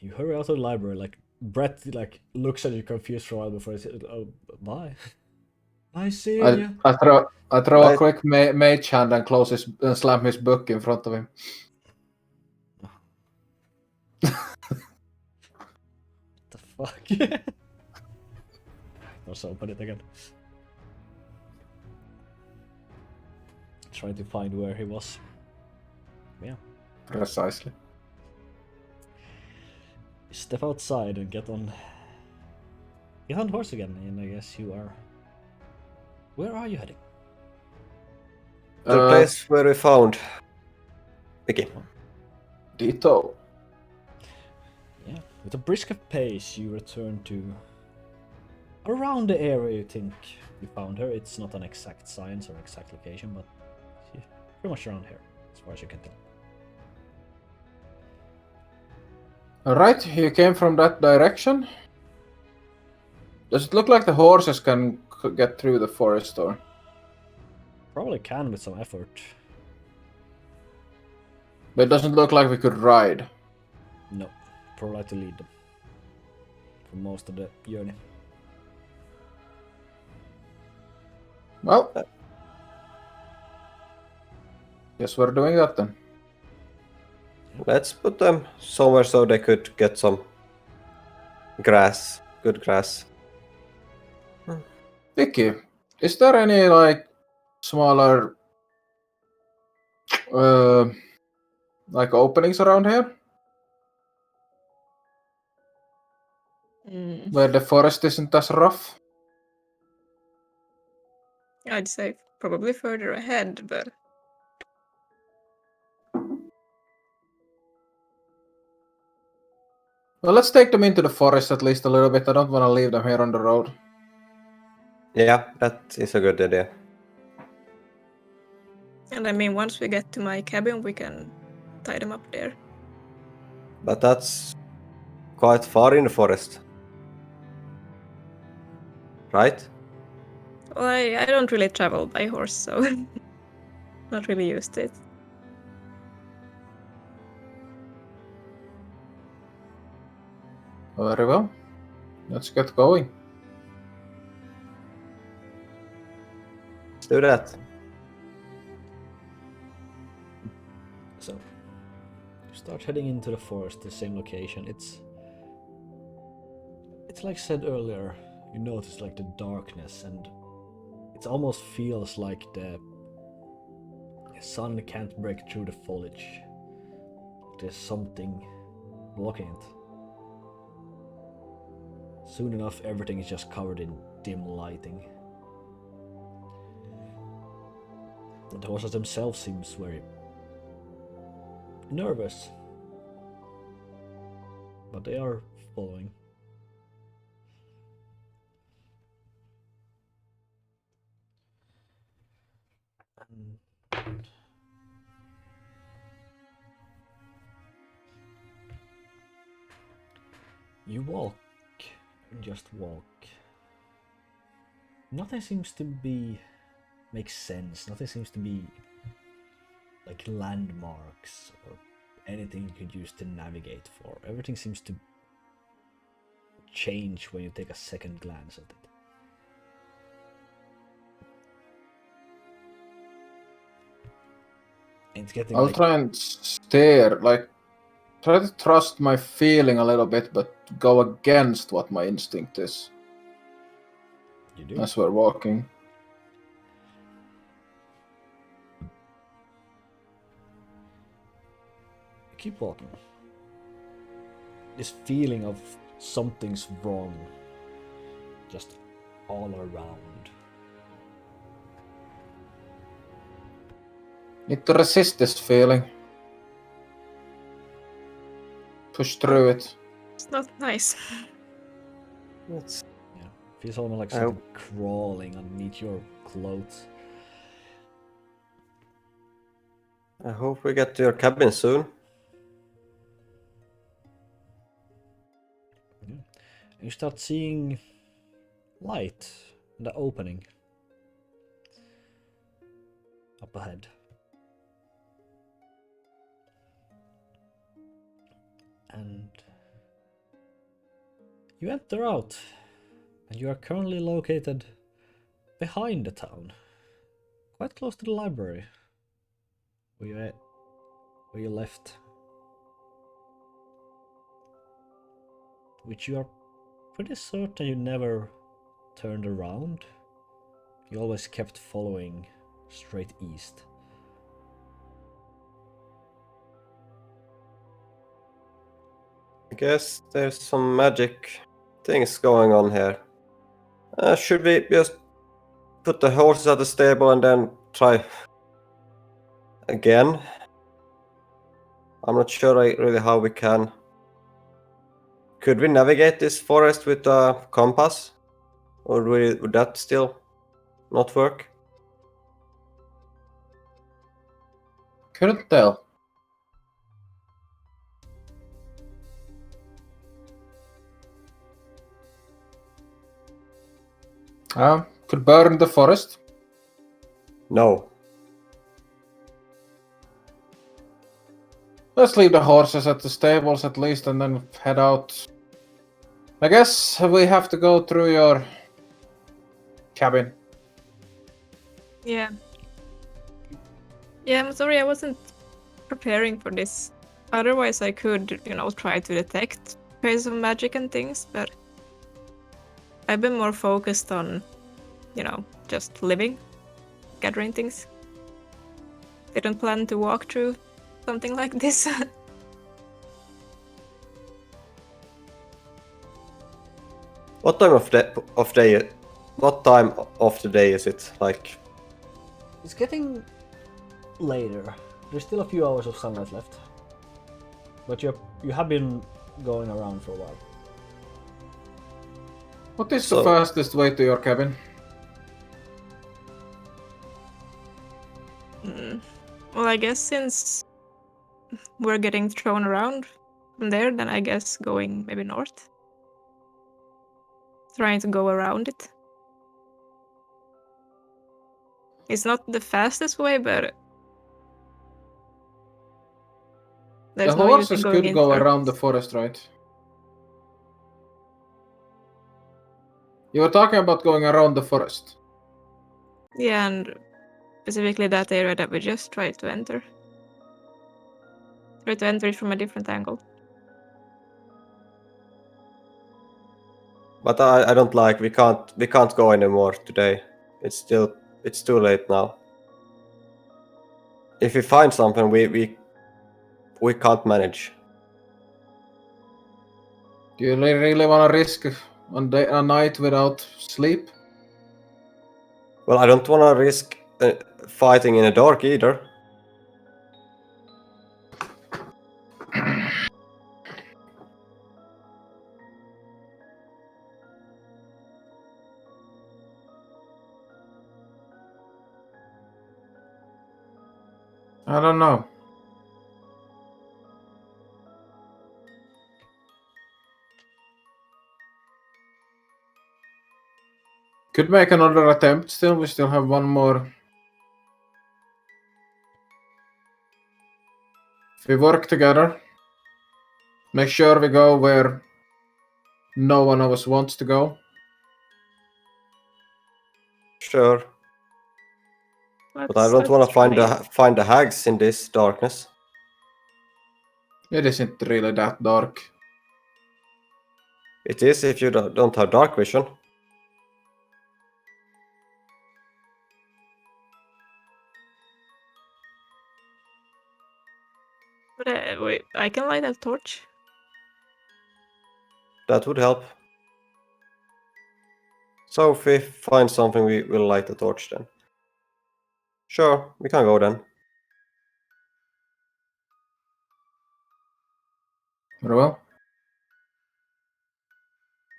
Speaker 1: You hurry out of the library, like Brett like looks at you confused for a while before he says, "Oh, bye." Nice seeing you.
Speaker 2: I throw a
Speaker 4: I-
Speaker 2: quick mage hand and slam his book in front of him.
Speaker 1: The fuck? Let's open it again. Try to find where he was. Yeah.
Speaker 2: Precisely.
Speaker 1: Step outside and get on horse again, and I guess you are. Where are you heading?
Speaker 4: The place where we found Vicky.
Speaker 2: Ditto.
Speaker 1: Yeah. With a brisk pace, you return to around the area you think you found her. It's not an exact science or exact location, but she's pretty much around here, as far as you can tell.
Speaker 2: Alright, you came from that direction? Does it look like the horses can get through the forest or?
Speaker 1: Probably can with some effort.
Speaker 2: But it doesn't look like we could ride.
Speaker 1: No, probably have to lead them for most of the journey.
Speaker 2: Well, guess we're doing that then.
Speaker 4: Let's put them somewhere so they could get some grass, good grass.
Speaker 2: Vicky, is there any like smaller like openings around here
Speaker 3: Mm.
Speaker 2: where the forest isn't as rough?
Speaker 3: I'd say probably further ahead, but
Speaker 2: Well, let's take them into the forest at least a little bit. I don't want to leave them here on the road.
Speaker 4: Yeah, that is a good idea.
Speaker 3: And I mean, once we get to my cabin, we can tie them up there.
Speaker 4: But that's quite far in the forest. Right?
Speaker 3: Well, I don't really travel by horse, so not really used to it.
Speaker 2: Very well. Let's get going.
Speaker 4: Let's do that.
Speaker 1: So, you start heading into the forest, the same location. It's like I said earlier, you notice like the darkness, and it almost feels like the sun can't break through the foliage. There's something blocking it. Soon enough, everything is just covered in dim lighting. The horses themselves seems very nervous, but they are following. And you walk, and just walk. Nothing seems to make sense. Nothing seems to be like landmarks or anything you could use to navigate for. Everything seems to change when you take a second glance at it. It's getting
Speaker 2: I'll
Speaker 1: like,
Speaker 2: try and steer, like, try to trust my feeling a little bit, but go against what my instinct is
Speaker 1: you do.
Speaker 2: as we're walking.
Speaker 1: Keep walking. This feeling of something's wrong just all around.
Speaker 2: Need to resist this feeling. Push through it.
Speaker 3: It's not nice.
Speaker 4: Let's...
Speaker 1: Yeah, feels almost like
Speaker 4: I
Speaker 1: something crawling underneath your clothes.
Speaker 4: I hope we get to your cabin soon.
Speaker 1: Yeah. You start seeing light in the opening up ahead. And you enter out, and you are currently located behind the town, quite close to the library where you left, which you are pretty certain you never turned around. You always kept following straight east.
Speaker 4: I guess there's some magic things going on here. Should we just put the horses at the stable and then try again? I'm not sure really how we can. Could we navigate this forest with a compass? Or would that still not work?
Speaker 2: Couldn't tell. Could burn the forest.
Speaker 4: No.
Speaker 2: Let's leave the horses at the stables at least and then head out. I guess we have to go through your cabin.
Speaker 3: Yeah. Yeah, I'm sorry, I wasn't preparing for this. Otherwise, I could, try to detect traces of magic and things, but I've been more focused on, just living, gathering things. Didn't plan to walk through something like this.
Speaker 4: What time of day? What time of the day is it? Like,
Speaker 1: It's getting later. There's still a few hours of sunlight left, but you have been going around for a while.
Speaker 2: What is
Speaker 4: So-
Speaker 2: the fastest way to your cabin?
Speaker 3: Well, I guess since we're getting thrown around from there, then I guess going maybe north. Trying to go around it. It's not the fastest way, but there's
Speaker 2: The
Speaker 3: no use in
Speaker 2: horses
Speaker 3: going
Speaker 2: could
Speaker 3: in
Speaker 2: go
Speaker 3: circles.
Speaker 2: around the forest, right? You were talking about going around the forest.
Speaker 3: Yeah, and specifically that area that we just tried to enter. Try to enter it from a different angle.
Speaker 4: But I don't like. We can't go anymore today. It's too late now. If we find something, we can't manage.
Speaker 2: Do you really want to risk a night without sleep?
Speaker 4: Well, I don't want to risk fighting in the dark either.
Speaker 2: I don't know. Could make another attempt still. We still have one more. If we work together, make sure we go where no one of us wants to go.
Speaker 4: Sure, but I don't want to find the hags in this darkness.
Speaker 2: It isn't really that dark.
Speaker 4: It is if you don't have dark vision.
Speaker 3: But wait, I can light a torch.
Speaker 4: That would help. So if we find something, we will light the torch then. Sure, we can go then.
Speaker 2: Very well.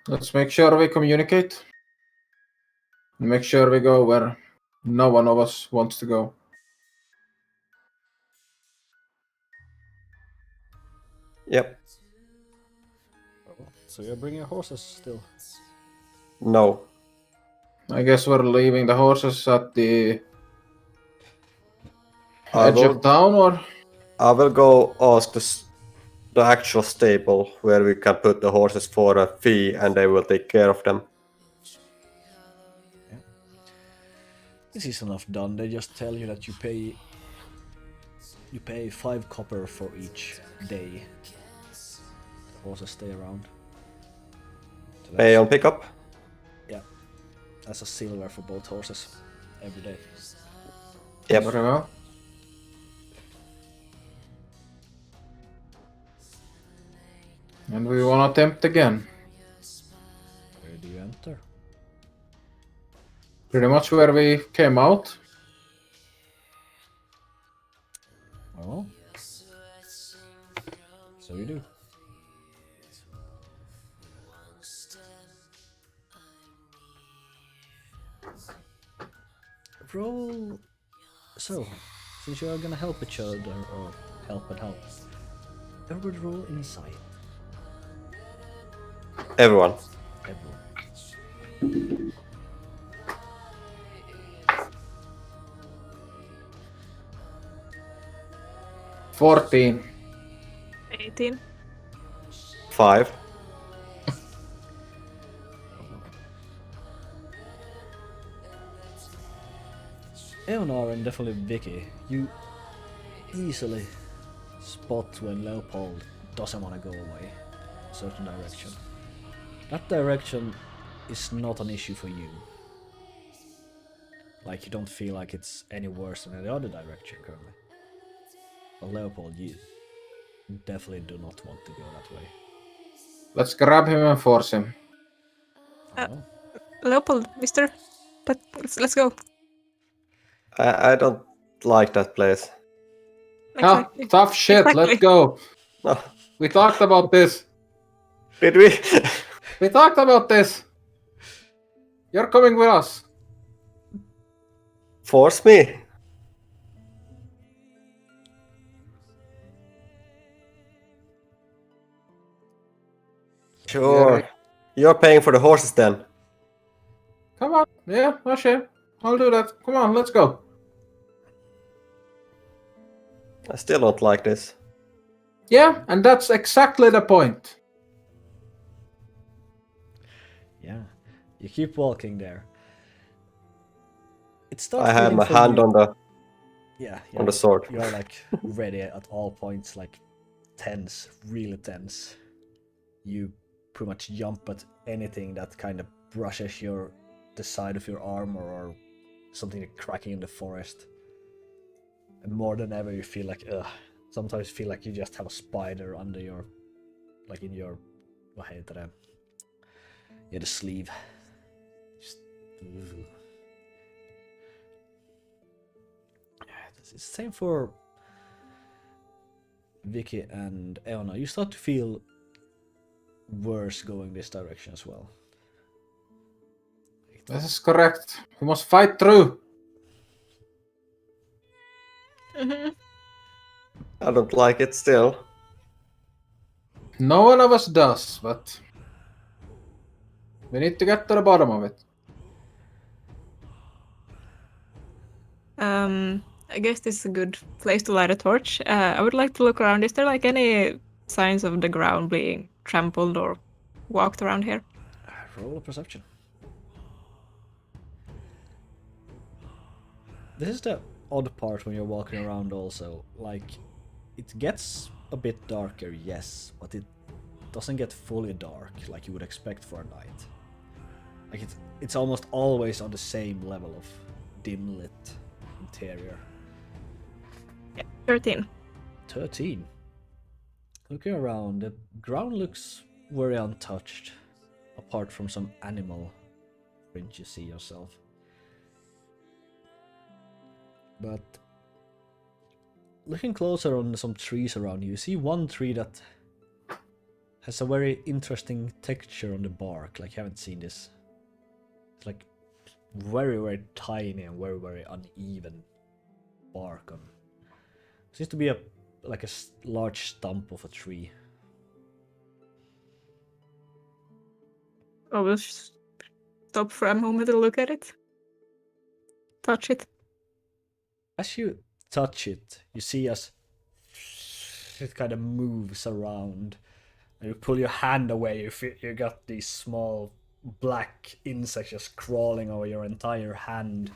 Speaker 2: Let's make sure we communicate. And make sure we go where no one of us wants to go.
Speaker 4: Yep.
Speaker 1: So you're bringing horses still?
Speaker 4: No.
Speaker 2: I guess we're leaving the horses at the
Speaker 4: I
Speaker 2: edge of town, or?
Speaker 4: I will go ask the actual stable where we can put the horses for a fee, and they will take care of them.
Speaker 1: This is enough done. They just tell you that you pay 5 copper for each day. The horses stay around. So
Speaker 4: Pay on pickup.
Speaker 1: that's a silver for both horses every day.
Speaker 4: Yep.
Speaker 2: Very well. And we want to attempt again.
Speaker 1: Where do you enter?
Speaker 2: Pretty much where we came out.
Speaker 1: Oh. So you do. Roll. So, since you are gonna help each other, or help and help, everybody roll insight.
Speaker 4: Everyone.
Speaker 1: Everyone.
Speaker 2: 14.
Speaker 3: 18.
Speaker 4: 5.
Speaker 1: Eonar and definitely Vicky, you easily spot when Leopold doesn't want to go away a certain direction. That direction is not an issue for you. Like, you don't feel like it's any worse than any other direction currently. But Leopold, you definitely do not want to go that way.
Speaker 2: Let's grab him and force him.
Speaker 1: Oh.
Speaker 3: Leopold, mister. But let's go.
Speaker 4: I don't like that place.
Speaker 2: Ah,
Speaker 3: Exactly.
Speaker 2: tough shit, let's
Speaker 3: Exactly.
Speaker 2: go.
Speaker 4: No.
Speaker 2: We talked about this.
Speaker 4: Did we?
Speaker 2: We talked about this. You're coming with us.
Speaker 4: Force me? Sure.
Speaker 2: Yeah.
Speaker 4: You're paying for the horses then.
Speaker 2: Come on. Yeah, I'll share. I'll do that. Come on, let's go.
Speaker 4: I still don't like this.
Speaker 2: Yeah, and that's exactly the point.
Speaker 1: Yeah. You keep walking there. It starts
Speaker 4: I have
Speaker 1: feeling
Speaker 4: my
Speaker 1: for
Speaker 4: hand
Speaker 1: you-
Speaker 4: on the
Speaker 1: Yeah,
Speaker 4: on the sword.
Speaker 1: You're like ready at all points, like tense, really tense. You pretty much jump at anything that kind of brushes the side of your armor or something cracking in the forest. And more than ever, you feel like sometimes feel like you just have a spider under your, like in your, vad heter det? Yeah, the sleeve. Just. It's the same for Vicky and Eona. You start to feel worse going this direction as well.
Speaker 2: This is correct. We must fight through.
Speaker 4: I don't like it still.
Speaker 2: No one of us does, but we need to get to the bottom of it.
Speaker 3: I guess this is a good place to light a torch. I would like to look around. Is there like any signs of the ground being trampled or walked around here?
Speaker 1: Roll a perception. This is the odd part when you're walking around also. Like, it gets a bit darker, yes, but it doesn't get fully dark like you would expect for a night. Like, it's almost always on the same level of dim lit interior.
Speaker 3: 13.
Speaker 1: 13. Looking around, the ground looks very untouched, apart from some animal print you see yourself. But looking closer on some trees around you, you see one tree that has a very interesting texture on the bark, like you haven't seen this. It's like very, very tiny and very, very uneven bark on. Seems to be a large stump of a tree.
Speaker 3: I will stop for a moment to look at it. Touch it.
Speaker 1: As you touch it, you see as it kind of moves around, and you pull your hand away. You got these small black insects just crawling over your entire hand.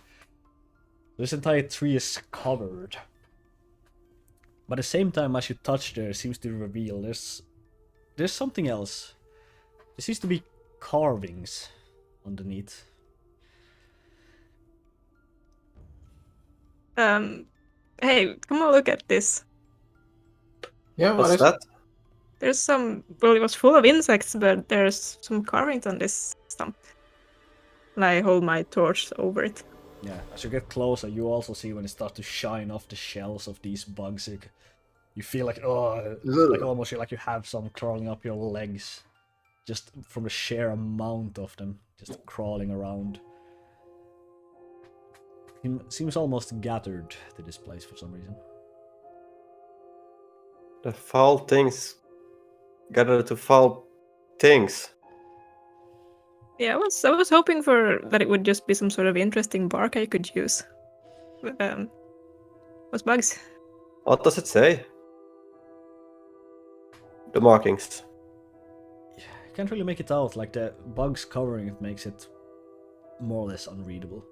Speaker 1: This entire tree is covered. But at the same time, as you touch there, it seems to reveal there's something else. There seems to be carvings underneath.
Speaker 3: Hey, come on, look at this.
Speaker 2: Yeah, what
Speaker 4: What's
Speaker 2: is
Speaker 4: that?
Speaker 3: There's some. Well, it was full of insects, but there's some carvings on this stump. And I hold my torch over it.
Speaker 1: Yeah, as you get closer, you also see when it starts to shine off the shells of these bugs. You feel like, like almost like you have some crawling up your legs, just from the sheer amount of them, just crawling around. It seems almost gathered to this place for some reason.
Speaker 4: The foul things gather to foul things.
Speaker 3: Yeah, I was hoping for that it would just be some sort of interesting bark I could use. But, what's bugs?
Speaker 4: What does it say? The markings.
Speaker 1: I can't really make it out, like the bugs covering it makes it more or less unreadable.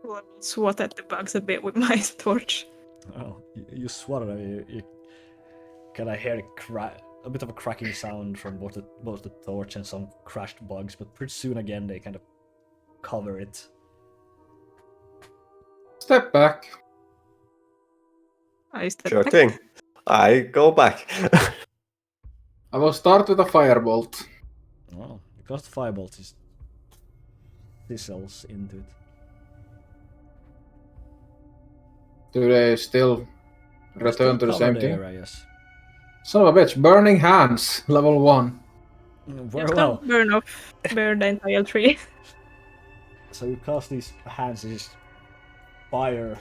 Speaker 3: Well, I'll swat at the bugs a bit with my torch.
Speaker 1: Oh, you swat at them, you kind of hear a bit of a cracking sound from both the torch and some crashed bugs, but pretty soon again they kind of cover it.
Speaker 2: Step back.
Speaker 3: I step
Speaker 4: Sure
Speaker 3: back.
Speaker 4: thing. I go back.
Speaker 2: I will start with a firebolt.
Speaker 1: Oh, because the firebolt is thistles into it.
Speaker 2: Do they still
Speaker 1: They still
Speaker 2: return to the
Speaker 1: cover
Speaker 2: same
Speaker 1: the
Speaker 2: thing?
Speaker 1: area, yes.
Speaker 2: Son of a bitch, burning hands, level 1.
Speaker 1: Very
Speaker 3: Just
Speaker 1: well.
Speaker 3: burn the entire tree.
Speaker 1: So you cast these hands, and just fire.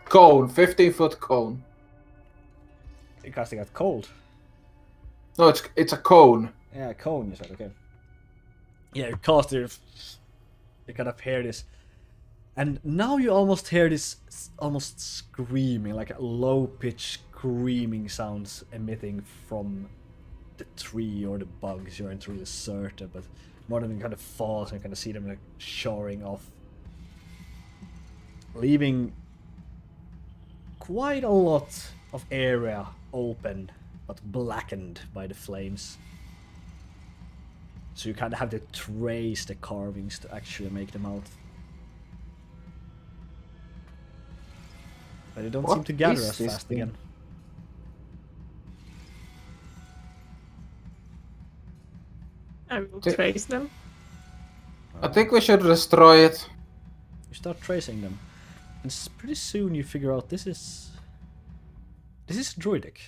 Speaker 2: Cone, 15-foot cone.
Speaker 1: You casting at cold.
Speaker 2: No, it's a cone.
Speaker 1: Yeah, cone. You said okay. Yeah, you cast it. You kind of hear this, and now you almost hear this, almost screaming, like a low-pitched screaming sounds emitting from the tree or the bugs. You aren't really certain, but more than kind of falls, and you kind of see them like shoring off, leaving quite a lot of area open but blackened by the flames. So you kind of have to trace the carvings to actually make them out. But they don't seem
Speaker 2: What
Speaker 1: to gather
Speaker 2: is
Speaker 1: as
Speaker 2: this
Speaker 1: fast
Speaker 2: thing?
Speaker 1: again.
Speaker 3: I will
Speaker 2: T-
Speaker 3: trace them.
Speaker 2: I think we should destroy it.
Speaker 1: You start tracing them, and pretty soon you figure out this is druidic.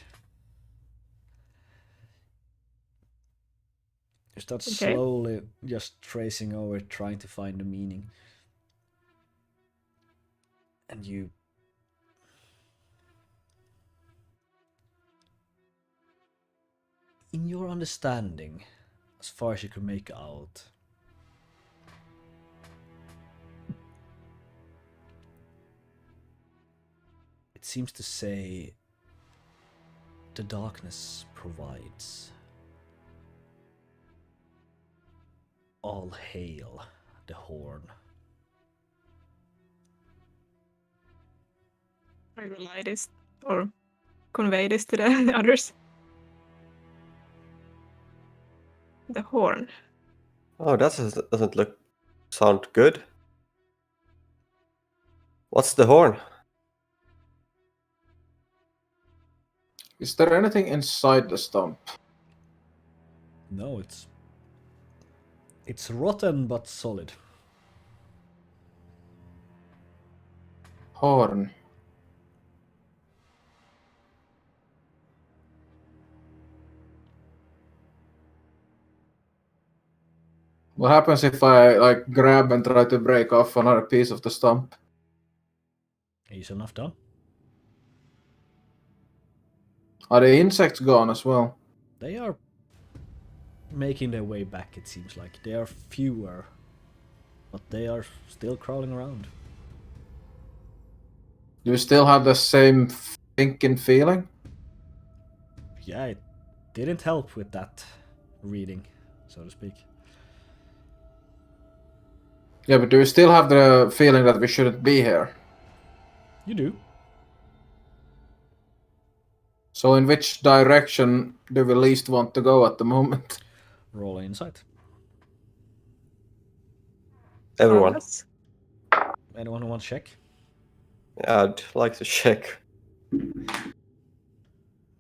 Speaker 1: You start
Speaker 3: Okay.
Speaker 1: slowly just tracing over, trying to find the meaning. And you... In your understanding, as far as you can make out, it seems to say the darkness provides. All hail the horn.
Speaker 3: I relay this or convey this to the others. The horn.
Speaker 4: Oh, doesn't sound good. What's the horn?
Speaker 2: Is there anything inside the stump?
Speaker 1: No, it's rotten but solid.
Speaker 2: Horn. What happens if I like grab and try to break off another piece of the stump?
Speaker 1: Easy enough done.
Speaker 2: Are the insects gone as well?
Speaker 1: They are making their way back, it seems like. They are fewer, but they are still crawling around.
Speaker 2: Do you still have the same thinking feeling?
Speaker 1: Yeah, it didn't help with that reading, so to speak.
Speaker 2: Yeah, but do you still have the feeling that we shouldn't be here?
Speaker 1: You do.
Speaker 2: So in which direction do we least want to go at the moment?
Speaker 1: Roll insight.
Speaker 4: Everyone.
Speaker 3: Yes.
Speaker 1: Anyone who wants to check?
Speaker 4: Yeah, I'd like to check.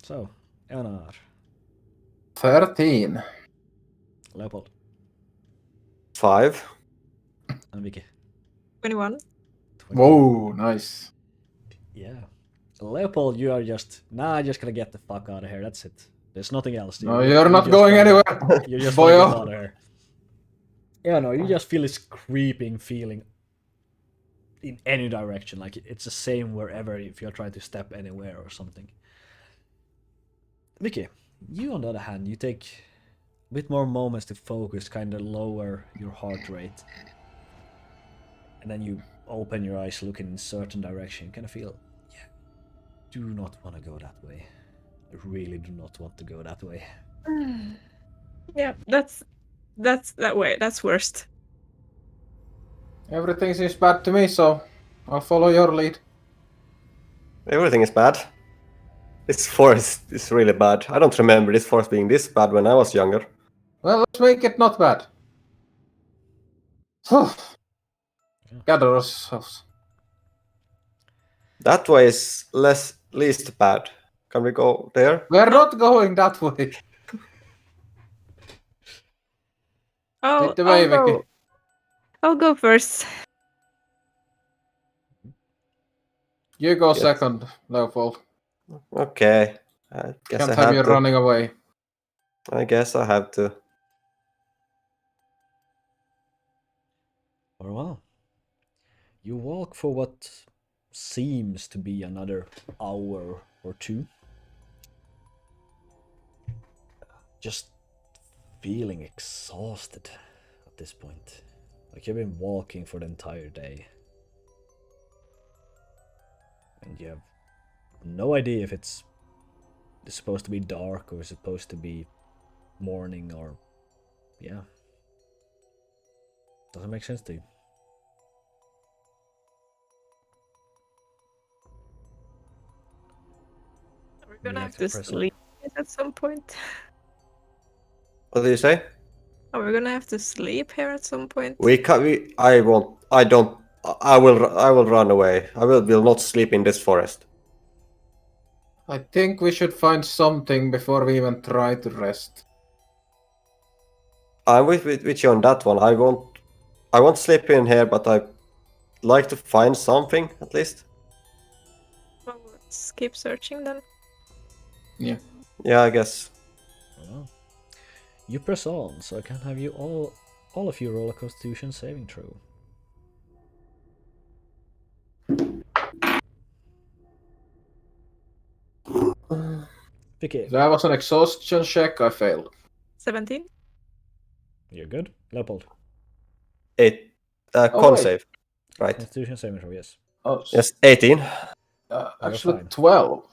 Speaker 1: So, Eonar,
Speaker 2: 13.
Speaker 1: Leopold,
Speaker 4: 5.
Speaker 1: and Vicky.
Speaker 3: 21.
Speaker 1: 20.
Speaker 2: Whoa, nice.
Speaker 1: Yeah. Leopold, you are just... Nah, I'm just gonna get the fuck out of here, that's it. There's nothing else.
Speaker 2: No, you're not going anywhere.
Speaker 1: You just want to
Speaker 2: Boyo.
Speaker 1: get out of here. Yeah, no, you just feel this creeping feeling in any direction. Like, it's the same wherever if you're trying to step anywhere or something. Vicky, you on the other hand, you take a bit more moments to focus, kind of lower your heart rate. And then you open your eyes, look in a certain direction, kind of feel, yeah, do not want to go that way. I really do not want to go that way.
Speaker 3: Yeah, that's that way. That's worst.
Speaker 2: Everything seems bad to me, so I'll follow your lead.
Speaker 4: Everything is bad. This forest is really bad. I don't remember this forest being this bad when I was younger.
Speaker 2: Well, let's make it not bad. Gather ourselves.
Speaker 4: That way is least bad. Can we go there?
Speaker 2: We're not going that way. Lead the way, Vicky.
Speaker 3: I'll go first.
Speaker 2: You go
Speaker 4: Yes.
Speaker 2: second, Leopold.
Speaker 4: Okay. I guess
Speaker 2: Can't
Speaker 4: I
Speaker 2: have you
Speaker 4: have to.
Speaker 2: running away.
Speaker 4: I guess I have to.
Speaker 1: Very well. You walk for what seems to be another hour or two. Just feeling exhausted at this point. Like you've been walking for the entire day. And you have no idea if it's supposed to be dark or supposed to be morning or... yeah. Doesn't make sense to you.
Speaker 3: We're gonna
Speaker 1: You
Speaker 3: have
Speaker 1: to
Speaker 3: to
Speaker 1: press
Speaker 3: sleep at some point.
Speaker 4: What do you say?
Speaker 3: Oh, we're gonna have to sleep here at some point.
Speaker 4: We can. I won't. I don't. I will. I will run away. I will not sleep in this forest.
Speaker 2: I think we should find something before we even try to rest.
Speaker 4: I'm with you on that one. I won't. I won't sleep in here, but I like to find something at least.
Speaker 3: Well, let's keep searching then.
Speaker 2: Yeah.
Speaker 4: Yeah, I guess.
Speaker 1: Well, you press on, so I can have you all of you roll a Constitution saving throw. Vicky,
Speaker 2: That was an exhaustion check, I failed.
Speaker 3: 17?
Speaker 1: you're good. Leopold,
Speaker 4: 8.
Speaker 2: Oh,
Speaker 4: Con
Speaker 2: wait.
Speaker 4: save. Right.
Speaker 1: Constitution saving throw, yes.
Speaker 2: Oh,
Speaker 4: Yes, 18.
Speaker 2: actually,
Speaker 1: fine.
Speaker 2: 12.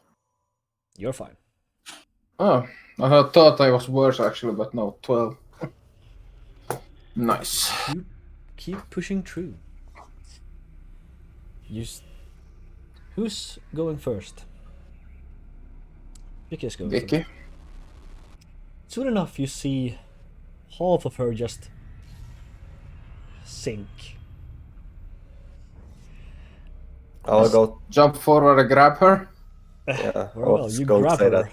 Speaker 1: You're fine.
Speaker 2: Oh, I thought I was worse actually, but no, 12. Nice.
Speaker 1: You keep pushing through. Who's going first? Vicky's going
Speaker 2: Vicky?
Speaker 1: first. Soon enough, you see half of her just sink.
Speaker 4: I'll go.
Speaker 2: Jump forward and grab her.
Speaker 4: Yeah. I
Speaker 1: Well,
Speaker 4: was
Speaker 1: you
Speaker 4: going to
Speaker 1: grab
Speaker 4: say
Speaker 1: her.
Speaker 4: that.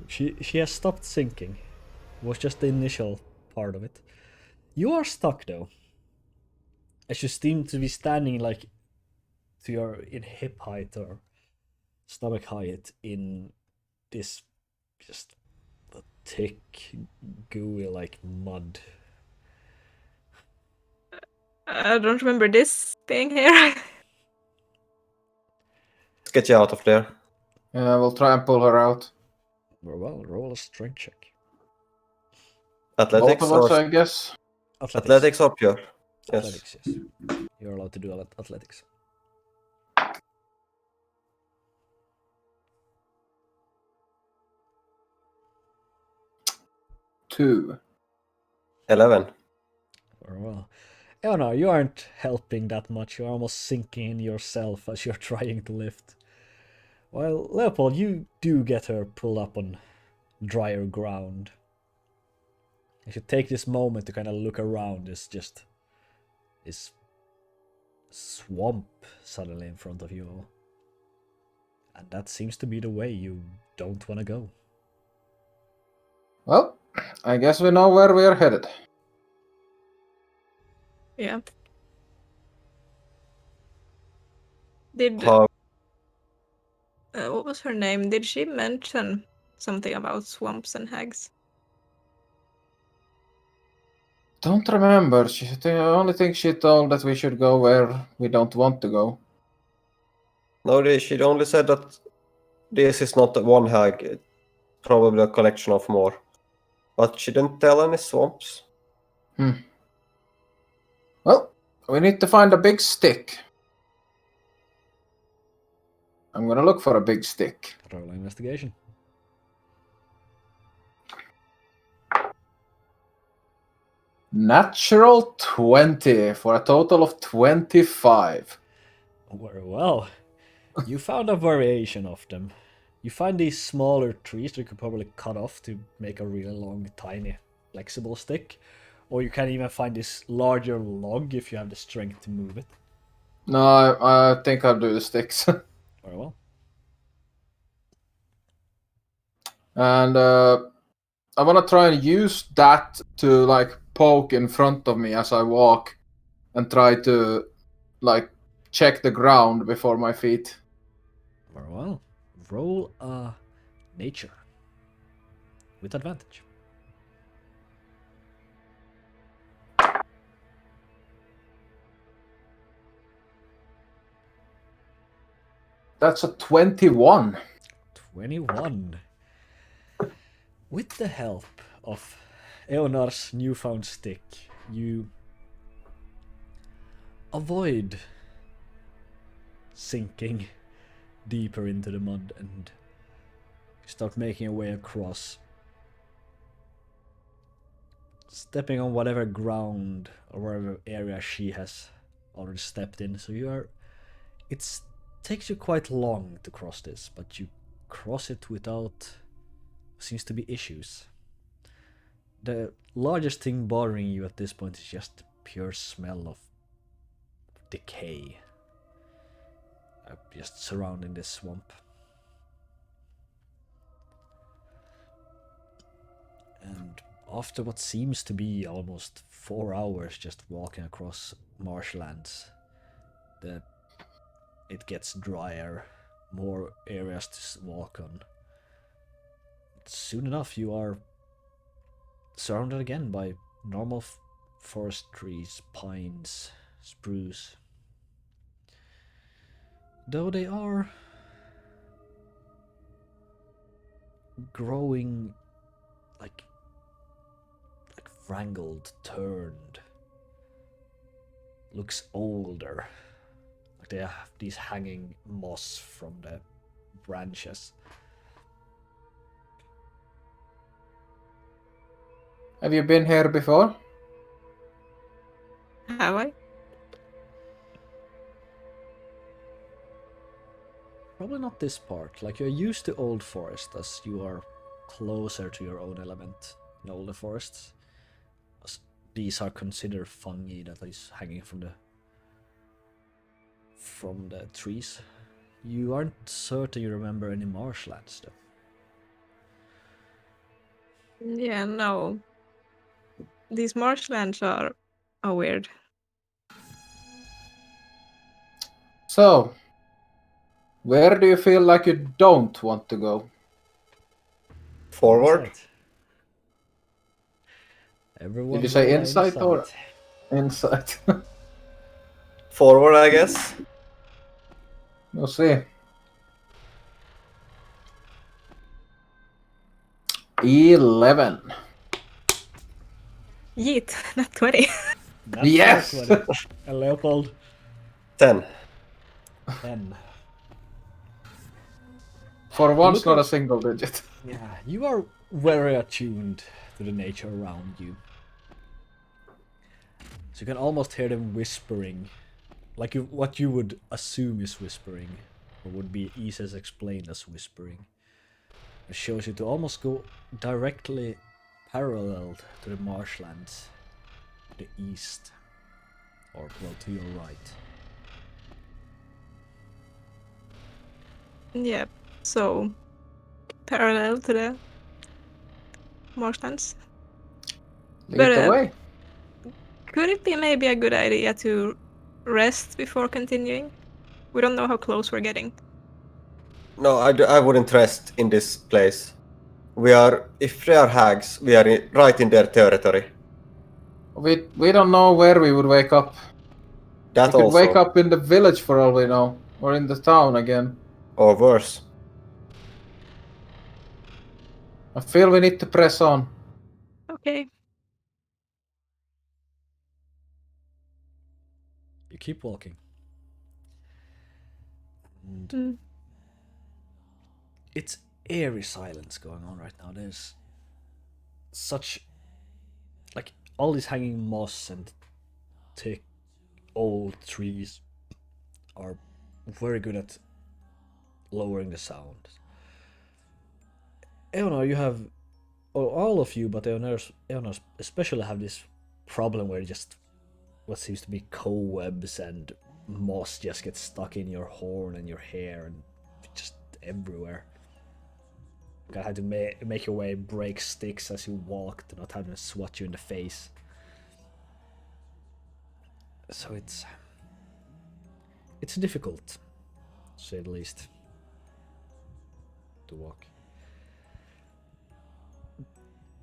Speaker 1: She has stopped sinking. It was just the initial part of it. You are stuck though. As you seem to be standing like to your in hip height or stomach height in this just thick, gooey like mud.
Speaker 3: I don't remember this being here.
Speaker 4: Let's get you out of there.
Speaker 2: Yeah, we'll try and pull her out.
Speaker 1: Well, roll a strength check.
Speaker 4: Athletics
Speaker 2: Both of us,
Speaker 4: or
Speaker 2: I guess.
Speaker 4: athletics or pure. Yes.
Speaker 1: Athletics, yes. You're allowed to do athletics.
Speaker 2: 2.
Speaker 4: 11.
Speaker 1: Very well. Eonar, you aren't helping that much. You're almost sinking in yourself as you're trying to lift. While Leopold, you do get her pulled up on drier ground. You should take this moment to kind of look around. There's just this swamp suddenly in front of you all. And that seems to be the way you don't want to go.
Speaker 2: Well, I guess we know where we are headed.
Speaker 3: Yeah. Did
Speaker 4: How?
Speaker 3: what was her name? Did she mention something about swamps and hags?
Speaker 2: Don't remember. The only thing she told that we should go where we don't want to go.
Speaker 4: No, she only said that this is not one hag. It's probably a collection of more. But she didn't tell any swamps.
Speaker 2: Well, we need to find a big stick. I'm gonna look for a big stick.
Speaker 1: Roll an investigation.
Speaker 2: Natural 20 for a total of 25.
Speaker 1: Very well. You found a variation of them. You find these smaller trees that you could probably cut off to make a really long, tiny, flexible stick. Or you can even find this larger log if you have the strength to move it.
Speaker 2: No, I think I'll do the sticks.
Speaker 1: Very well.
Speaker 2: And I want to try and use that to like poke in front of me as I walk and try to like check the ground before my feet.
Speaker 1: Very well. Roll a nature with advantage.
Speaker 2: That's a 21.
Speaker 1: 21. With the help of Eonar's newfound stick, you avoid sinking deeper into the mud and start making your way across, stepping on whatever ground or whatever area she has already stepped in. So it takes you quite long to cross this, but you cross it without seems to be issues. The largest thing bothering you at this point is just the pure smell of decay, just surrounding this swamp. And after what seems to be almost 4 hours just walking across marshlands, it gets drier, more areas to walk on. Soon enough you are surrounded again by normal forest trees, pines, spruce. Though they are growing like wrangled, turned, looks older. Like they have these hanging moss from the branches.
Speaker 2: Have you been here before?
Speaker 3: Have I?
Speaker 1: Probably not this part. Like, you're used to old forest as you are closer to your own element in older forests. As these are considered fungi that is hanging from the trees. You aren't certain you remember any marshlands though.
Speaker 3: Yeah, no. These marshlands are weird.
Speaker 2: So, where do you feel like you don't want to go?
Speaker 4: Forward.
Speaker 1: Insight. Everyone
Speaker 2: Did you say
Speaker 1: roll a
Speaker 2: insight or insight?
Speaker 4: Forward, I guess.
Speaker 2: We'll see. 11.
Speaker 3: Yeet, not 20.
Speaker 1: That's
Speaker 2: Yes!
Speaker 1: 20. And Leopold,
Speaker 4: 10.
Speaker 1: 10.
Speaker 2: For once,
Speaker 1: Look
Speaker 2: not
Speaker 1: at-
Speaker 2: a single digit.
Speaker 1: Yeah, you are very attuned to the nature around you. So you can almost hear them whispering. Like what you would assume is whispering, or would be easiest explained as whispering. It shows you to almost go directly parallel to the marshlands, to the east, or well, to your right.
Speaker 3: Yeah, so parallel to the marshlands.
Speaker 2: Lead
Speaker 3: But,
Speaker 2: the way.
Speaker 3: Could it be maybe a good idea to rest before continuing? We don't know how close we're getting.
Speaker 4: No, I wouldn't rest in this place. If they are hags, we are right in their territory.
Speaker 2: We don't know where we would wake up.
Speaker 4: That
Speaker 2: We could
Speaker 4: also,
Speaker 2: wake up in the village for all we know. Or in the town again.
Speaker 4: or worse.
Speaker 2: I feel we need to press on.
Speaker 3: Okay.
Speaker 1: You keep walking. And
Speaker 3: Mm.
Speaker 1: it's eerie silence going on right now. There's such, like, all these hanging moss and thick old trees are very good at lowering the sound. Eonar, you have, or all of you, but Eonar especially have this problem where just what seems to be cobwebs and moss just gets stuck in your horn and your hair and just everywhere. You gotta have to make your way, break sticks as you walk to not have them swat you in the face. So it's difficult, to say the least, to walk.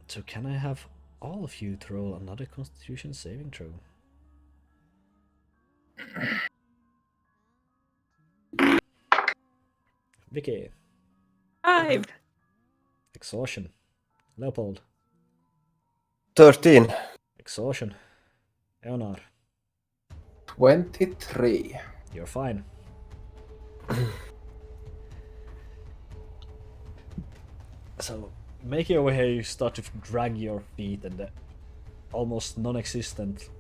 Speaker 1: So can I have all of you to roll another Constitution saving throw? Vicky.
Speaker 3: 5.
Speaker 1: Exhaustion. Leopold.
Speaker 4: 13.
Speaker 1: Exhaustion. Eonar.
Speaker 2: 23.
Speaker 1: You're fine. So, making your way here, you start to drag your feet, and the almost non-existent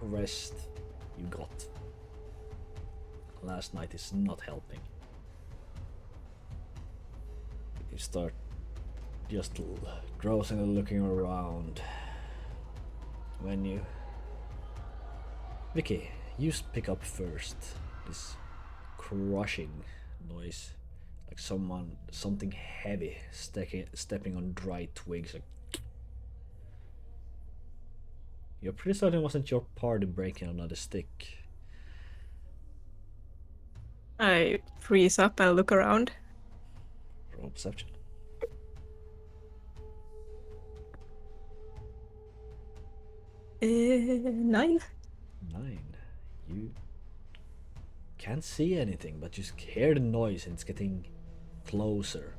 Speaker 1: rest you got last night is not helping. You start just grousing and looking around. When you... Vicky, you pick up first this crushing noise. Like something heavy stepping on dry twigs. Like... You're pretty certain it wasn't your party breaking another stick.
Speaker 3: I freeze up and look around.
Speaker 1: Roll perception.
Speaker 3: 9.
Speaker 1: 9. You can't see anything, but you hear the noise and it's getting closer,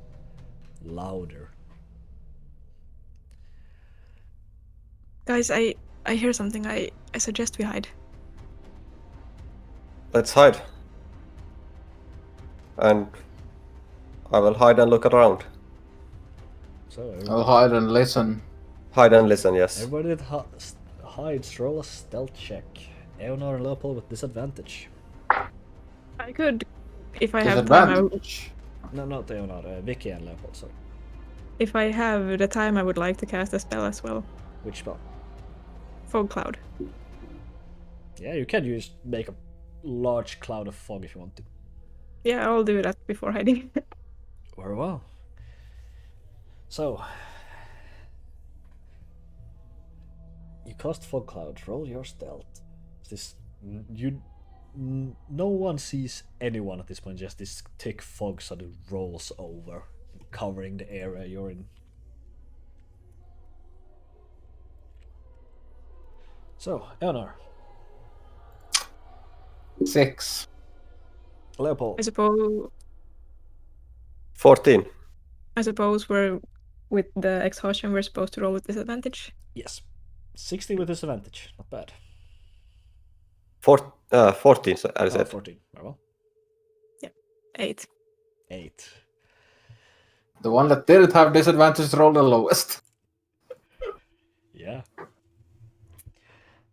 Speaker 1: louder.
Speaker 3: Guys, I hear something. I suggest we hide.
Speaker 4: Let's hide. And I will hide and look around.
Speaker 1: So
Speaker 2: I'll hide and listen.
Speaker 4: Hide and listen, yes.
Speaker 1: everybody that hides, roll a stealth check. Eonar and Leopold with disadvantage.
Speaker 3: I could, if I have time.
Speaker 2: Disadvantage.
Speaker 1: No, not Eonar. Vicky and Leopold. Sorry.
Speaker 3: If I have the time, I would like to cast a spell as well.
Speaker 1: Which spell?
Speaker 3: Fog cloud.
Speaker 1: Yeah, you can make a large cloud of fog if you want to.
Speaker 3: Yeah, I'll do that before hiding.
Speaker 1: Very well. So, you cast fog cloud. Roll your stealth. No one sees anyone at this point. Just this thick fog sort of rolls over, covering the area you're in. So, Eonar.
Speaker 2: 6.
Speaker 1: Leopold.
Speaker 3: I suppose
Speaker 4: 14.
Speaker 3: we're with the exhaustion. We're supposed to roll with disadvantage.
Speaker 1: Yes. 60 with disadvantage. Not bad.
Speaker 4: 14, so I said.
Speaker 1: 14. Very well.
Speaker 3: 8.
Speaker 1: 8.
Speaker 2: The one that didn't have disadvantage rolled the lowest.
Speaker 1: Yeah.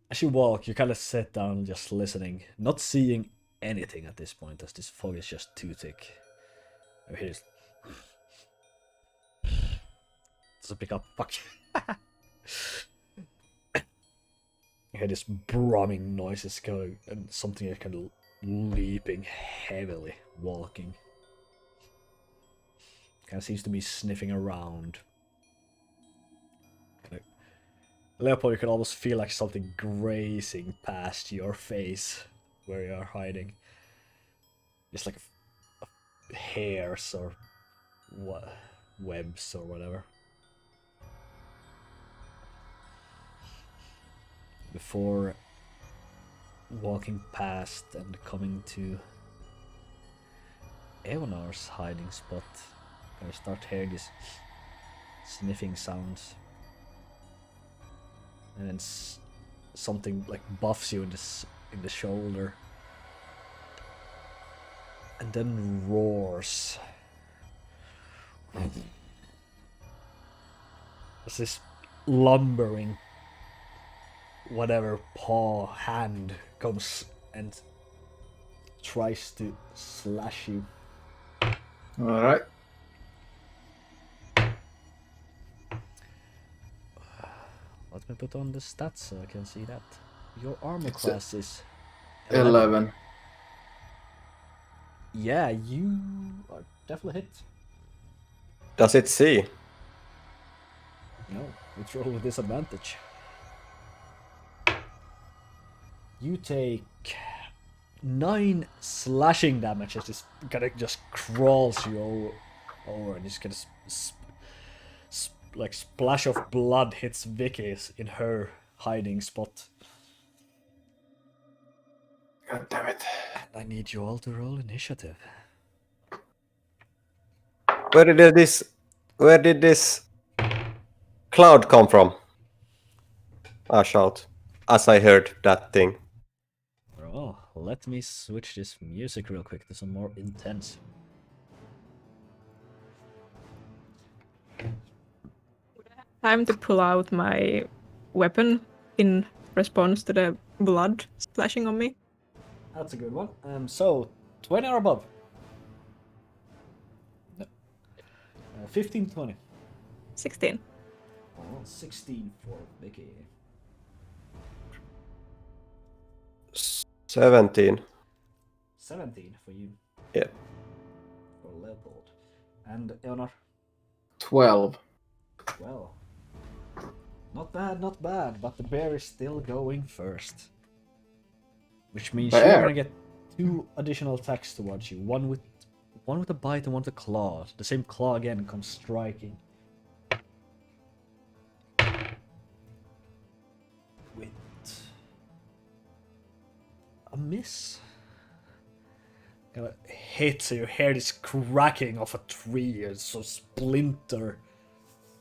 Speaker 1: As you walk, you kind of sit down just listening, not seeing anything at this point, as this fog is just too thick. Oh, here's... Doesn't pick up. Fuck. You hear this brumming noises going, and something is kind of leaping heavily, walking. Kind of seems to be sniffing around. Leopold, you can almost feel like something grazing past your face where you are hiding. Just like hairs or webs or whatever. Before walking past and coming to Eonar's hiding spot, I start hearing these sniffing sounds. And then something like buffs you in the shoulder, and then roars. As this lumbering, whatever hand comes and tries to slash you.
Speaker 2: Alright.
Speaker 1: Let me put on the stats so I can see that. Your armor class is
Speaker 2: 11.
Speaker 1: Yeah, you are definitely hit.
Speaker 4: Does it see?
Speaker 1: No, it's roll with disadvantage. You take 9 slashing damage as this kind of just crawls you over and this kind of like splash of blood hits Vicky's in her hiding spot.
Speaker 2: God damn it.
Speaker 1: And I need you all to roll initiative.
Speaker 4: Where did this cloud come from? I shout as I heard that thing.
Speaker 1: Oh, let me switch this music real quick to some more intense.
Speaker 3: Time to pull out my weapon in response to the blood splashing on me.
Speaker 1: That's a good one. So 20 or above. No. 15, 20.
Speaker 3: 16.
Speaker 1: Oh, 16 for Vicky.
Speaker 4: 17.
Speaker 1: 17 for you.
Speaker 4: Yeah.
Speaker 1: For Leopold. And Eonar?
Speaker 2: 12.
Speaker 1: Well, not bad, but the bear is still going first. Which means you're
Speaker 2: Bear?
Speaker 1: gonna get 2 additional attacks towards you. One with a bite and one with a claw. The same claw again comes striking. With a miss. Gonna hit, so you hear this cracking of a tree, and so splinter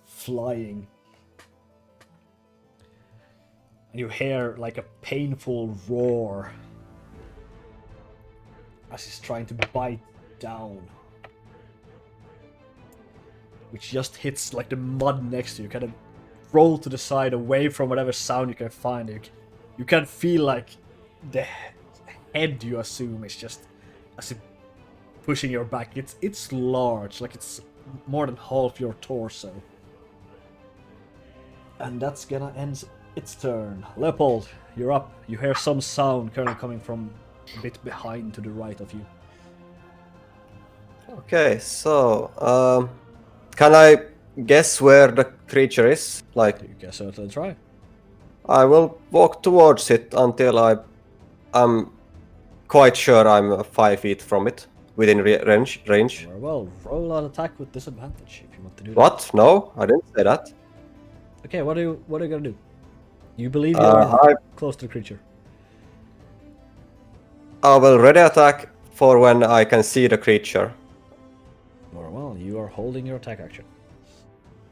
Speaker 1: flying. And you hear like a painful roar as he's trying to bite down. Which just hits like the mud next to you. Kind of roll to the side away from whatever sound you can find. You can feel like the head, you assume, is just as it pushing your back. It's large, like it's more than half your torso. And that's gonna end its turn. Leopold, you're up. You hear some sound currently coming from a bit behind to the right of you.
Speaker 4: Okay, so can I guess where the creature is? Like,
Speaker 1: You can certainly try.
Speaker 4: I will walk towards it until I'm quite sure I'm 5 feet from it, within range.
Speaker 1: Very well, roll an attack with disadvantage if you want to do that.
Speaker 4: What? No, I didn't say that.
Speaker 1: Okay, what are you gonna do? You believe you're close to the creature.
Speaker 4: I will ready attack for when I can see the creature.
Speaker 1: Very well, you are holding your attack action.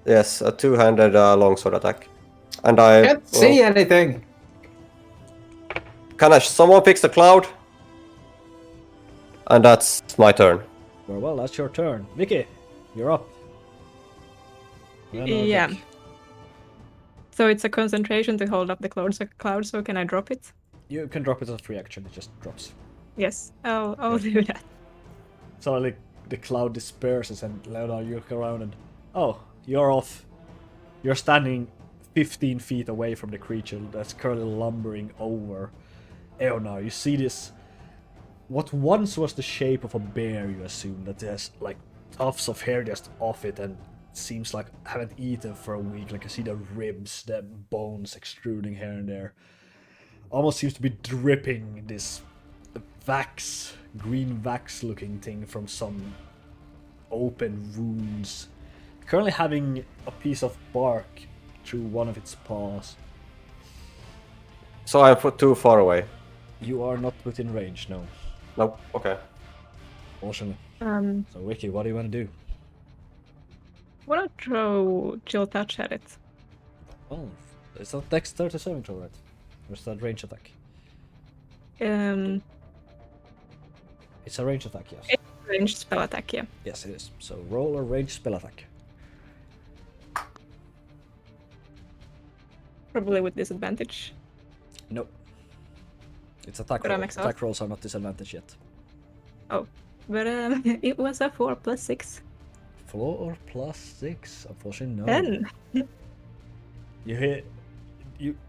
Speaker 4: Yes, a two-handed longsword attack. And I
Speaker 2: Can't see anything.
Speaker 4: Can someone fix the cloud? And that's my turn.
Speaker 1: Very well, that's your turn. Vicky, you're up.
Speaker 3: Yeah. So it's a concentration to hold up the cloud, so can I drop it?
Speaker 1: You can drop it as a free action, it just drops.
Speaker 3: Yes, I'll do that.
Speaker 1: So like the cloud disperses and Leonard, you look around and oh, you're off. You're standing 15 feet away from the creature that's currently lumbering over Eonar. You see this, what once was the shape of a bear, you assume, that has like tufts of hair just off it and seems like haven't eaten for a week. Like I see the ribs, the bones extruding here and there. Almost seems to be dripping this wax, green wax looking thing from some open wounds. Currently having a piece of bark through one of its paws.
Speaker 4: So I'm too far away.
Speaker 1: You are not within range, no.
Speaker 4: Nope. Okay.
Speaker 1: Fortunately.
Speaker 3: So
Speaker 1: Vicky, what do you want to do?
Speaker 3: wanna throw chill touch at it.
Speaker 1: Oh, it's that dexterity saving throw, right? Or is that range attack? It's a range attack, yes.
Speaker 3: It's a ranged spell attack, yeah.
Speaker 1: Yes, it is. So roll a ranged spell attack.
Speaker 3: Probably with disadvantage.
Speaker 1: Nope. It's attack
Speaker 3: But
Speaker 1: roll.
Speaker 3: I'm exhausted.
Speaker 1: Attack rolls are not disadvantaged yet.
Speaker 3: Oh, but it was a 4 plus 6.
Speaker 1: 4 plus 6? Unfortunately, no.
Speaker 3: 10.
Speaker 1: You hit.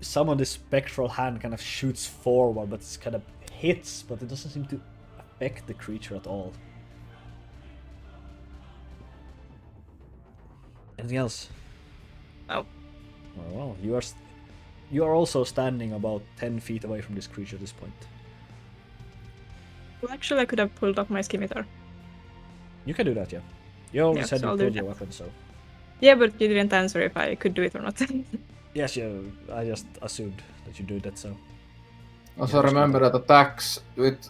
Speaker 1: Some of the spectral hand kind of shoots forward, but it's kind of hits, but it doesn't seem to affect the creature at all. Anything else?
Speaker 3: Oh.
Speaker 1: Oh, well, you are also standing about 10 feet away from this creature at this point.
Speaker 3: Well, actually, I could have pulled up my scimitar.
Speaker 1: You can do that, yeah. You already
Speaker 3: Yeah,
Speaker 1: said
Speaker 3: so
Speaker 1: you
Speaker 3: I'll do
Speaker 1: pulled your
Speaker 3: that.
Speaker 1: weapon, so.
Speaker 3: Yeah, but you didn't answer if I could do it or not.
Speaker 1: Yes, I just assumed that you do that, so.
Speaker 2: Also remember that attacks with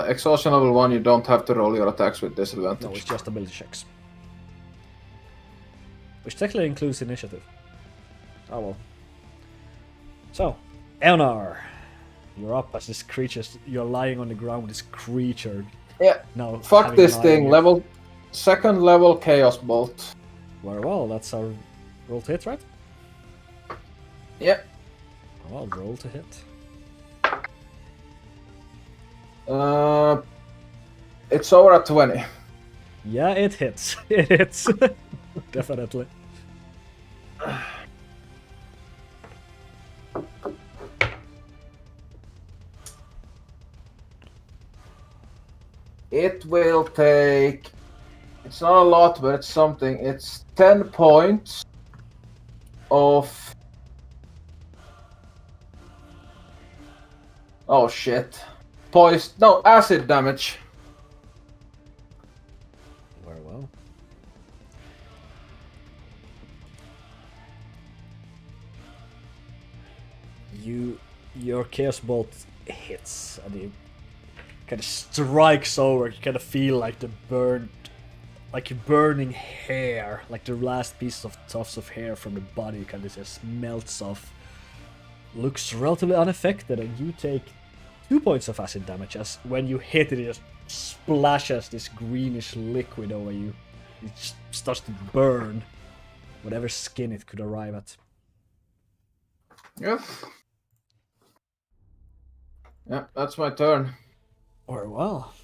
Speaker 2: exhaustion level 1, you don't have to roll your attacks with
Speaker 1: No,
Speaker 2: disadvantage.
Speaker 1: it's just ability checks. which technically includes initiative. Oh well. So, Elnar, you're up as this creature. You're lying on the ground with this creature.
Speaker 2: Yeah.
Speaker 1: Now,
Speaker 2: Fuck
Speaker 1: having
Speaker 2: this
Speaker 1: an eye
Speaker 2: thing.
Speaker 1: on you.
Speaker 2: Second level Chaos Bolt.
Speaker 1: Very well, that's our roll to hit, right?
Speaker 2: Yeah.
Speaker 1: Well, roll to hit.
Speaker 2: It's over at 20.
Speaker 1: Yeah, it hits. It hits. Definitely.
Speaker 2: It will take. It's not a lot, but it's something. It's 10 points of. Oh shit. Poison. No, acid damage.
Speaker 1: Very well. Your Chaos Bolt hits and it kind of strikes over. You kind of feel like the burning hair, like the last piece of tufts of hair from the body kind of just melts off. Looks relatively unaffected, and you take 2 points of acid damage as when you hit it, it just splashes this greenish liquid over you. It just starts to burn whatever skin it could arrive at.
Speaker 2: Yep. Yep, that's my turn.
Speaker 1: Or well,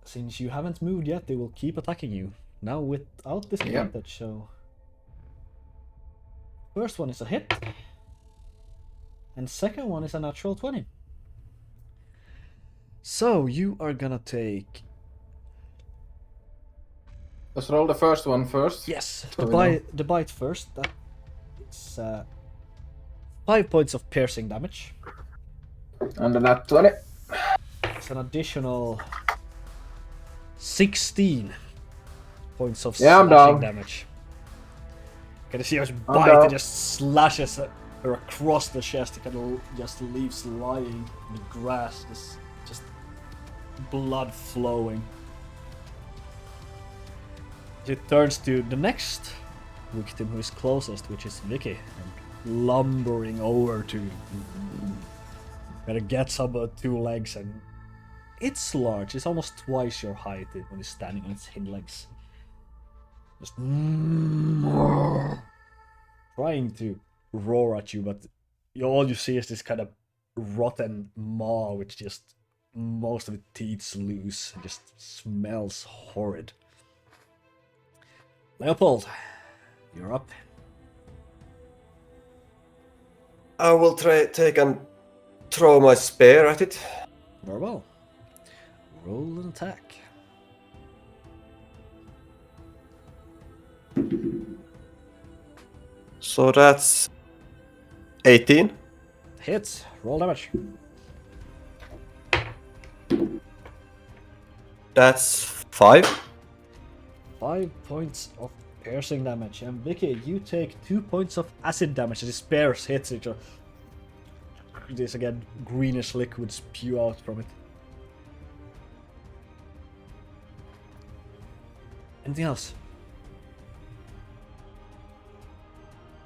Speaker 1: since you haven't moved yet, they will keep attacking you. Now without disadvantage, so... First one is a hit. And second one is a natural 20. So, you are gonna take...
Speaker 2: Let's roll the first one first.
Speaker 1: Yes,
Speaker 2: So
Speaker 1: the bite first. It's 5 points of piercing damage.
Speaker 2: And then that 20.
Speaker 1: It's an additional 16 points of
Speaker 2: Yeah, I'm
Speaker 1: slashing
Speaker 2: down.
Speaker 1: damage. Can you see how his
Speaker 2: I'm
Speaker 1: bite
Speaker 2: down.
Speaker 1: it just slashes her across the chest? It kind of just leaves lying in the grass, just blood flowing. It turns to the next victim who is closest, which is Vicky, and lumbering over to kind of gets up 2 legs, and it's large. It's almost twice your height when it's standing on its hind legs. Just trying to roar at you, but all you see is this kind of rotten maw, which just most of its teeth loose and just smells horrid. Leopold, you're up.
Speaker 4: I will take and throw my spear at it.
Speaker 1: Very well. Roll an attack.
Speaker 4: So that's 18.
Speaker 1: Hits. Roll damage.
Speaker 4: That's 5.
Speaker 1: 5 points of piercing damage. And Vicky, you take 2 points of acid damage as the spear hits it. This again, greenish liquid spew out from it. Anything else?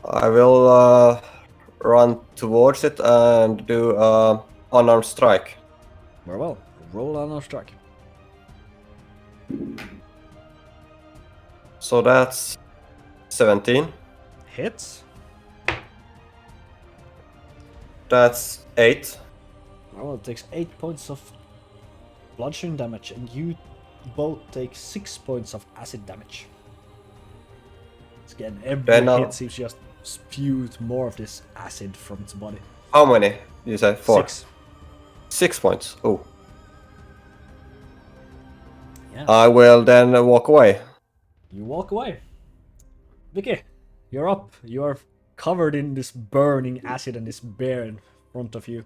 Speaker 4: I will run towards it and do unarmed strike.
Speaker 1: Very well. Roll on our strike.
Speaker 4: So that's 17.
Speaker 1: Hits.
Speaker 4: That's 8.
Speaker 1: Well, it takes 8 points of bludgeoning damage, and you both take 6 points of acid damage. It's again, every
Speaker 4: Then I'll-
Speaker 1: hit seems to just spewed more of this acid from its body.
Speaker 4: How many? You say 4.
Speaker 1: 6.
Speaker 4: 6 points. Oh.
Speaker 1: Yeah.
Speaker 4: I will then walk away.
Speaker 1: You walk away. Vicky, you're up. You are covered in this burning acid and this bear in front of you.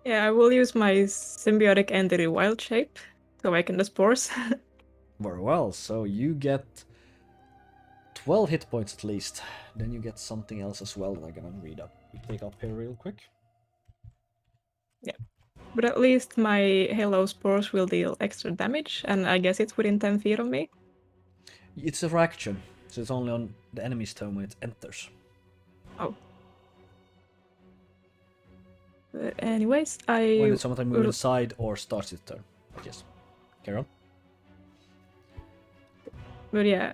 Speaker 3: Yeah, I will use my symbiotic entity wild shape to awaken the spores.
Speaker 1: Very well, so you get 12 hit points at least. Then you get something else as well that I'm gonna read up. We take up here real quick.
Speaker 3: But at least my halo spores will deal extra damage, and I guess it's within 10 feet of me.
Speaker 1: It's a reaction. So it's only on the enemy's turn when it enters.
Speaker 3: Oh. But anyways,
Speaker 1: When it's sometime move inside or starts its turn. But yes. Carry on.
Speaker 3: But yeah,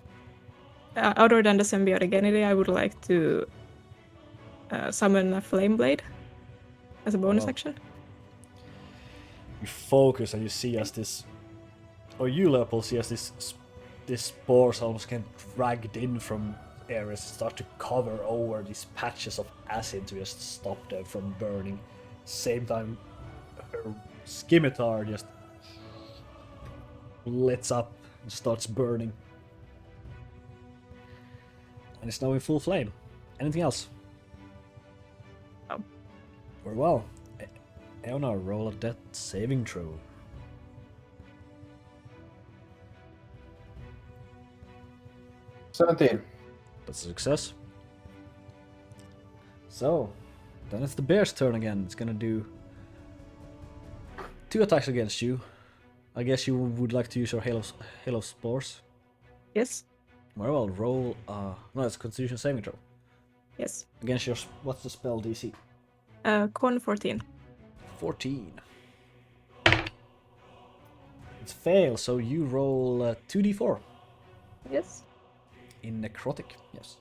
Speaker 3: other than the symbiotic entity, I would like to summon a flame blade as a bonus
Speaker 1: Wow.
Speaker 3: action.
Speaker 1: You focus and you see as this, or you Leopold see as this spores almost get dragged in from areas, start to cover over these patches of acid to just stop them from burning. Same time, her scimitar just lights up and starts burning. And it's now in full flame. Anything else?
Speaker 3: No.
Speaker 1: Very well. Eonar, roll a death saving throw.
Speaker 2: $17.
Speaker 1: That's a success. So, then it's the bear's turn again. It's gonna do 2 attacks against you. I guess you would like to use your Hail of Spores.
Speaker 3: Yes.
Speaker 1: Very well, roll. No, it's a Constitution saving throw.
Speaker 3: Yes.
Speaker 1: Against your. What's the spell DC?
Speaker 3: Con 14.
Speaker 1: 14. It's fail, so you roll 2d4
Speaker 3: Yes.
Speaker 1: in necrotic. Yes.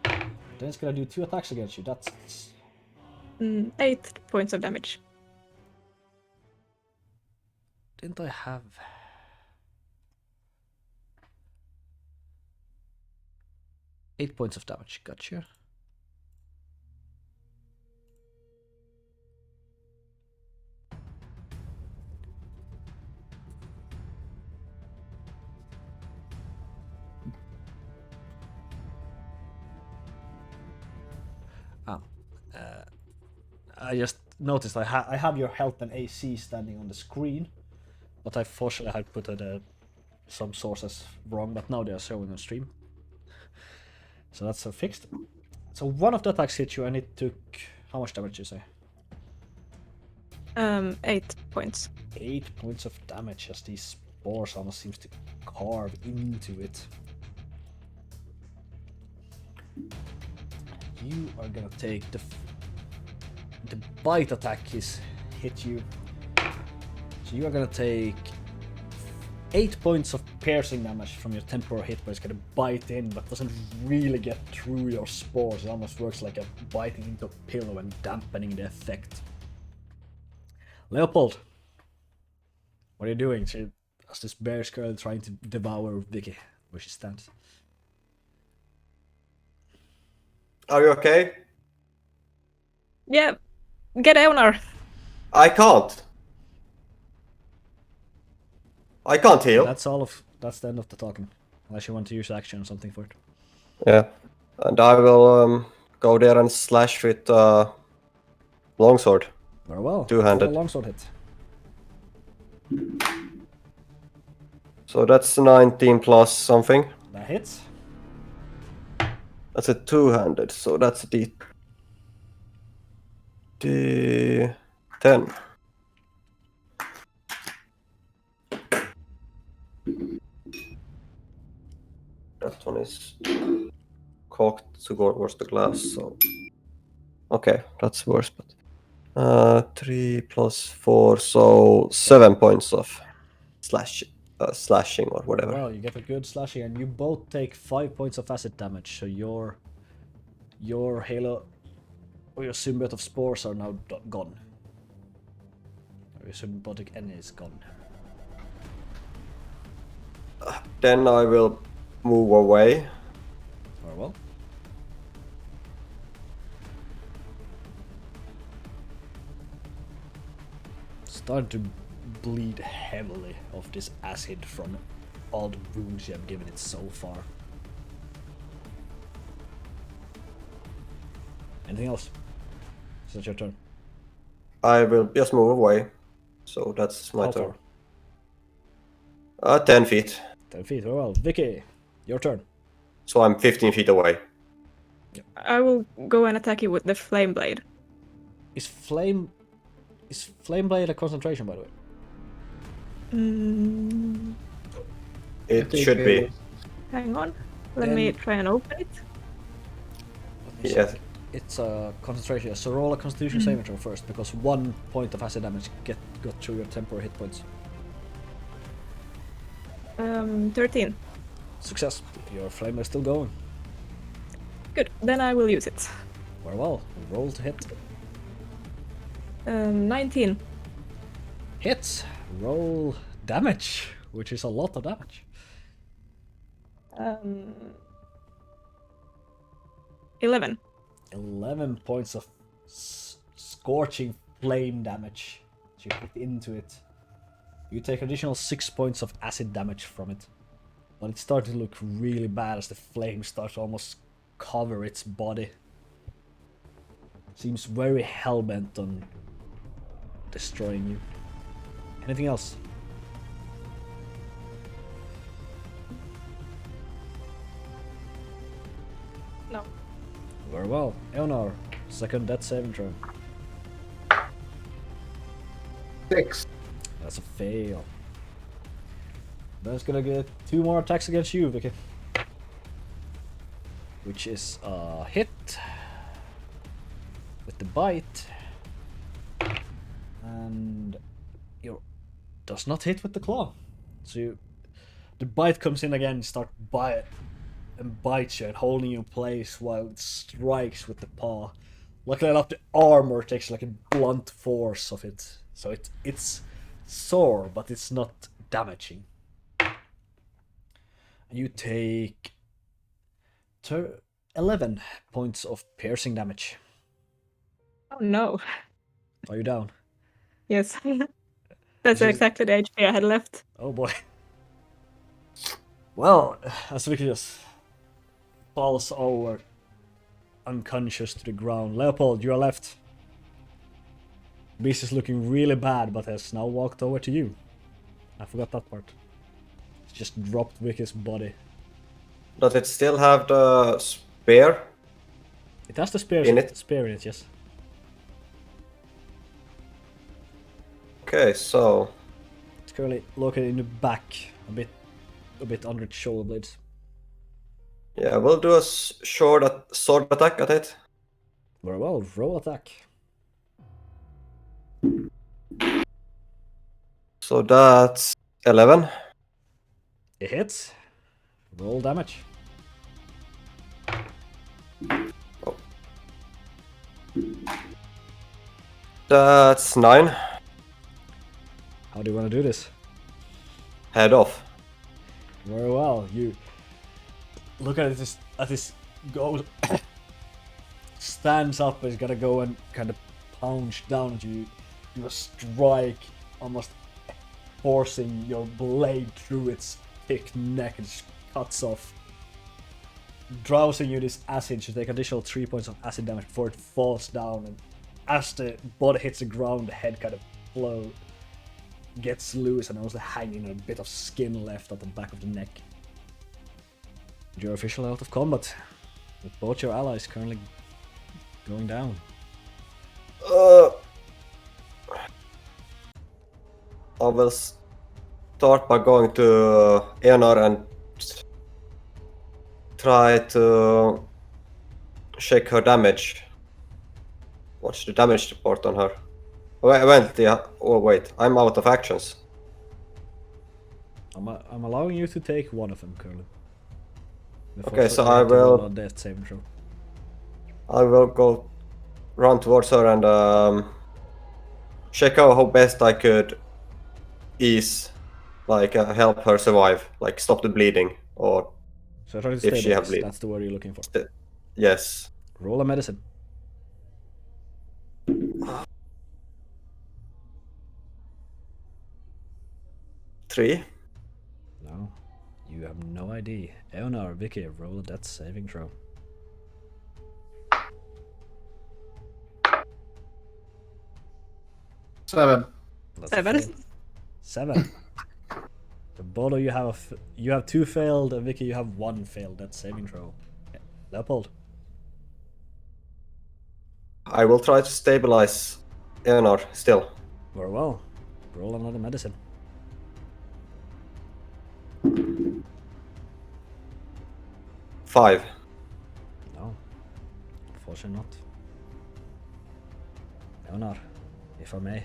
Speaker 1: Then it's gonna do 2 attacks against you. That's
Speaker 3: 8 points of damage.
Speaker 1: Didn't I have? Eight points of damage. Gotcha. I just noticed I have your health and AC standing on the screen, but I fortunately had put some sources wrong, but now they are showing on stream. So that's fixed. So one of the attacks hit you and it took how much damage you say?
Speaker 3: 8 points.
Speaker 1: 8 points of damage as these spores almost seems to carve into it. You are gonna take the bite attack is hit you. So you are gonna take 8 points of piercing damage from your temporary hit, but it's gonna bite in, but doesn't really get through your spores. It almost works like a biting into a pillow and dampening the effect. Leopold, what are you doing? As this bear is currently trying to devour Vicky, where she stands.
Speaker 4: Are you okay?
Speaker 3: Yeah. Get Eonar.
Speaker 4: I can't. I can't heal.
Speaker 1: That's the end of the talking. Unless you want to use action or something for it.
Speaker 4: Yeah. And I will go there and slash with longsword.
Speaker 1: Very well.
Speaker 4: Two-handed.
Speaker 1: A longsword hit.
Speaker 4: So that's 19 plus something.
Speaker 1: That hits.
Speaker 4: That's a two-handed, so that's the 10. That one is cocked towards the glass, so okay, that's worse. But 3 plus 4, so 7 points of slashing or whatever.
Speaker 1: Well, you get a good slashing, and you both take 5 points of acid damage. So your halo or your symbiote of spores are now gone. Or your symbiotic enemy is gone.
Speaker 4: Then I will move away.
Speaker 1: Very well. Starting to bleed heavily of this acid from all the wounds you have given it so far. Anything else? Is that your turn?
Speaker 4: I will just move away. So that's my
Speaker 1: How
Speaker 4: turn.
Speaker 1: far?
Speaker 4: 10 feet.
Speaker 1: 10 feet, very well. Vicky, your turn.
Speaker 4: So I'm 15 feet away.
Speaker 3: I will go and attack you with the flame blade.
Speaker 1: Is flame blade a concentration, by the way?
Speaker 4: It should be.
Speaker 3: Hang on. Let me
Speaker 1: Then-
Speaker 3: try and open it.
Speaker 1: Let me
Speaker 4: Yes.
Speaker 1: check. It's a concentration, so roll a Constitution saving throw first, because 1 point of acid damage got through your temporary hit points.
Speaker 3: 13.
Speaker 1: Success. Your flame is still going.
Speaker 3: Good. Then I will use it.
Speaker 1: Very well. Roll to hit.
Speaker 3: 19.
Speaker 1: Hits. Roll damage, which is a lot of damage.
Speaker 3: 11.
Speaker 1: 11 points of scorching flame damage. So you hit into it. You take additional 6 points of acid damage from it. But it's starting to look really bad as the flame starts to almost cover its body. Seems very hellbent on destroying you. Anything else?
Speaker 3: No.
Speaker 1: Very well. Eonar, second death saving throw.
Speaker 2: 6.
Speaker 1: That's a fail. Then it's gonna get 2 more attacks against you, Vicky. Which is a hit with the bite. And you does not hit with the claw. So the bite comes in again, start bite and bites you and holding you in place while it strikes with the paw. Luckily enough, the armor takes like a blunt force of it, so it's sore, but it's not damaging. You take 11 points of piercing damage.
Speaker 3: Oh no.
Speaker 1: Are you down?
Speaker 3: Yes. That's
Speaker 1: Just-
Speaker 3: exactly the HP I had left.
Speaker 1: Oh boy. Well, as Vicky just falls over, unconscious to the ground. Leopold, you are left. Beast is looking really bad, but has now walked over to you. I forgot that part. It's just dropped Vicky's body.
Speaker 4: Does it still have the spear?
Speaker 1: It has the spear
Speaker 4: In it?
Speaker 1: spear in it, yes.
Speaker 4: Okay, so
Speaker 1: It's currently located in the back, a bit under its shoulder blades.
Speaker 4: yeah, we'll do a short sword attack at it.
Speaker 1: Very well, roll attack.
Speaker 4: So that's 11.
Speaker 1: It hits. Roll damage.
Speaker 4: That's 9.
Speaker 1: How do you want to do this?
Speaker 4: Head off.
Speaker 1: Very well. You look at this goes stands up and is gonna go and kind of punch down at you. You strike, almost forcing your blade through its thick neck and just cuts off. Drowsing you this acid, you take additional 3 points of acid damage before it falls down, and as the body hits the ground, the head kind of gets loose and also hanging a bit of skin left at the back of the neck. You're officially out of combat, with both your allies currently going down.
Speaker 4: I will start by going to Eonor and try to check her damage. What's the damage report on her? Wait, I'm out of actions.
Speaker 1: I'm allowing you to take one of them, currently.
Speaker 4: Okay, so
Speaker 1: you
Speaker 4: I
Speaker 1: have to roll
Speaker 4: will-
Speaker 1: a death saving throw.
Speaker 4: I will go run towards her and check out how best I could ease, like help her survive, like stop the bleeding, or
Speaker 1: So try to
Speaker 4: If she have
Speaker 1: stabilize.
Speaker 4: bleed.
Speaker 1: That's the word you're looking for.
Speaker 4: yes.
Speaker 1: Roll a medicine.
Speaker 4: Three.
Speaker 1: No, you have no idea. Eonar, Vicky, roll a death saving throw.
Speaker 2: Seven.
Speaker 1: That's a
Speaker 3: 7.
Speaker 1: fail. 7. The both of you have you have 2 failed, and Vicky, you have 1 failed. That's saving throw. Leopold.
Speaker 4: I will try to stabilize Eonor still.
Speaker 1: Very well. Roll another medicine.
Speaker 4: 5.
Speaker 1: No, unfortunately not. Leonard, if I may.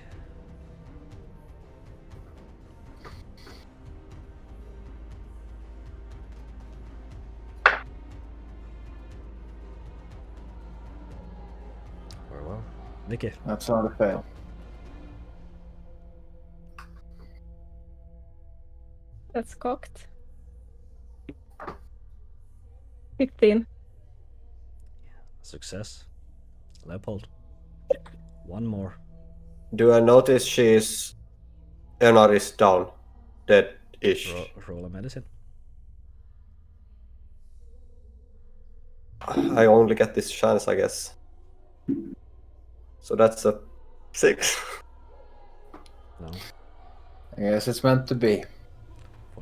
Speaker 1: Very well. Vicky.
Speaker 2: That's not a fail.
Speaker 3: That's cocked. 15.
Speaker 1: Success. Leopold. One more.
Speaker 4: Do I notice Leonard is down? Dead-ish.
Speaker 1: Roll a medicine.
Speaker 4: I only get this chance, I guess. So that's a 6.
Speaker 1: No,
Speaker 2: I guess it's meant to be.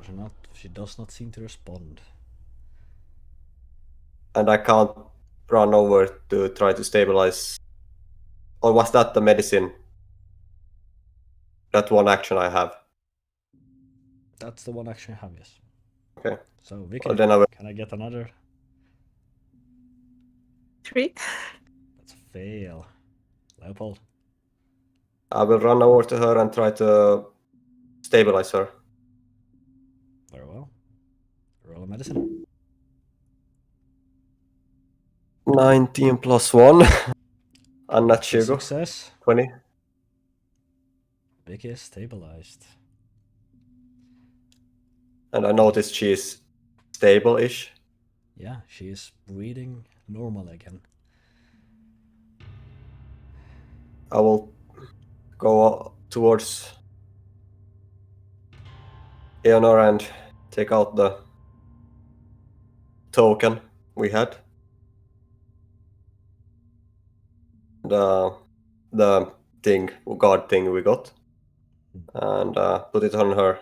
Speaker 1: unfortunately not. She does not seem to respond.
Speaker 4: And I can't run over to try to stabilize. Or was that the medicine? That one action I have.
Speaker 1: That's the one action I have, yes.
Speaker 4: Okay.
Speaker 1: So, Vicky,
Speaker 4: Well, then I will.
Speaker 1: can I get another?
Speaker 3: 3.
Speaker 1: That's a fail. Leopold.
Speaker 4: I will run over to her and try to stabilize her.
Speaker 1: Very well. Roll a medicine.
Speaker 4: 19 plus 1. And that's
Speaker 1: That's a
Speaker 4: Hugo.
Speaker 1: success.
Speaker 4: 20.
Speaker 1: Vicky is stabilized.
Speaker 4: And I noticed she's stable-ish.
Speaker 1: Yeah, she is breathing normal again.
Speaker 4: I will go towards Eleanor and take out the token we had. The thing, guard thing we got. And put it on her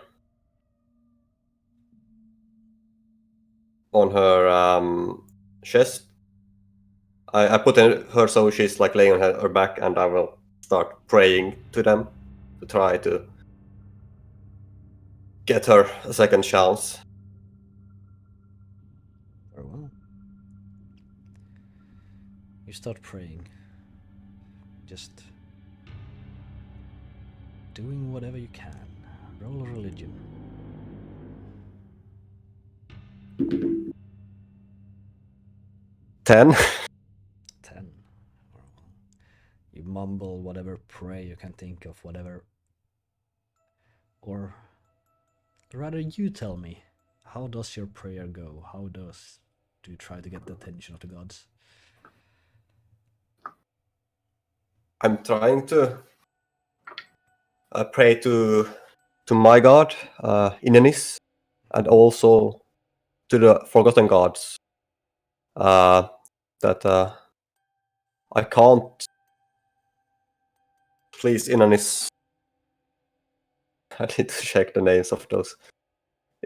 Speaker 4: chest. I put her so she's like laying on her back, and I will start praying to them to try to get her a second chance.
Speaker 1: Very well. You start praying. Just doing whatever you can. Roll a religion.
Speaker 4: 10.
Speaker 1: 10. You mumble whatever prayer you can think of, whatever. Or rather, you tell me, how does your prayer go? Do you try to get the attention of the gods?
Speaker 4: I'm trying to pray to my god, Inanis, and also to the forgotten gods. That I can't please Inanis. I need to check the names of those.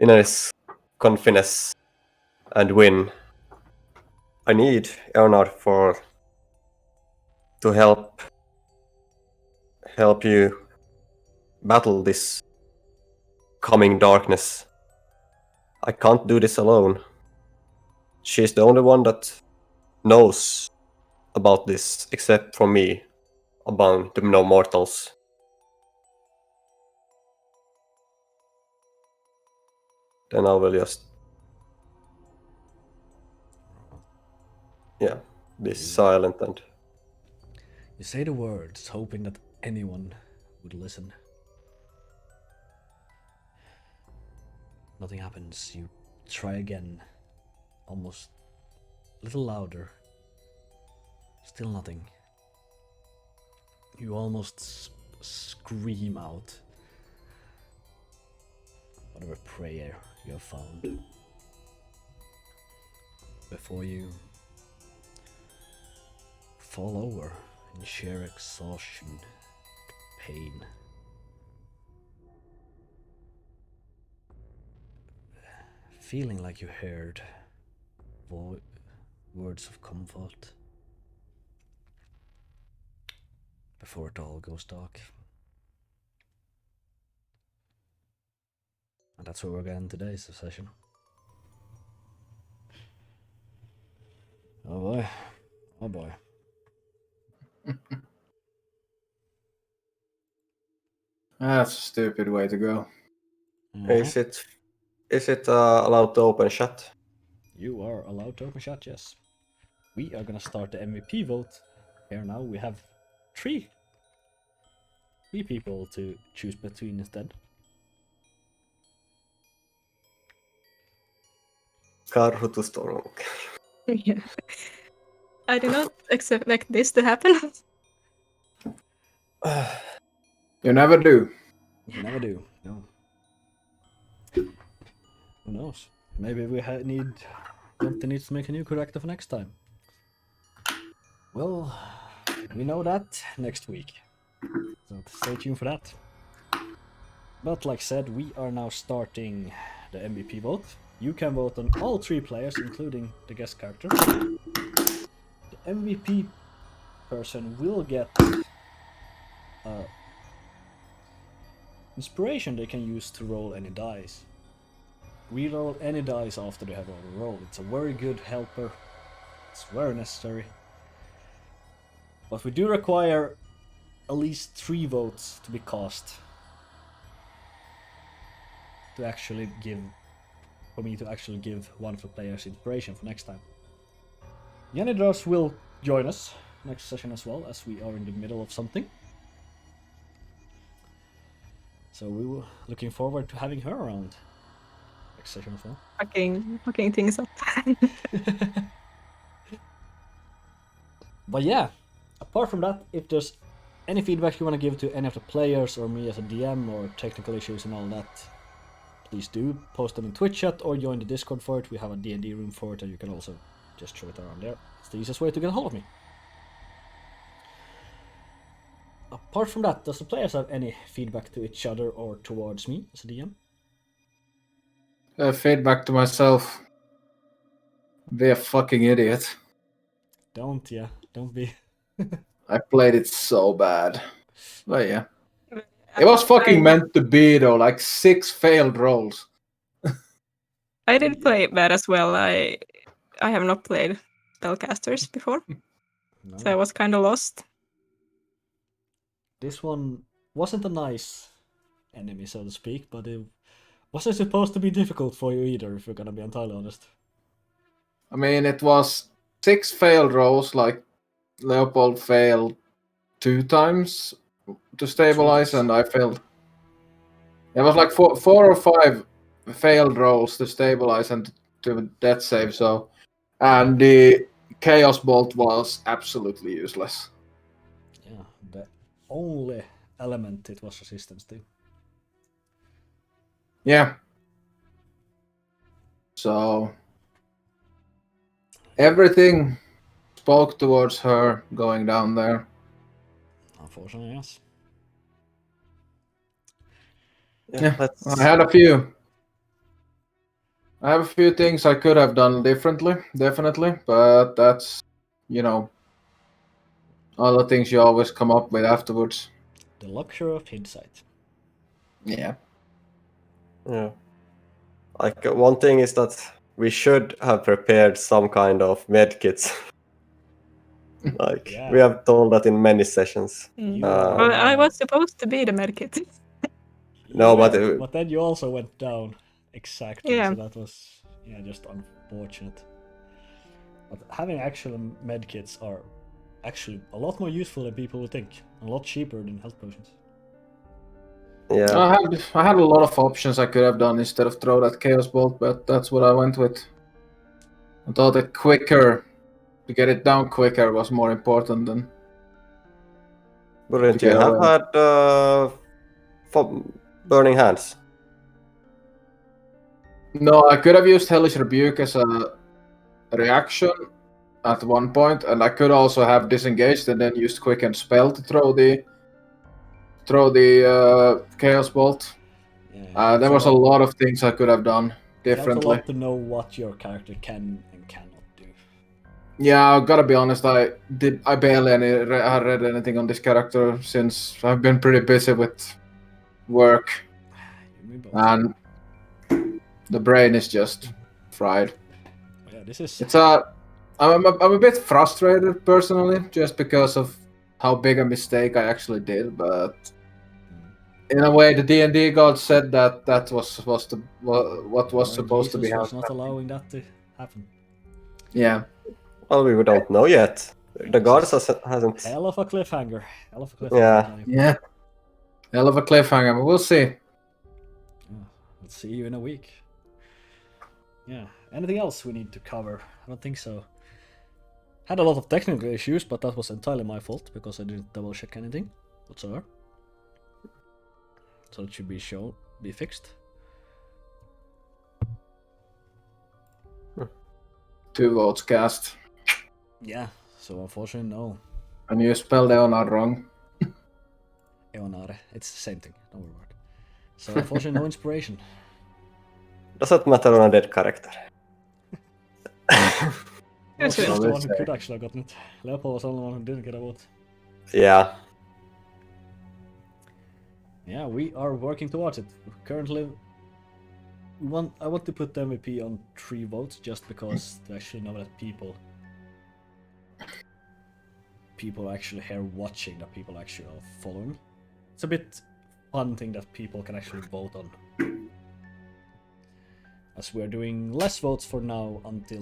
Speaker 4: Inanis, Confines, and Win. I need Earnar to help you battle this coming darkness. I can't do this alone. She's the only one that knows about this, except for me, among the no mortals. Then I will just be silent and
Speaker 1: You say the words, hoping that anyone would listen. Nothing happens. You try again, almost a little louder. Still nothing. You almost scream out whatever prayer you have found. Before you fall over in sheer exhaustion, pain. Feeling like you heard words of comfort before it all goes dark. And that's where we're going today's session. Oh boy. Oh boy.
Speaker 2: That's a stupid way to go.
Speaker 4: Is it allowed to open chat?
Speaker 1: You are allowed to open chat, yes. We are gonna start the MVP vote. Here now we have three people to choose between instead.
Speaker 4: Karhu to Storm.
Speaker 3: Yeah. I did not expect this to happen.
Speaker 2: You never do.
Speaker 1: You never do. No. Who knows? Maybe we need. Jonte needs to make a new character for next time. Well, we know that next week. So stay tuned for that. But like said, we are now starting the MVP vote. You can vote on all three players, including the guest character. The MVP person will get inspiration they can use to roll any dice. Reroll any dice after they have already rolled. It's a very good helper. It's very necessary. But we do require at least 3 votes to be cast to actually give, for me to actually give one of the players inspiration for next time. Yanidros will join us next session as well, as we are in the middle of something. So we were looking forward to having her around next session as well.
Speaker 3: Fucking things up.
Speaker 1: But yeah, apart from that, if there's any feedback you want to give to any of the players or me as a DM or technical issues and all that, please do post them in Twitch chat or join the Discord for it. We have a D&D room for it, and you can also just throw it around there. It's the easiest way to get a hold of me. Apart from that, does the players have any feedback to each other or towards me as a DM?
Speaker 2: Feedback to myself. Be a fucking idiot.
Speaker 1: Don't be.
Speaker 2: I played it so bad. But yeah. It was fucking meant to be though, like 6 failed rolls.
Speaker 3: I did play it bad as well. I have not played spellcasters before,
Speaker 1: No.
Speaker 3: so I was kind of lost.
Speaker 1: This one wasn't a nice enemy, so to speak, but it wasn't supposed to be difficult for you either, if we're gonna be entirely honest.
Speaker 2: I mean, it was 6 failed rolls, like Leopold failed 2 times to stabilize, and I failed. It was like 4 or 5 failed rolls to stabilize and to death save, so. And the Chaos Bolt was absolutely useless.
Speaker 1: Yeah, the only element it was resistance to.
Speaker 2: Yeah. So everything spoke towards her going down there.
Speaker 1: Unfortunately, yes.
Speaker 2: Yeah, I have a few things I could have done differently, definitely, but that's, all the things you always come up with afterwards.
Speaker 1: The luxury of hindsight.
Speaker 2: Yeah.
Speaker 4: Yeah. Like one thing is that we should have prepared some kind of medkits. Like
Speaker 1: Yeah.
Speaker 4: we have told that in many sessions.
Speaker 3: Well, I was supposed to be the medkit.
Speaker 4: No,
Speaker 1: Yeah,
Speaker 4: but
Speaker 1: but then you also went down exactly,
Speaker 3: Yeah.
Speaker 1: so that was just unfortunate. But having actual medkits are actually a lot more useful than people would think, and a lot cheaper than health potions.
Speaker 4: yeah,
Speaker 2: I had a lot of options I could have done instead of throw that Chaos Bolt, but that's what I went with. I thought that to get it down quicker was more important than.
Speaker 4: wouldn't
Speaker 2: to
Speaker 4: you
Speaker 2: get
Speaker 4: have
Speaker 2: away.
Speaker 4: had burning hands?
Speaker 2: No, I could have used Hellish Rebuke as a reaction at one point, and I could also have disengaged and then used Quicken Spell to throw the Chaos Bolt.
Speaker 1: Yeah,
Speaker 2: There was a lot of things I could have done
Speaker 1: it helps a
Speaker 2: differently.
Speaker 1: lot to know what your character can and cannot do.
Speaker 2: Yeah, I gotta be honest. I barely read anything on this character since I've been pretty busy with work, and the brain is just fried.
Speaker 1: Yeah, this is.
Speaker 2: It's a I'm a bit frustrated personally, just because of how big a mistake I actually did. But in a way, the D&D god said that that was supposed to what was
Speaker 1: Lord
Speaker 2: supposed to be
Speaker 1: Jesus was not
Speaker 2: happening.
Speaker 1: allowing that to happen.
Speaker 2: Yeah.
Speaker 4: Well, we don't know yet. The
Speaker 1: This
Speaker 4: goddess
Speaker 1: is
Speaker 4: hasn't.
Speaker 1: Hell of a cliffhanger. Hell of a cliffhanger.
Speaker 4: Yeah.
Speaker 1: I tell you.
Speaker 2: Yeah. Hell of a cliffhanger, but we'll see.
Speaker 1: Yeah, I'll see you in a week. Yeah. Anything else we need to cover? I don't think so. Had a lot of technical issues, but that was entirely my fault because I didn't double check anything whatsoever. So it should be fixed.
Speaker 2: 2 votes cast.
Speaker 1: Yeah. So unfortunately, no.
Speaker 2: And you spelled Eonar wrong.
Speaker 1: Eonare. It's the same thing. Don't worry about it. So unfortunately, no inspiration.
Speaker 4: Doesn't matter on a dead character.
Speaker 1: Well, she was the
Speaker 2: Solid
Speaker 1: one who
Speaker 2: save.
Speaker 1: could actually have gotten it. Leopold was the only one who didn't get a vote.
Speaker 4: Yeah.
Speaker 1: Yeah, we are working towards it. Currently, I want to put the MVP on 3 votes just because to actually know that people are actually here watching, that people actually are following. It's a bit fun thing that people can actually vote on. As we're doing less votes for now until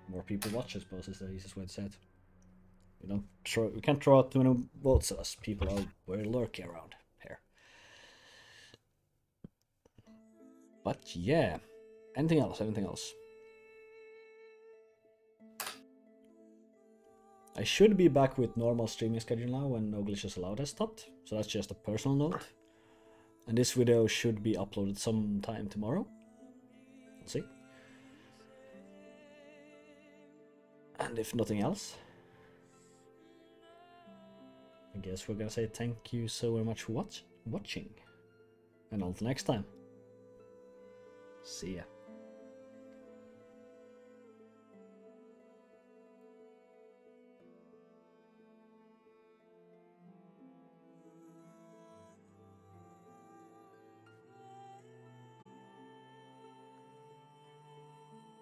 Speaker 1: more people watch, I suppose is the easiest way to say it. We can't throw out too many votes as people are very lurky around here. But yeah, anything else? I should be back with normal streaming schedule now when No Glitches Allowed has stopped, so that's just a personal note. And this video should be uploaded sometime tomorrow. We'll see. And if nothing else, I guess we're gonna say thank you so very much for watching. And until next time, see ya.